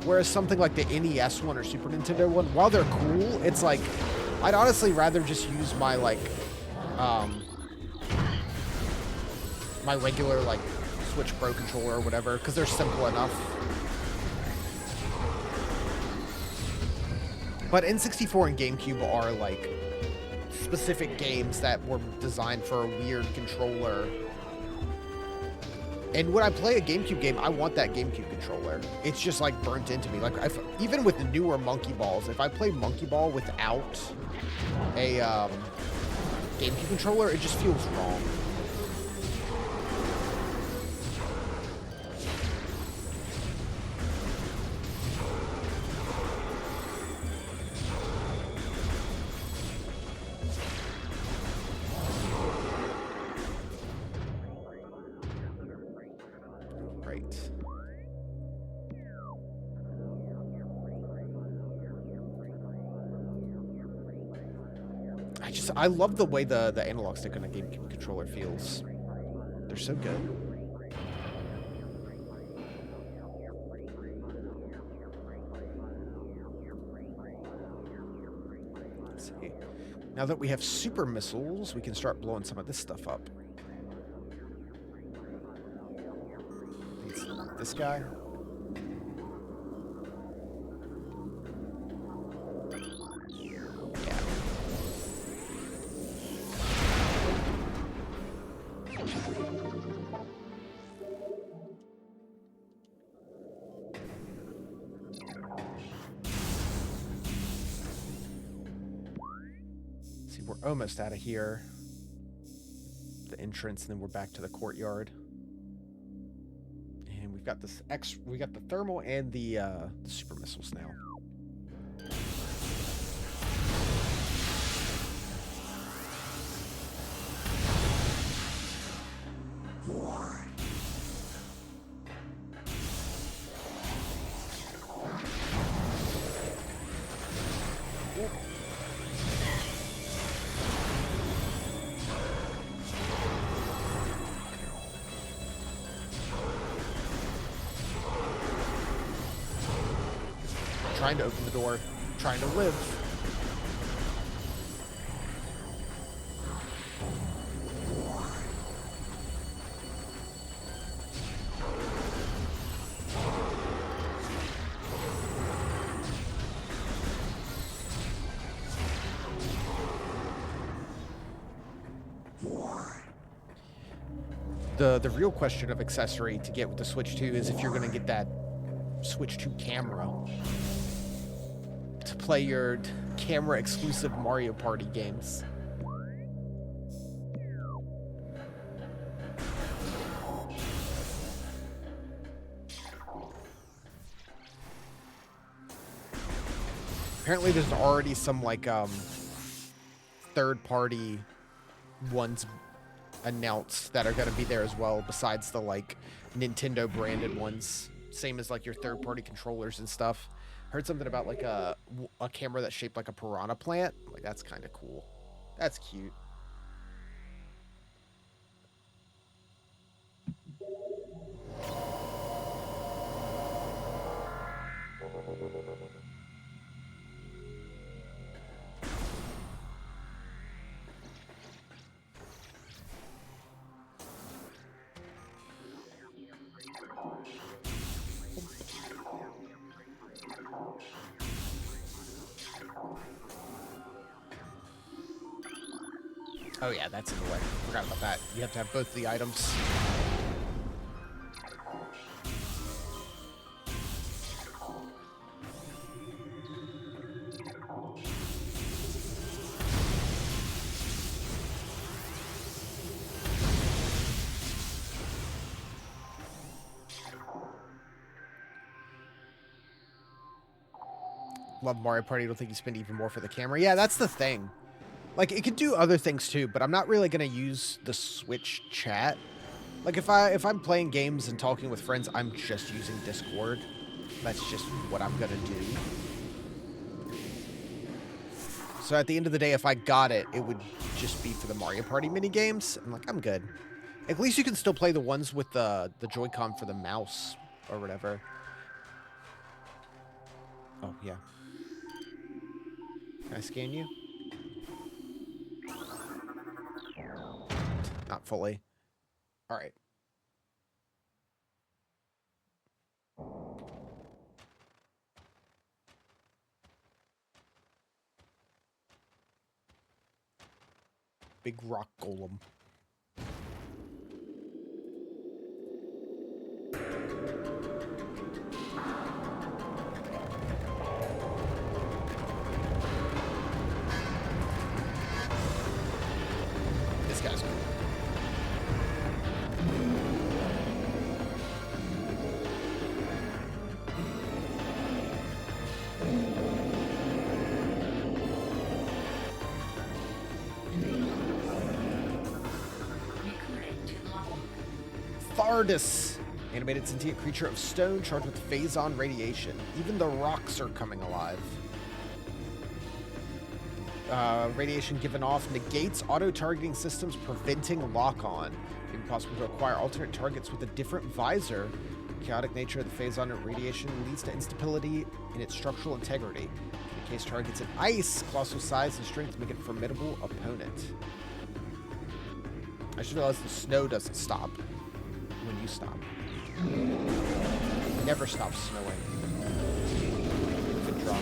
Whereas something like the NES one or Super Nintendo one, while they're cool, it's like I'd honestly rather just use my like my regular like Switch Pro controller or whatever because they're simple enough. But N64 and GameCube are like specific games that were designed for a weird controller. And when I play a GameCube game, I want that GameCube controller. It's just like burnt into me. Like even with the newer Monkey Balls, if I play Monkey Ball without a GameCube controller, it just feels wrong. I love the way the analog stick on a GameCube controller feels. They're so good. Let's see. Now that we have super missiles, we can start blowing some of this stuff up. This guy. We're almost out of here. The entrance, and then we're back to the courtyard. And we've got this we got the thermal and the super missiles now. Trying to open the door, trying to live. The real question of accessory to get with the Switch 2 is if you're going to get that Switch 2 camera to play your camera exclusive Mario Party games. Apparently there's already some like third-party ones announced that are going to be there as well, besides the like Nintendo branded ones, same as like your third-party controllers and stuff. Heard something about like a camera that's shaped like a piranha plant. Like that's kind of cool. That's cute. Oh yeah, that's in the way. Forgot about that. You have to have both the items. Love Mario Party. I don't think you spend even more for the camera. Yeah, that's the thing. Like, it could do other things too, but I'm not really gonna use the Switch chat. Like, if I'm playing games and talking with friends, I'm just using Discord. That's just what I'm gonna do. So at the end of the day, if I got it, it would just be for the Mario Party mini games. And like, I'm good. At least you can still play the ones with the Joy-Con for the mouse or whatever. Oh, yeah. Can I scan you? Not fully. All right. Big rock golem. This guy's cool. Recording to logbook. Thardus. Animated sentient creature of stone charged with phazon radiation. Even the rocks are coming alive. Radiation given off negates auto-targeting systems, preventing lock-on. It is possible to acquire alternate targets with a different visor. The chaotic nature of the phazon radiation leads to instability in its structural integrity. In case targets in ice, colossal size and strength make it a formidable opponent. I just realized the snow doesn't stop when you stop. It never stops snowing. Good draw.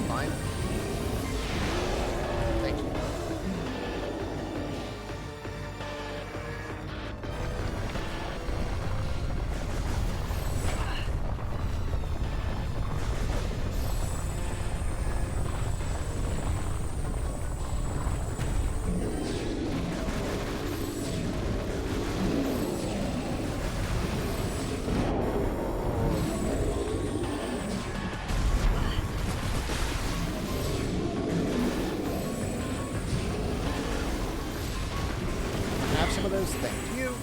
Fine. Thank you. Have some of those, thank you.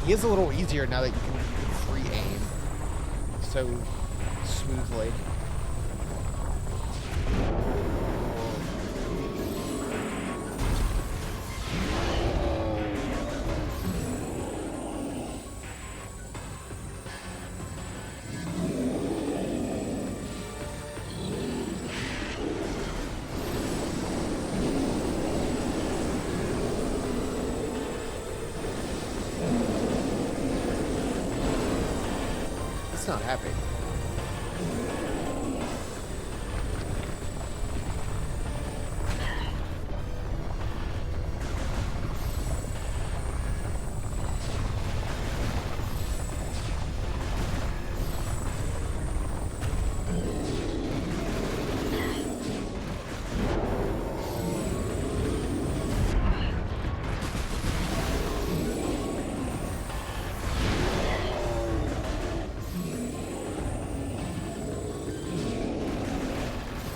He is a little easier now that you can free aim so smoothly. Not happy.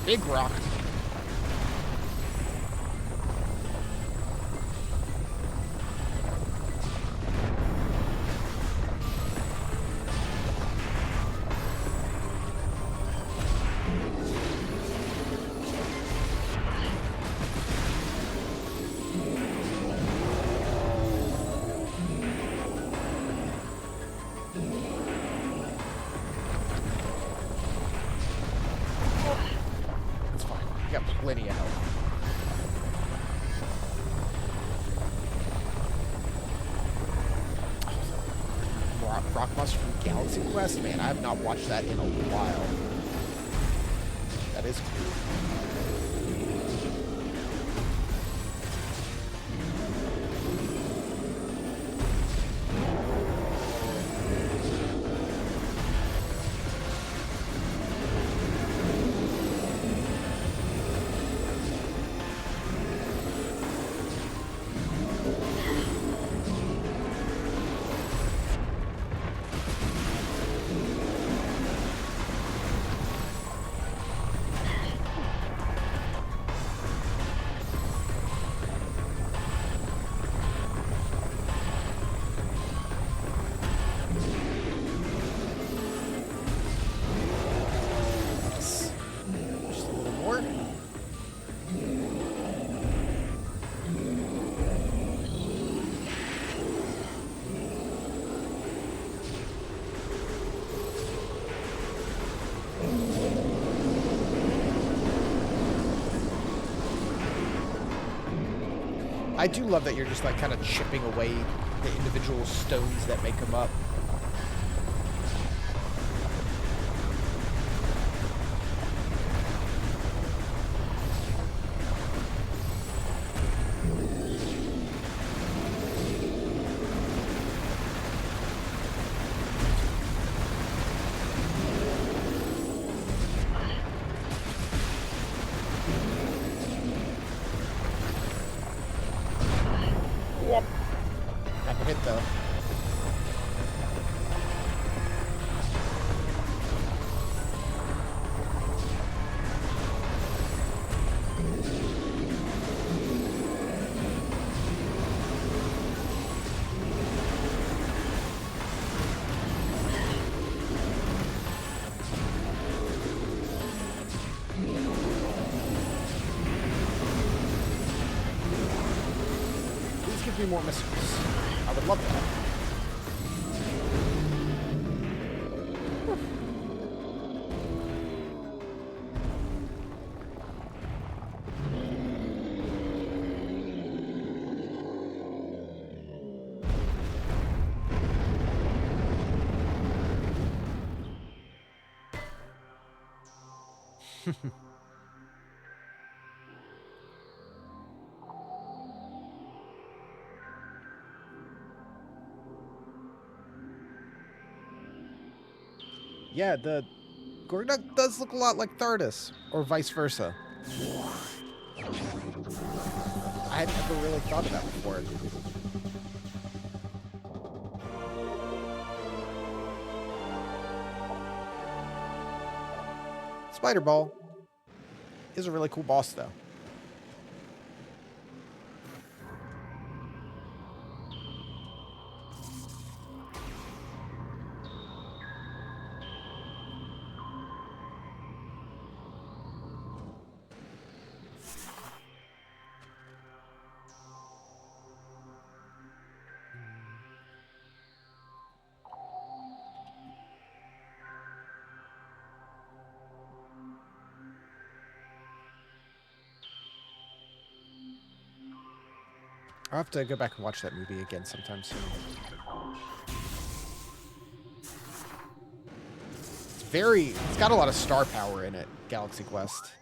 Big rock. got plenty of health. Rock Monster from Galaxy Quest? Man, I have not watched that in a while. That is cool. I do love that you're just like kind of chipping away the individual stones that make them up. Have a hit though. Please give me more missiles. I would love that. Yeah, the Gorgduck does look a lot like Thardus, or vice versa. I had never really thought of that before. Spider Ball is a really cool boss, though. I'll have to go back and watch that movie again sometime soon. It's got a lot of star power in it, Galaxy Quest.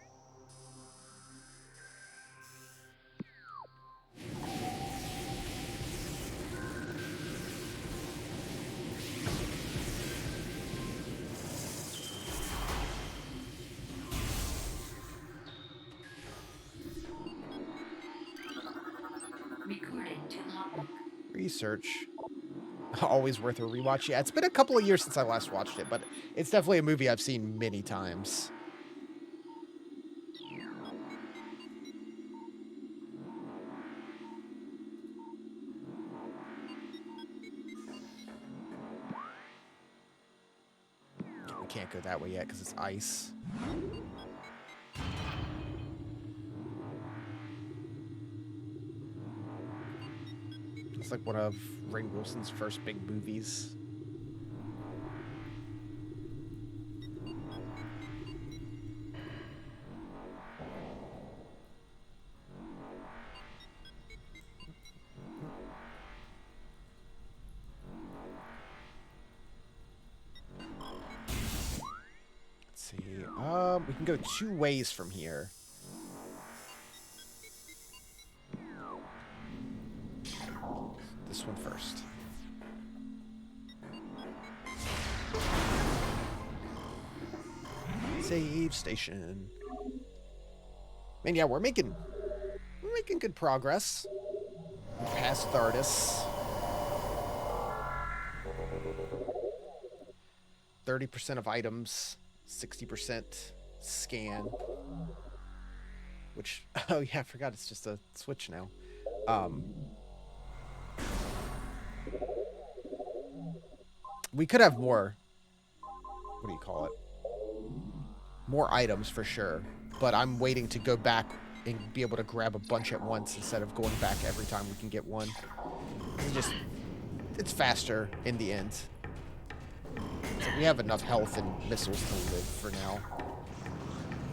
Recording to logbook. Research. Always worth a rewatch. Yeah, it's been a couple of years since I last watched it, but it's definitely a movie I've seen many times. We can't go that way yet because it's ice. It's like one of Rainn Wilson's first big movies. We can go 2 ways from here. This one first. Save station. Man, yeah, we're making good progress. We passed Thardis. 30% of items, 60% scan. Which, oh yeah, I forgot it's just a Switch now. We could have more, what do you call it? More items for sure. But I'm waiting to go back and be able to grab a bunch at once instead of going back every time we can get one. It's faster in the end. So we have enough health and missiles to live for now.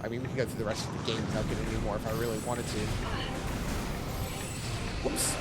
I mean, we can go through the rest of the game without getting any more if I really wanted to. Whoops.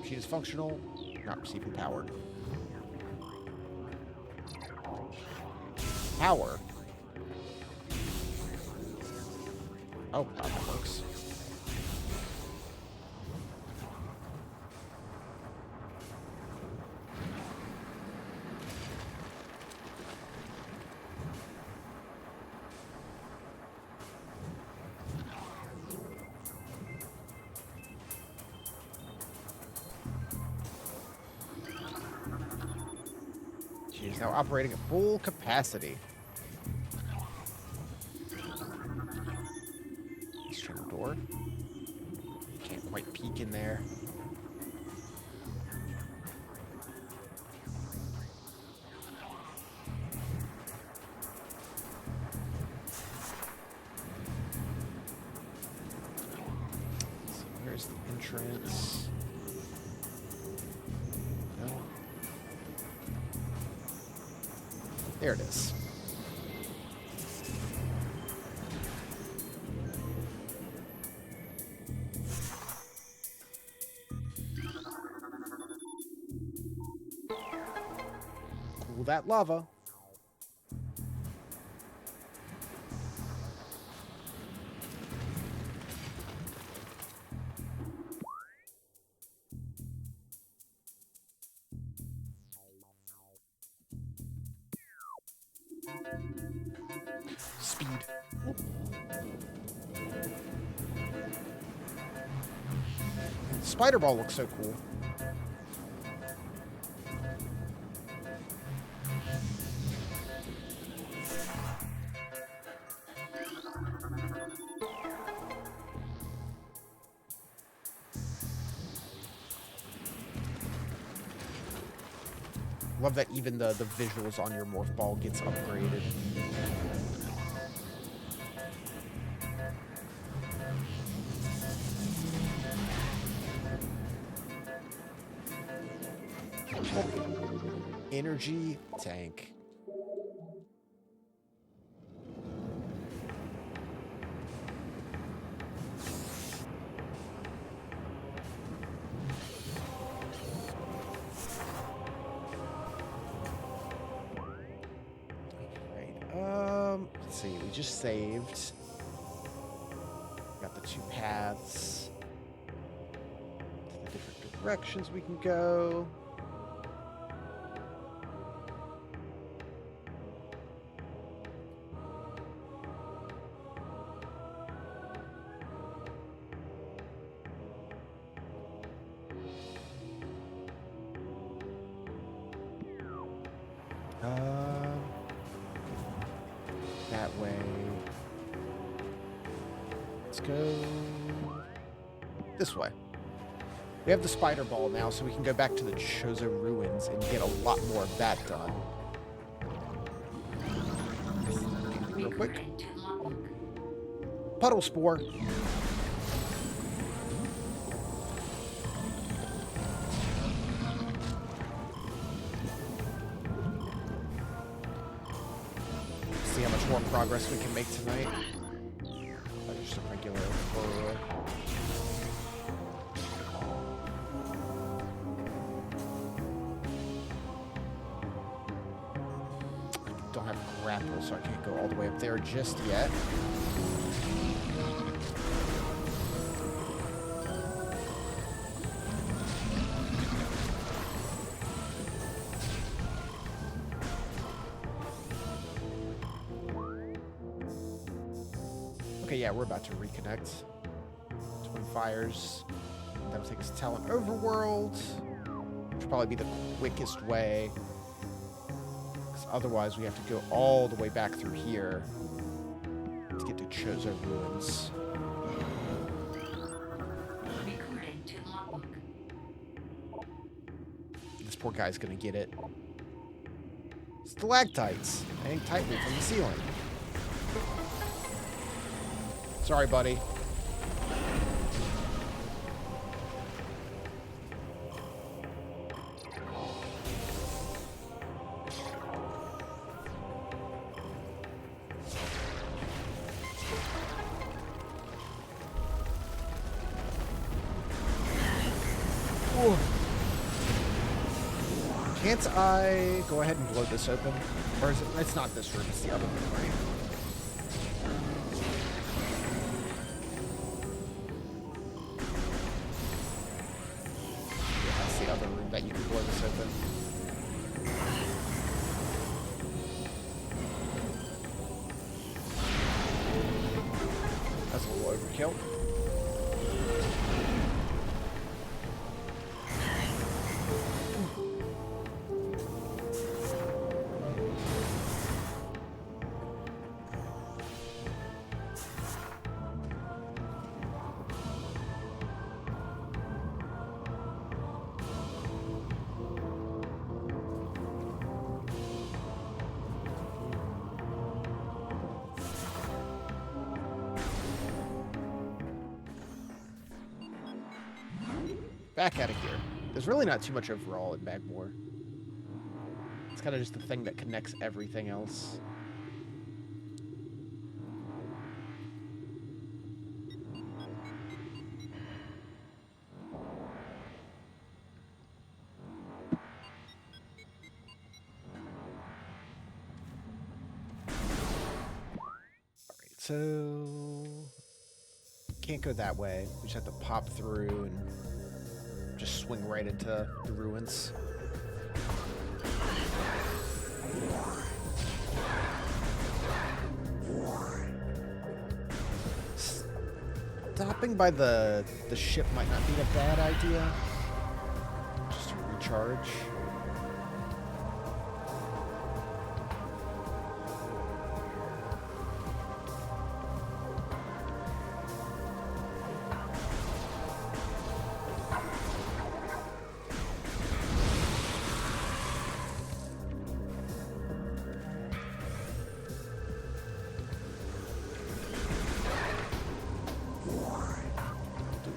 She is functional, not receiving power. Power? Oh, that works. She is now operating at full capacity. External door. Can't quite peek in there. So where's the entrance? No. There it is. Cool that lava. Speed. Spider ball looks so cool. Love that even the visuals on your morph ball gets upgraded. Energy tank. Let's see, we just saved. Got the 2 paths. The different directions we can go. That way. Let's go this way. We have the spider ball now, so we can go back to the Chozo ruins and get a lot more of that done. Real quick. Puddle spore. more progress we can make tonight. Just a regular horror. I don't have grapple, so I can't go all the way up there just yet. Okay, yeah, we're about to reconnect. Twin Fires. That'll take us to Talon Overworld. Which will probably be the quickest way. Because otherwise we have to go all the way back through here to get to Chozo Ruins. Recording to logbook. This poor guy's gonna get it. Stalactites hang tightly from the ceiling. Sorry, buddy. Ooh. Can't I go ahead and blow this open? Or is it? It's not this room, it's the other room, right? That you can blow this open. That's a little overkill. Back out of here. There's really not too much overall in Magmore. It's kind of just the thing that connects everything else. Alright, so... Can't go that way. We just have to pop through and just swing right into the ruins. Stopping by the ship might not be a bad idea. Just to recharge.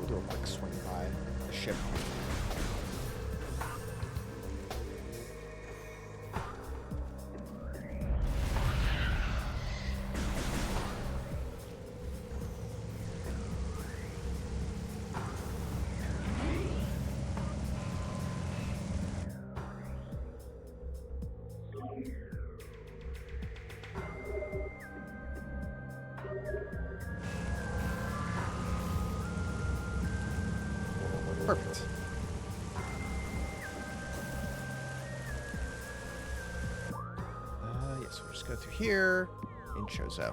Do a quick swing by the ship. Perfect. Yes, we'll just go through here in Chozo.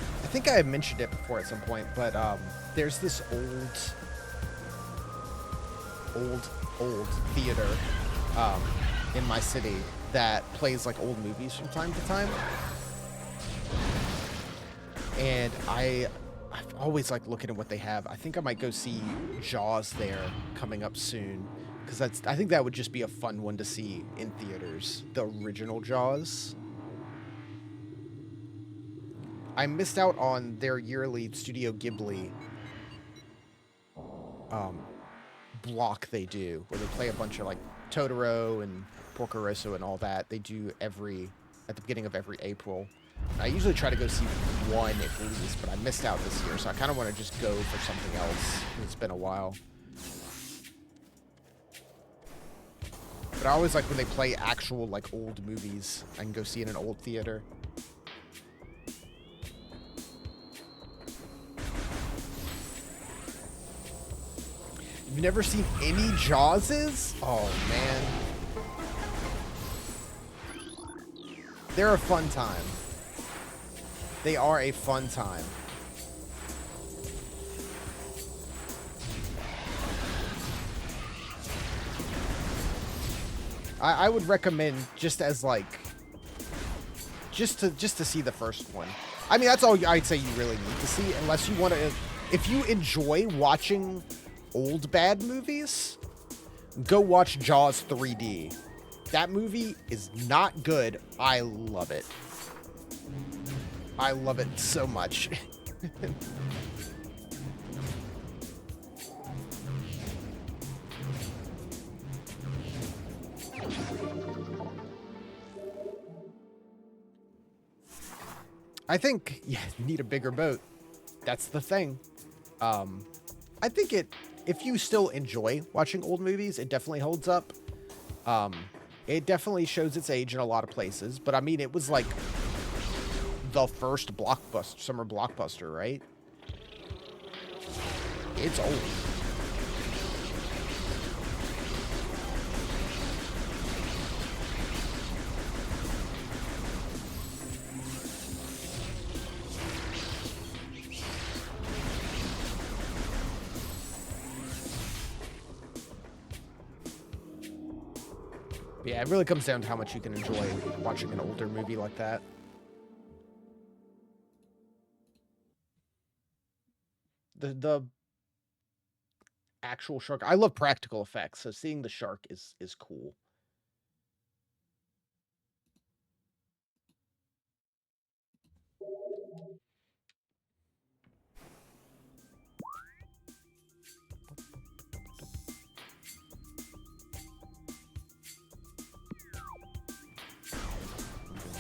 I think I have mentioned it before at some point, but there's this old theater in my city that plays like old movies from time to time, and I've always liked looking at what they have. I think I might go see Jaws there coming up soon, because I think that would just be a fun one to see in theaters, the original Jaws. I missed out on their yearly Studio Ghibli block they do, where they play a bunch of like Totoro and Porco Rosso and all that. They do at the beginning of every April. I usually try to go see one at least, but I missed out this year, so I kind of want to just go for something else. It's been a while. But I always like when they play actual, like, old movies. I can go see in an old theater. You've never seen any Jawses? Oh, man. They're a fun time. They are a fun time. I would recommend just as like just to see the first one. I mean, that's all I'd say you really need to see, unless you want to. If you enjoy watching old bad movies, go watch Jaws 3D. That movie is not good. I love it. I love it so much. I think you need a bigger boat. That's the thing. I think if you still enjoy watching old movies, it definitely holds up. It definitely shows its age in a lot of places, but I mean, it was like the first summer blockbuster, right? It's old. Yeah, it really comes down to how much you can enjoy watching an older movie like that. The actual shark. I love practical effects, so seeing the shark is cool.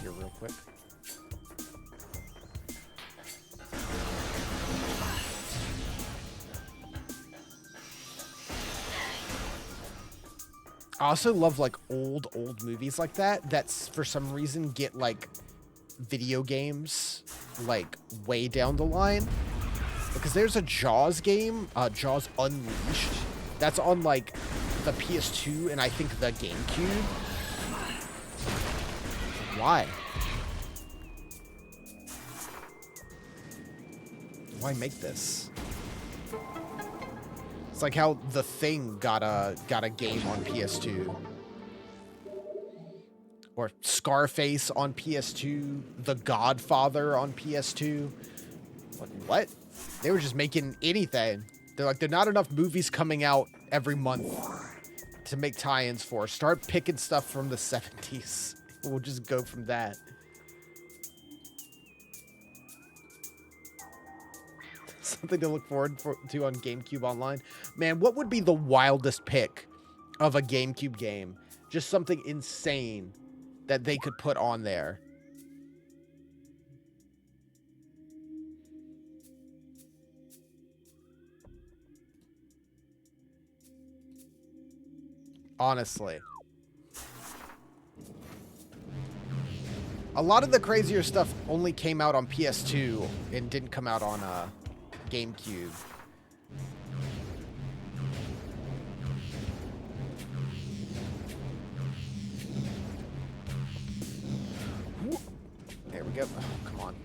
Here real quick. I also love like old movies like that that's for some reason get like video games like way down the line, because there's a Jaws game, Jaws Unleashed, that's on like the PS2 and I think the GameCube. Why? Why make this? It's like how The Thing got a game on PS2. Or Scarface on PS2, The Godfather on PS2. What? They were just making anything. They're like, there's not enough movies coming out every month to make tie-ins for. Start picking stuff from the 70s. We'll just go from that. Something to look forward to on GameCube Online. Man, what would be the wildest pick of a GameCube game? Just something insane that they could put on there. Honestly. A lot of the crazier stuff only came out on PS2 and didn't come out on GameCube. There we go. Oh, come on.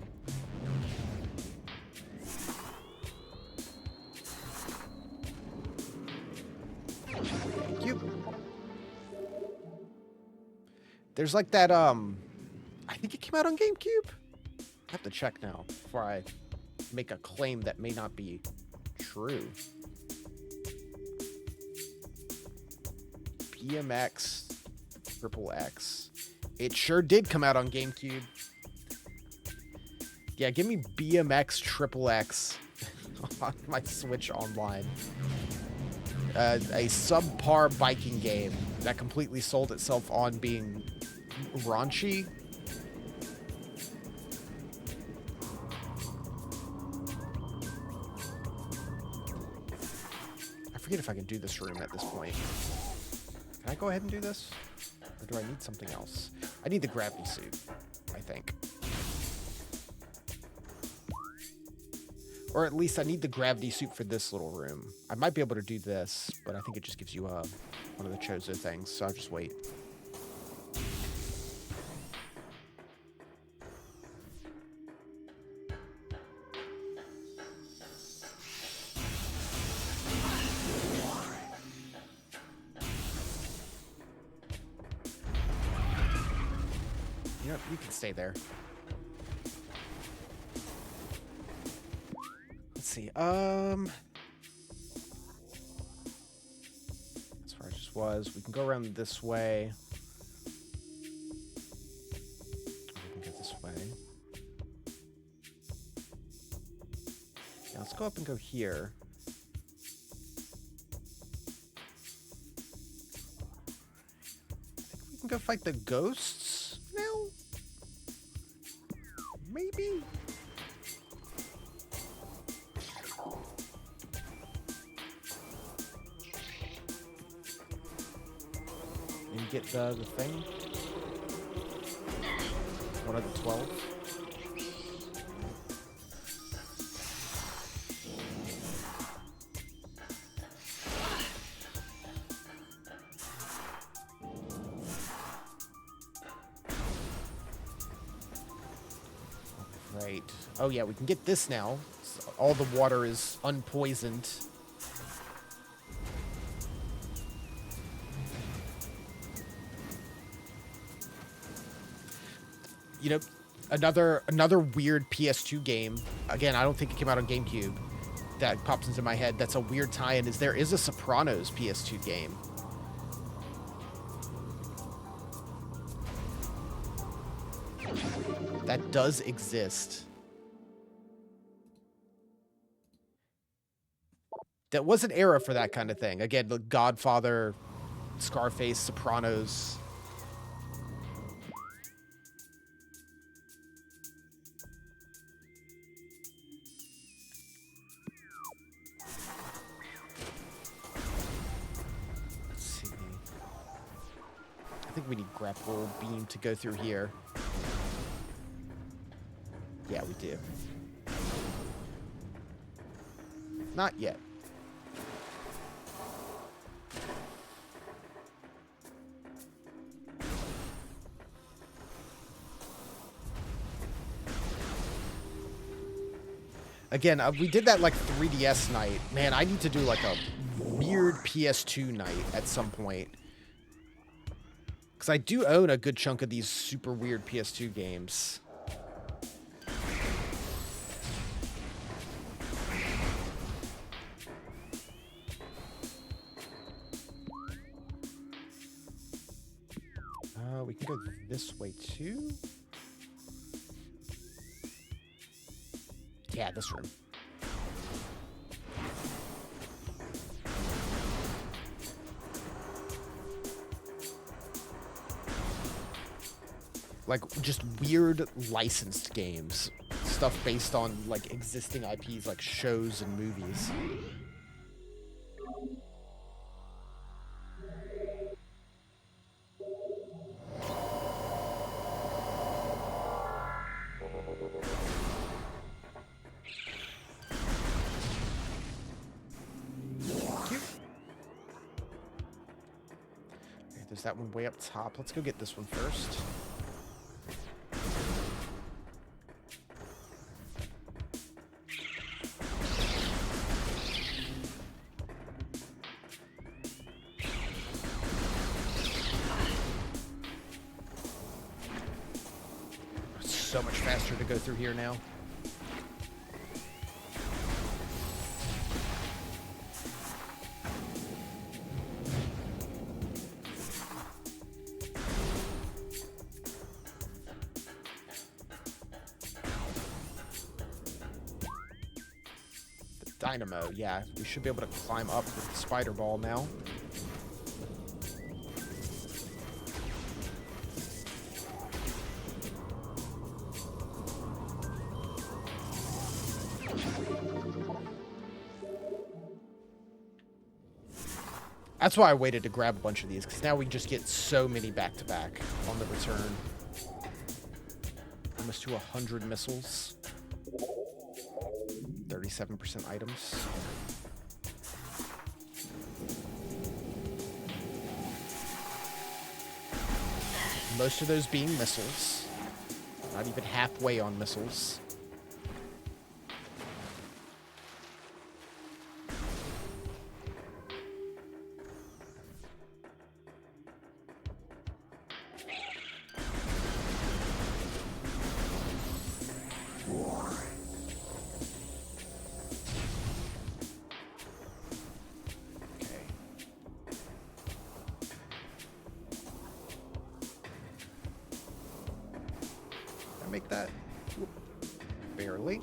Thank you. There's like that, I think it came out on GameCube? I have to check now before I make a claim that may not be true. BMX Triple X. It sure did come out on GameCube. Yeah, give me BMX Triple X on my Switch Online. a subpar biking game that completely sold itself on being raunchy. I forget if I can do this room at this point. Can I go ahead and do this? Or do I need something else? I need the gravity suit, I think. Or at least I need the gravity suit for this little room. I might be able to do this, but I think it just gives you one of the Chozo things, so I'll just wait. You know, you can stay there. Let's see. As far as this was, we can go around this way. We can go this way. Yeah, let's go up and go here. I think we can go fight the ghosts now? Maybe? And get the thing? One of the 12? Right. Oh yeah, we can get this now. So all the water is unpoisoned. You know, another weird PS2 game. Again, I don't think it came out on GameCube. That pops into my head. That's a weird tie-in. There is a Sopranos PS2 game. That does exist. That was an era for that kind of thing. Again, the Godfather, Scarface, Sopranos. Let's see. I think we need grapple beam to go through here. Yeah, we do. Not yet. Again, we did that like 3DS night. Man, I need to do like a weird PS2 night at some point. Because I do own a good chunk of these super weird PS2 games. We can go this way too. Yeah, this room. Like, just weird licensed games. Stuff based on, like, existing IPs, like shows and movies. There's that one way up top. Let's go get this one first. It's so much faster to go through here now. Dynamo, yeah. We should be able to climb up with the spider ball now. That's why I waited to grab a bunch of these, because now we just get so many back-to-back on the return. Almost to 100 missiles. 37% items. Most of those being missiles. Not even halfway on missiles. Make that. Whoop. Barely.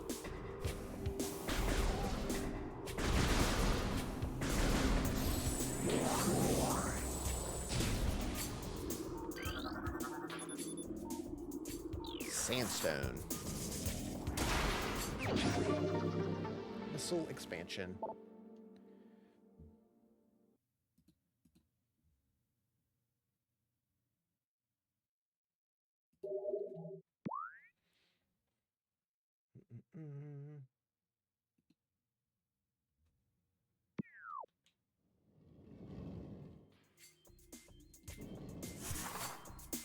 Sandstone. Missile expansion.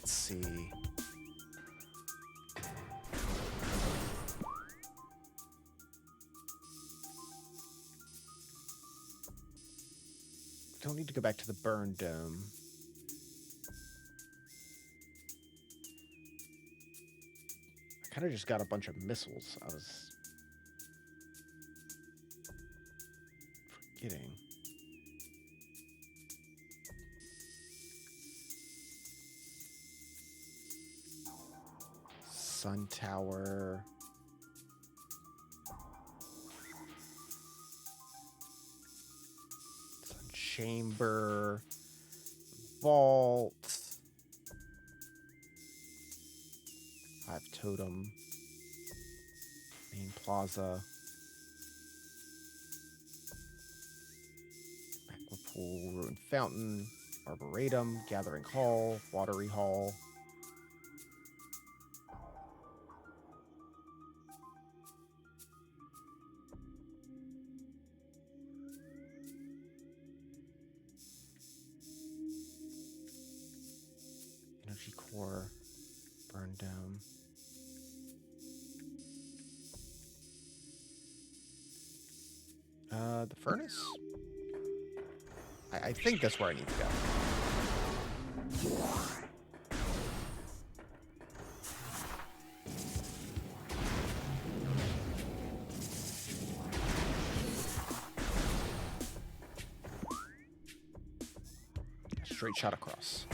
Let's see. Don't need to go back to the burn dome. I kind of just got a bunch of missiles. I was forgetting. Sun Tower. Sun Chamber. Vault. Hive Totem. Main Plaza. Aqua Pool. Ruined Fountain. Arboretum. Gathering Hall. Watery Hall. Energy Core. Burn Dome. The furnace? I think that's where I need to go. Straight shot across.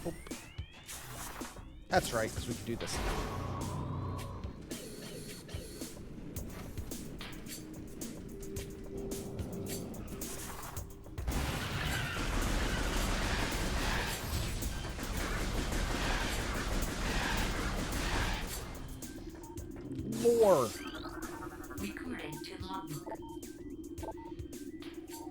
Oh. That's right, because we can do this. More. Recording to logbook.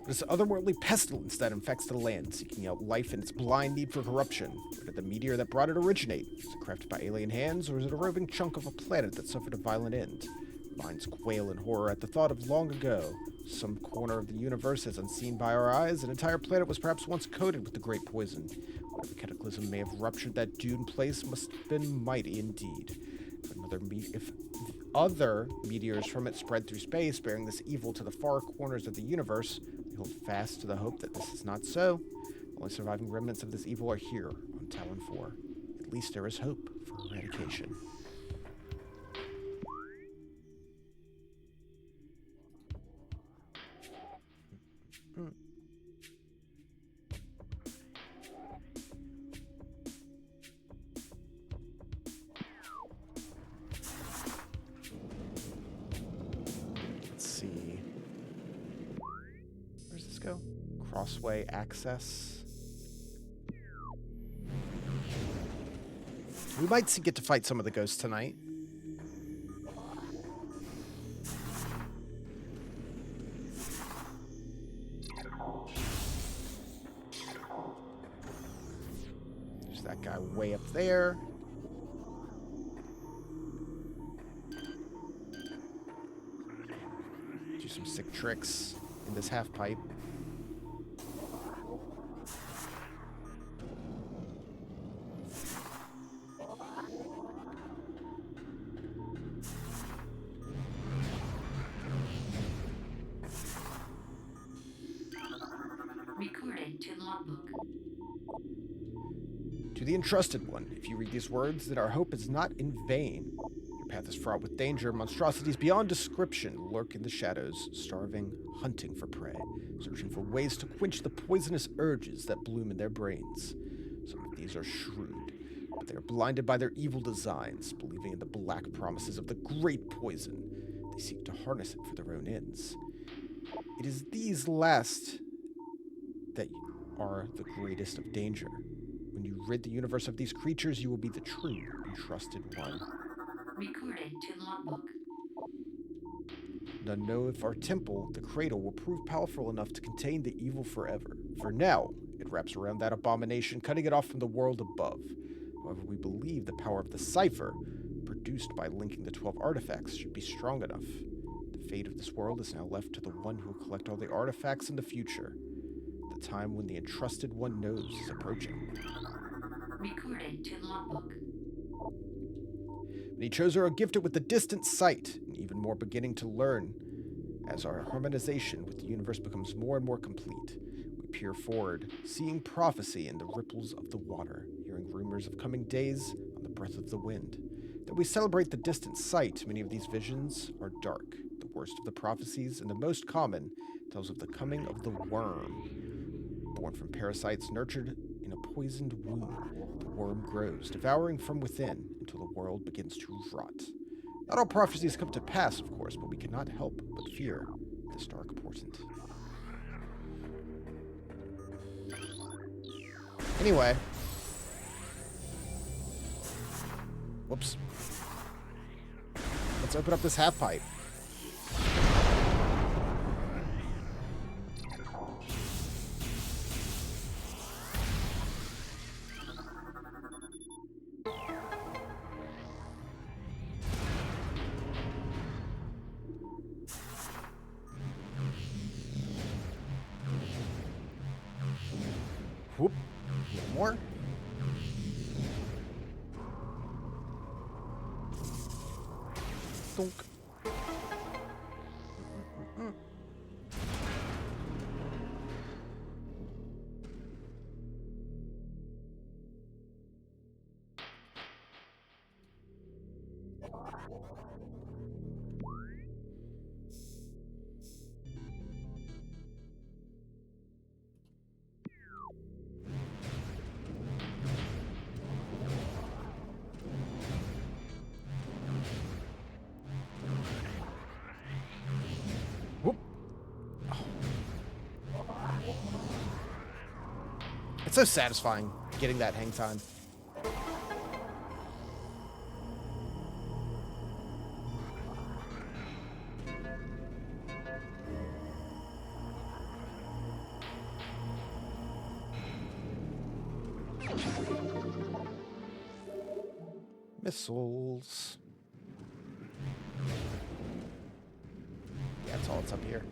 This otherworldly pestilence that infects the land, seeking out life in its blind need for corruption. Where did the meteor that brought it originate? Was it crafted by alien hands, or is it a roving chunk of a planet that suffered a violent end? Minds quail in horror at the thought of long ago. Some corner of the universe as unseen by our eyes, an entire planet was perhaps once coated with the great poison. Whatever cataclysm may have ruptured that doomed place must have been mighty indeed. If other meteors from it spread through space, bearing this evil to the far corners of the universe, we hold fast to the hope that this is not so. The only surviving remnants of this evil are here on Talon 4. At least there is hope for eradication. Crossway access. We might get to fight some of the ghosts tonight. There's that guy way up there. Do some sick tricks in this half pipe. Recorded to logbook. To the entrusted one, if you read these words, then our hope is not in vain. Your path is fraught with danger. Monstrosities beyond description lurk in the shadows, starving, hunting for prey, searching for ways to quench the poisonous urges that bloom in their brains. Some of these are shrewd, but they are blinded by their evil designs, believing in the black promises of the great poison. They seek to harness it for their own ends. It is these last that are the greatest of danger. When you rid the universe of these creatures, you will be the true entrusted one. Recorded to logbook. None know if our temple, the cradle, will prove powerful enough to contain the evil forever. For now, it wraps around that abomination, cutting it off from the world above. However, we believe the power of the cipher, produced by linking the 12 artifacts, should be strong enough. The fate of this world is now left to the one who will collect all the artifacts in the future. The time when the entrusted one knows is approaching. Recorded to logbook. Many chosen are gifted with the distant sight, and even more beginning to learn. As our harmonization with the universe becomes more and more complete, we peer forward, seeing prophecy in the ripples of the water, hearing rumors of coming days on the breath of the wind. Though we celebrate the distant sight, many of these visions are dark. The worst of the prophecies, and the most common, tells of the coming of the worm. Born from parasites nurtured in a poisoned womb, the worm grows, devouring from within until the world begins to rot. Not all prophecies come to pass, of course, but we cannot help but fear this dark portent. Anyway. Whoops. Let's open up this half pipe. Whoop. One more. Donk. It's so satisfying getting that hang time. Missiles. Yeah, that's all that's up here.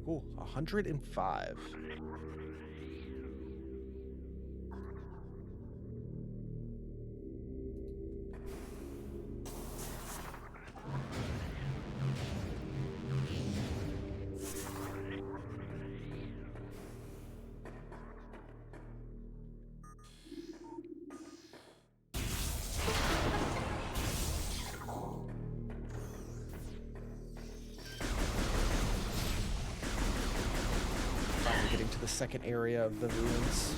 Cool. 105. Getting to the second area of the ruins.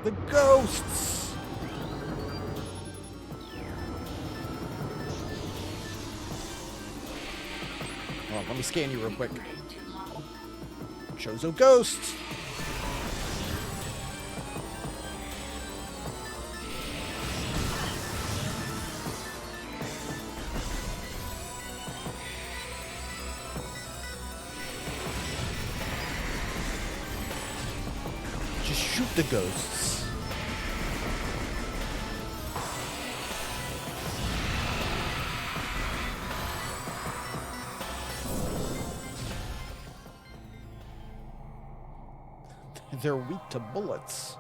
The ghosts! Hold on, let me scan you real quick. Recorded to logbook. Chozo Ghosts! Just shoot the ghosts. They're weak to bullets.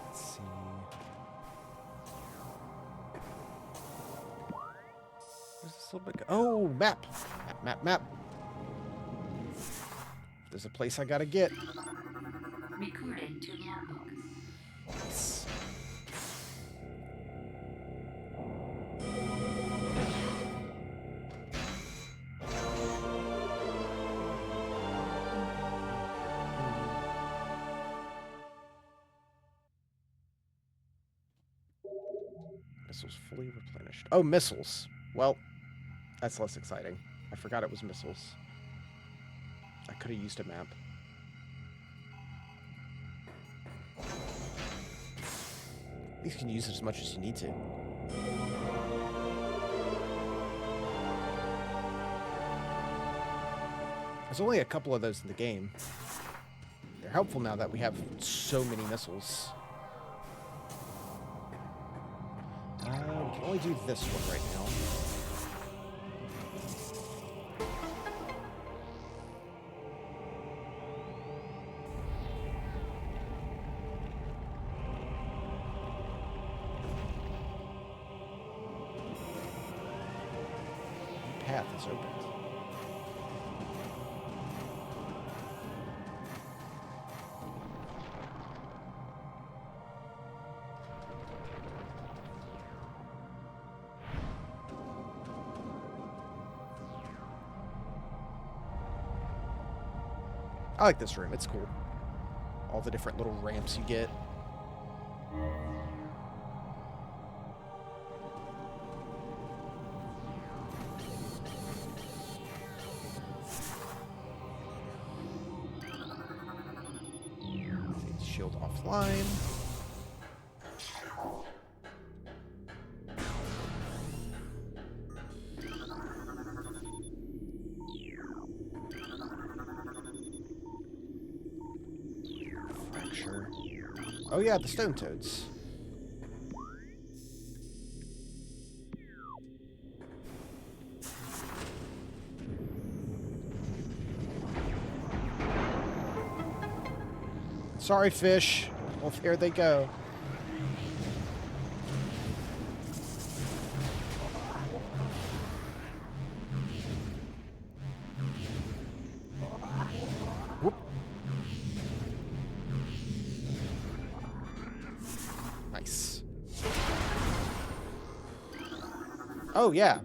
Let's see. Where's this little bit oh, map. Map. There's a place I gotta get. Recorded to logbook. Nice. Missiles fully replenished. Oh, missiles. Well, that's less exciting. I forgot it was missiles. I could have used a map. At least you can use it as much as you need to. There's only a couple of those in the game. They're helpful now that we have so many missiles. We can only do this one right now. Path is opened. I like this room. It's cool. All the different little ramps you get. Shield offline. Fracture. Oh yeah, the stone toads. Sorry, fish. Well, there they go. Whoop. Nice. Oh, yeah.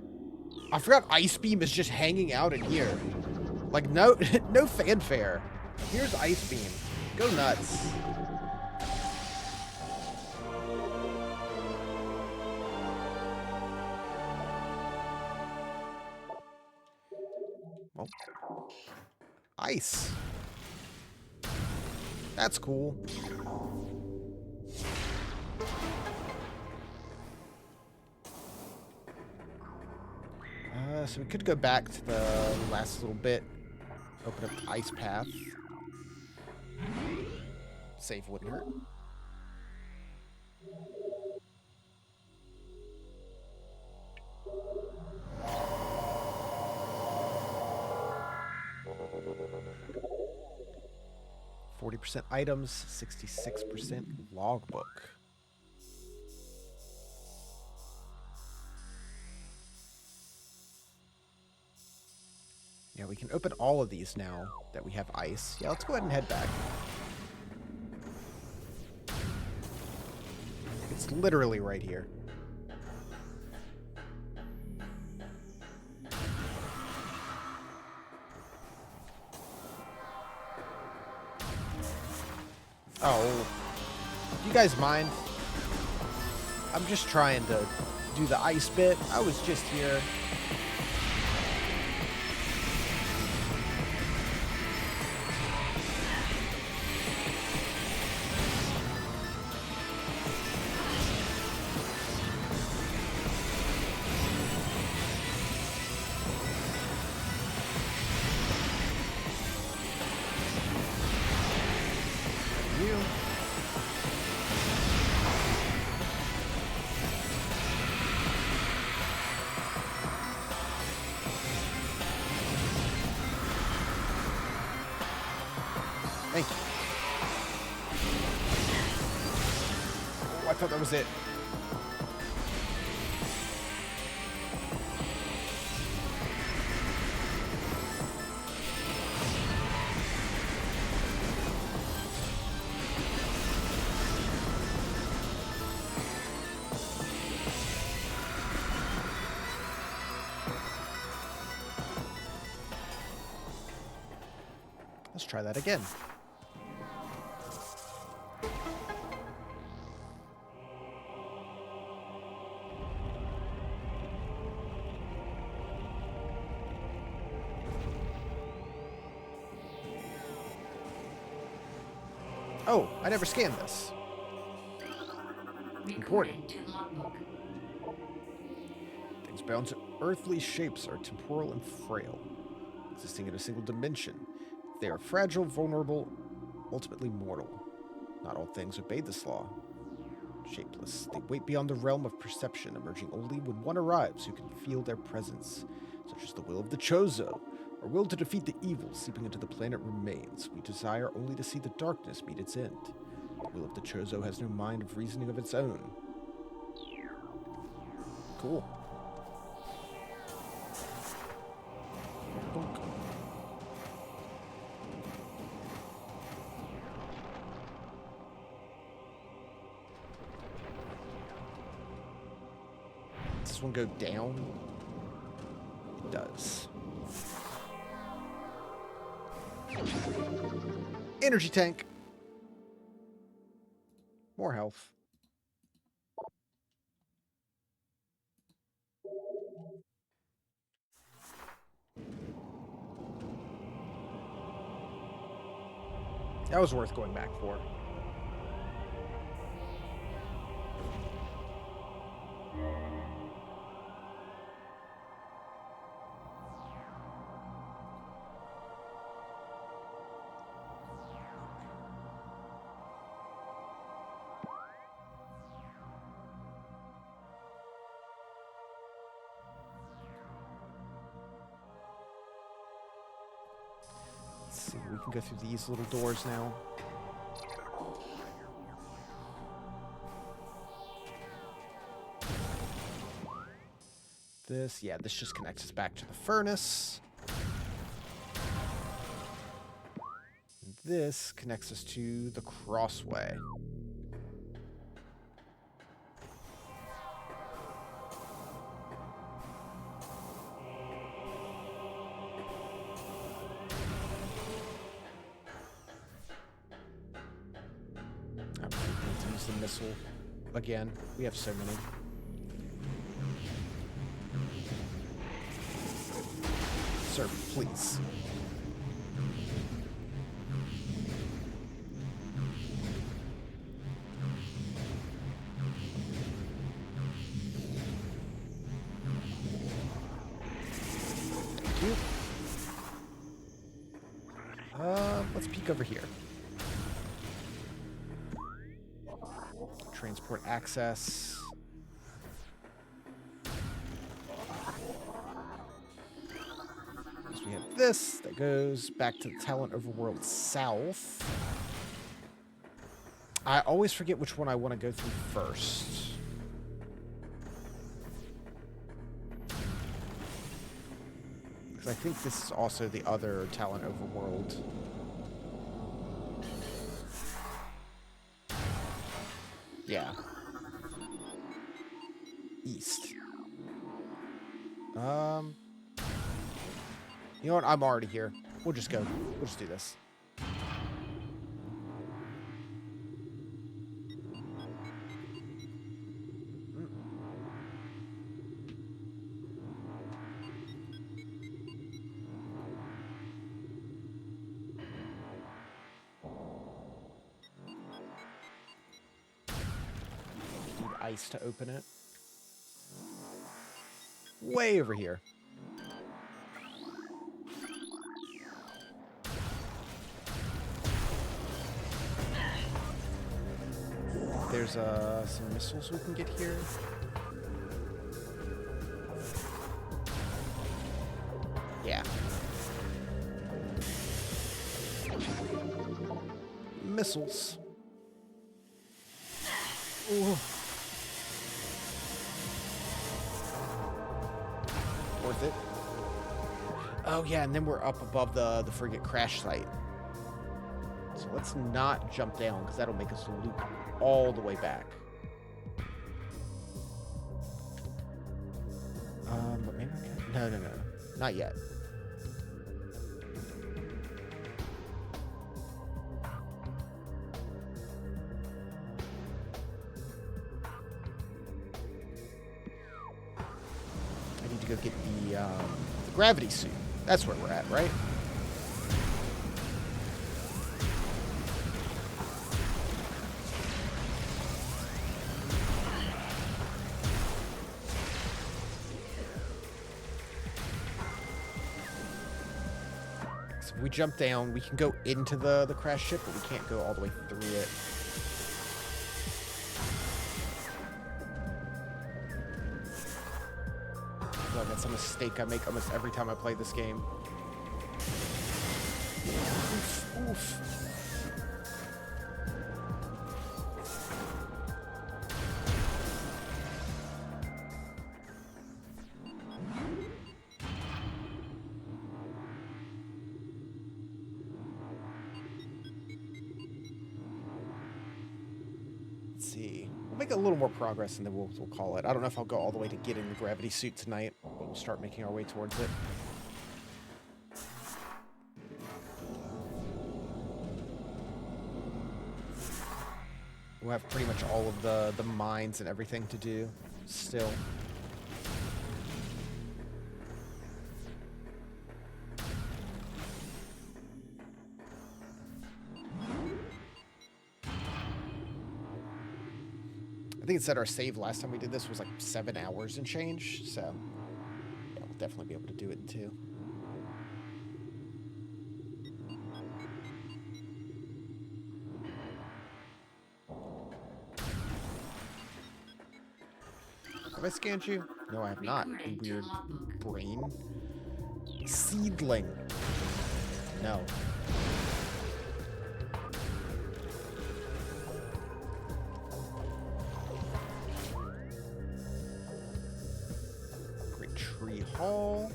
I forgot Ice Beam is just hanging out in here. Like, no, no fanfare. Here's Ice Beam. Go nuts. Well, ice. That's cool. So we could go back to the last little bit. Open up the ice path. Save wouldn't hurt. %, items, 66% logbook. Yeah, we can open all of these now that we have ice. Yeah, let's go ahead and head back. It's literally right here. Oh, do you guys mind? I'm just trying to do the ice bit. I was just here. You. Thank you. Oh, I thought that was it. Let's try that again. Oh, I never scanned this. Recording to logbook. Things bound to earthly shapes are temporal and frail, existing in a single dimension. They are fragile, vulnerable, ultimately mortal. Not all things obey this law. Shapeless, they wait beyond the realm of perception, emerging only when one arrives who can feel their presence, such as the will of the Chozo. Our will to defeat the evil seeping into the planet remains. We desire only to see the darkness meet its end. The will of the Chozo has no mind of reasoning of its own. Cool. Bonk. Does this one go down? It does. Energy tank. More health. That was worth going back for. Let's see, we can go through these little doors now. This, yeah, this just connects us back to the furnace. And this connects us to the crossway. I need to use the missile again. We have so many. Sir, please. Thank you. Let's peek over here. Transport access. We have this that goes back to the Talent Overworld South. I always forget which one I want to go through first. 'Cause I think this is also the other Talon overworld. Yeah. East. You know what? I'm already here. We'll just go. We'll just do this. Need ice to open it. Way over here. There's some missiles we can get here. Yeah. Missiles. Ooh. Worth it. Oh yeah, and then we're up above the frigate crash site. So let's not jump down, because that'll make us loop all the way back. But maybe I can... No. Not yet. I need to go get the gravity suit. That's where we're at, right? So if we jump down, we can go into the crash ship, but we can't go all the way through it. I feel like that's a mistake I make almost every time I play this game. Oof. Let's see. We'll make a little more progress and then we'll call it. I don't know if I'll go all the way to getting the gravity suit tonight, but we'll start making our way towards it. We'll have pretty much all of the mines and everything to do still. I think it said our save last time we did this was like 7 hours and change, so yeah, we'll definitely be able to do it in 2. Have I scanned you? No, I have not. You weird brain. Seedling. No. Great tree hall.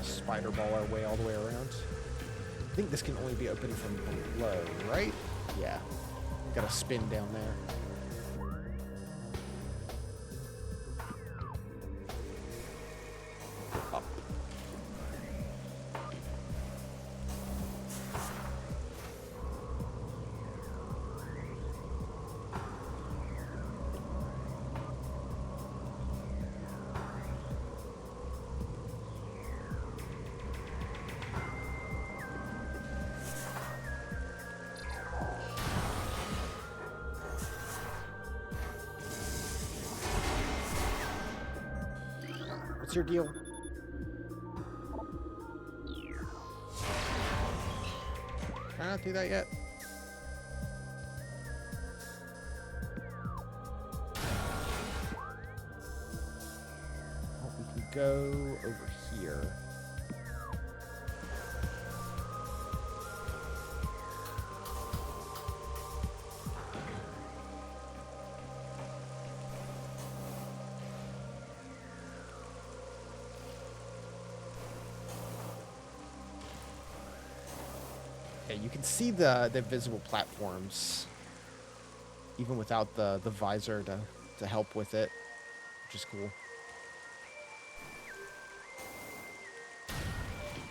Spider ball our way all the way around. I think this can only be opened from below, right? Yeah. Gotta spin down there. Up. What's your deal? Can I not do that yet? go over here. Yeah, you can see the visible platforms even without the visor to help with it, which is cool.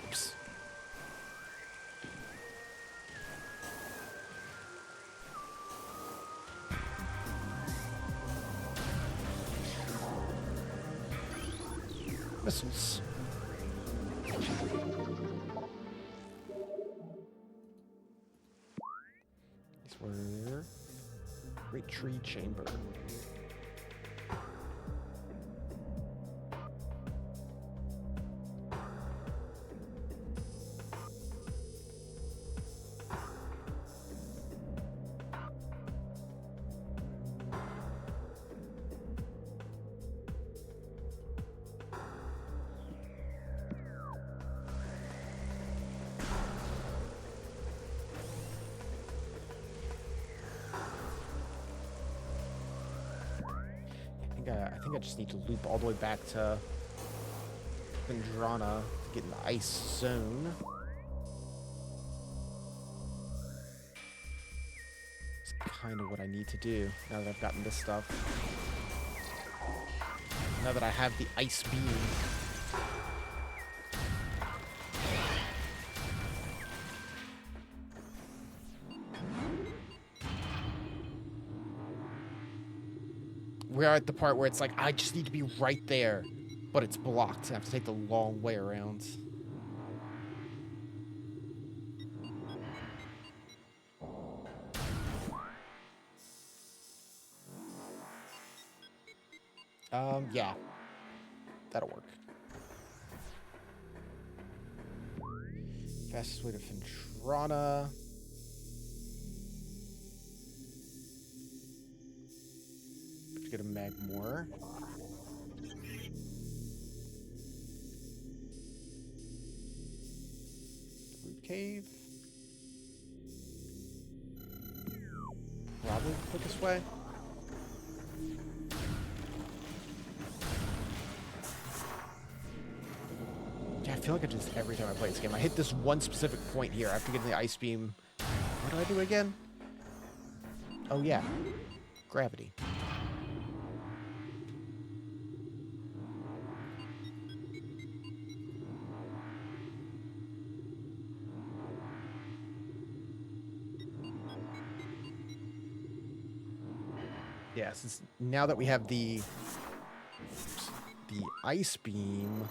Oops. Missiles. These were Great Tree Chamber. I think I just need to loop all the way back to Vendrana to get in the ice zone. It's kind of what I need to do now that I've gotten this stuff. Now that I have the ice beam. We're at the part where it's like, I just need to be right there, but it's blocked. I have to take the long way around. Yeah. That'll work. Fastest way to Vendrana. Get a Magmore. Root Cave. Probably the quickest way. Yeah, I feel like I do this every time I play this game. I hit this one specific point here after getting the ice beam. What do I do again? Oh yeah, gravity. Yeah, since now that we have the ice beam,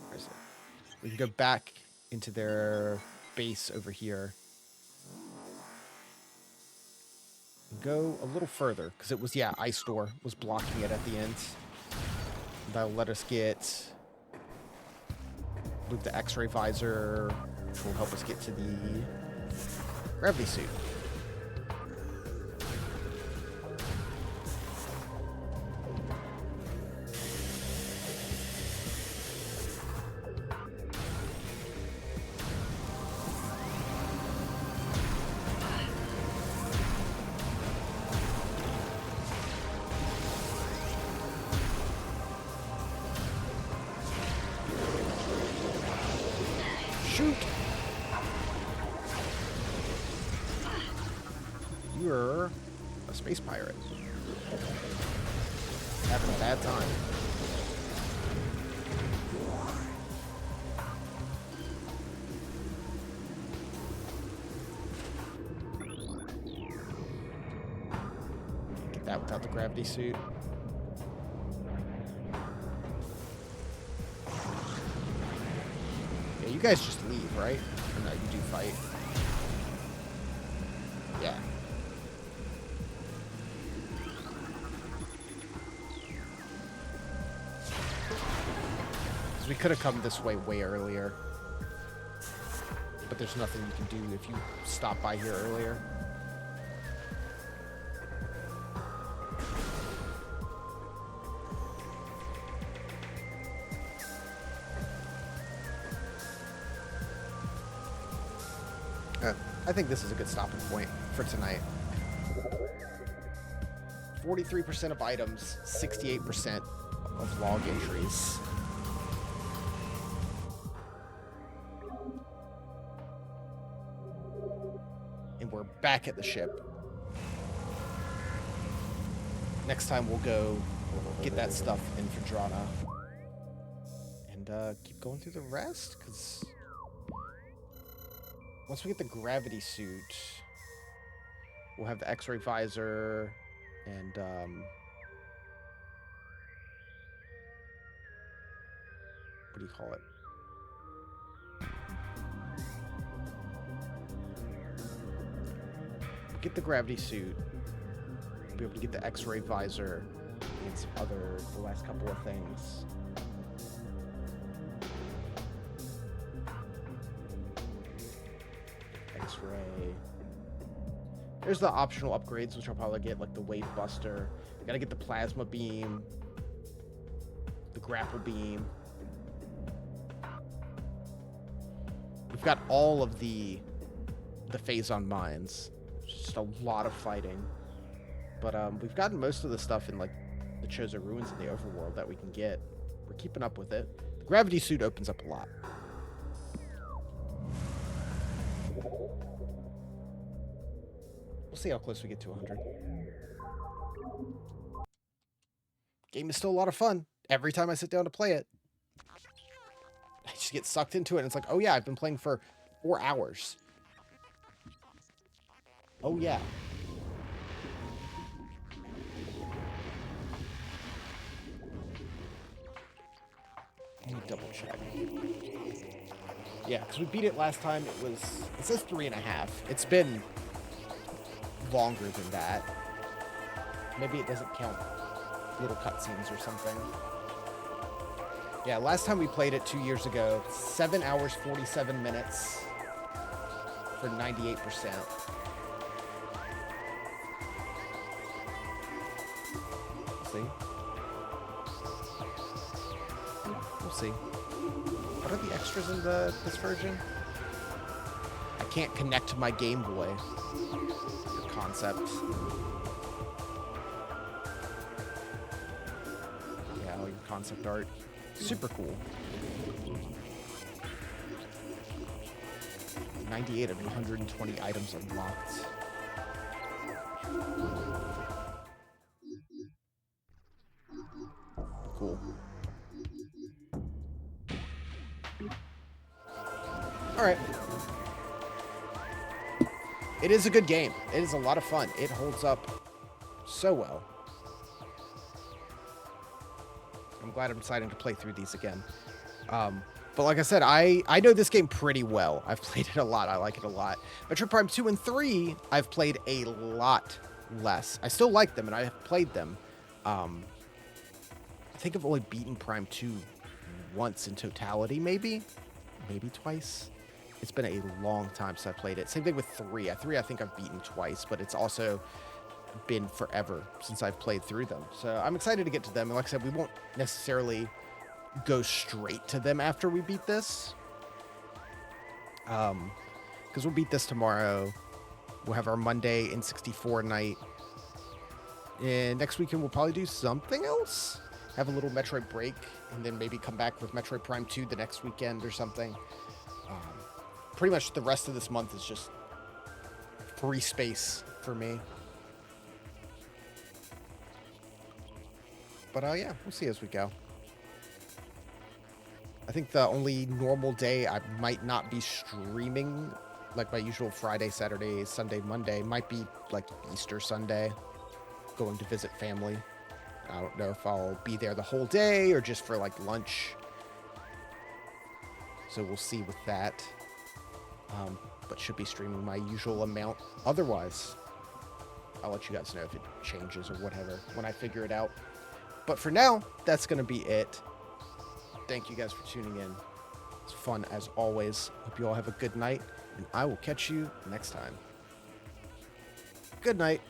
where is it? We can go back into their base over here. And go a little further, because it was, yeah, Ice Door was blocking it at the end. That'll let us get loop the X-ray visor, which will help us get to the gravity suit. Shoot! You're a space pirate. Having a bad time. Get that without the gravity suit. You guys just leave, right? Or no, you do fight. Yeah. Because we could have come this way earlier. But there's nothing you can do if you stop by here earlier. I think this is a good stopping point for tonight. 43% of items, 68% of log entries. And we're back at the ship. Next time we'll go get that stuff in Fadrana. And keep going through the rest, because once we get the gravity suit, we'll have the X-ray visor and what do you call it? Get the gravity suit. We'll be able to get the X-ray visor and some the last couple of things. X-ray. There's the optional upgrades, which I'll probably get, like the Wave Buster. I gotta get the Plasma Beam, the Grapple Beam. We've got all of the Phazon Mines. Just a lot of fighting. But we've gotten most of the stuff in like the Chozo Ruins in the overworld that we can get. We're keeping up with it. The gravity suit opens up a lot. We'll see how close we get to 100. Game is still a lot of fun. Every time I sit down to play it, I just get sucked into it. And it's like, oh yeah, I've been playing for 4 hours. Oh yeah. Let me double check. Yeah, because we beat it last time. It says 3.5. It's been longer than that. Maybe it doesn't count little cutscenes or something. Yeah, last time we played it 2 years ago, 7 hours, 47 minutes for 98%. See? We'll see. What are the extras in this version? I can't connect to my Game Boy. Good concept. Yeah, all your concept art. Super cool. 98 of 120 items unlocked. Cool. Alright. It is a good game. It is a lot of fun. It holds up so well. I'm glad I'm deciding to play through these again. But like I said, I know this game pretty well. I've played it a lot. I like it a lot. Metroid Prime 2 and 3, I've played a lot less. I still like them, and I have played them. I think I've only beaten Prime 2 once in totality, maybe? Maybe twice? It's been a long time since I played it. Same thing with 3. 3 I think I've beaten twice, but it's also been forever since I've played through them. So I'm excited to get to them. And like I said, we won't necessarily go straight to them after we beat this. Because we'll beat this tomorrow. We'll have our Monday N64 night. And next weekend we'll probably do something else. Have a little Metroid break, and then maybe come back with Metroid Prime 2 the next weekend or something. Pretty much the rest of this month is just free space for me. But yeah, we'll see as we go. I think the only normal day I might not be streaming, like my usual Friday, Saturday, Sunday, Monday, might be like Easter Sunday, going to visit family. I don't know if I'll be there the whole day or just for like lunch. So we'll see with that. But should be streaming my usual amount. Otherwise, I'll let you guys know if it changes or whatever when I figure it out. But for now, that's going to be it. Thank you guys for tuning in. It's fun as always. Hope you all have a good night, and I will catch you next time. Good night.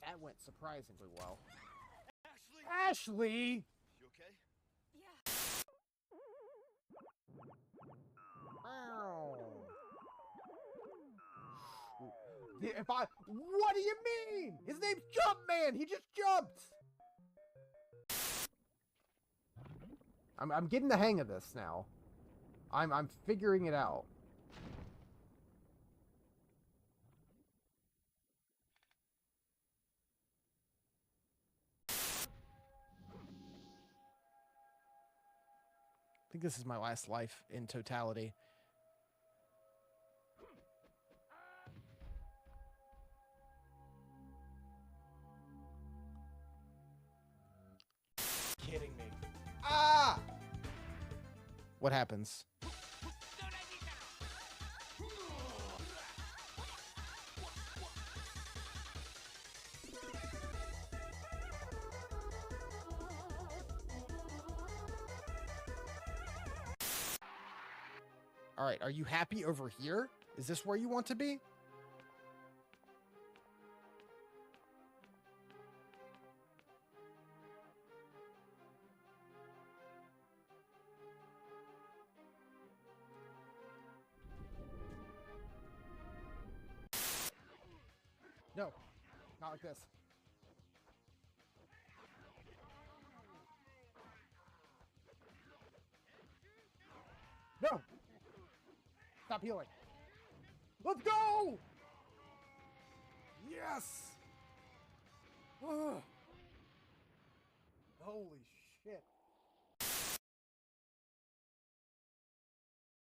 That went surprisingly well. Ashley! Ashley! You okay? Yeah. Ow. If I... What do you mean? His name's Jumpman! He just jumped! I'm getting the hang of this now. I'm figuring it out. I think this is my last life in totality. Kidding me. Ah! What happens? All right, are you happy over here? Is this where you want to be? No, not like this. No! Stop healing. Let's go! Yes! Ugh. Holy shit.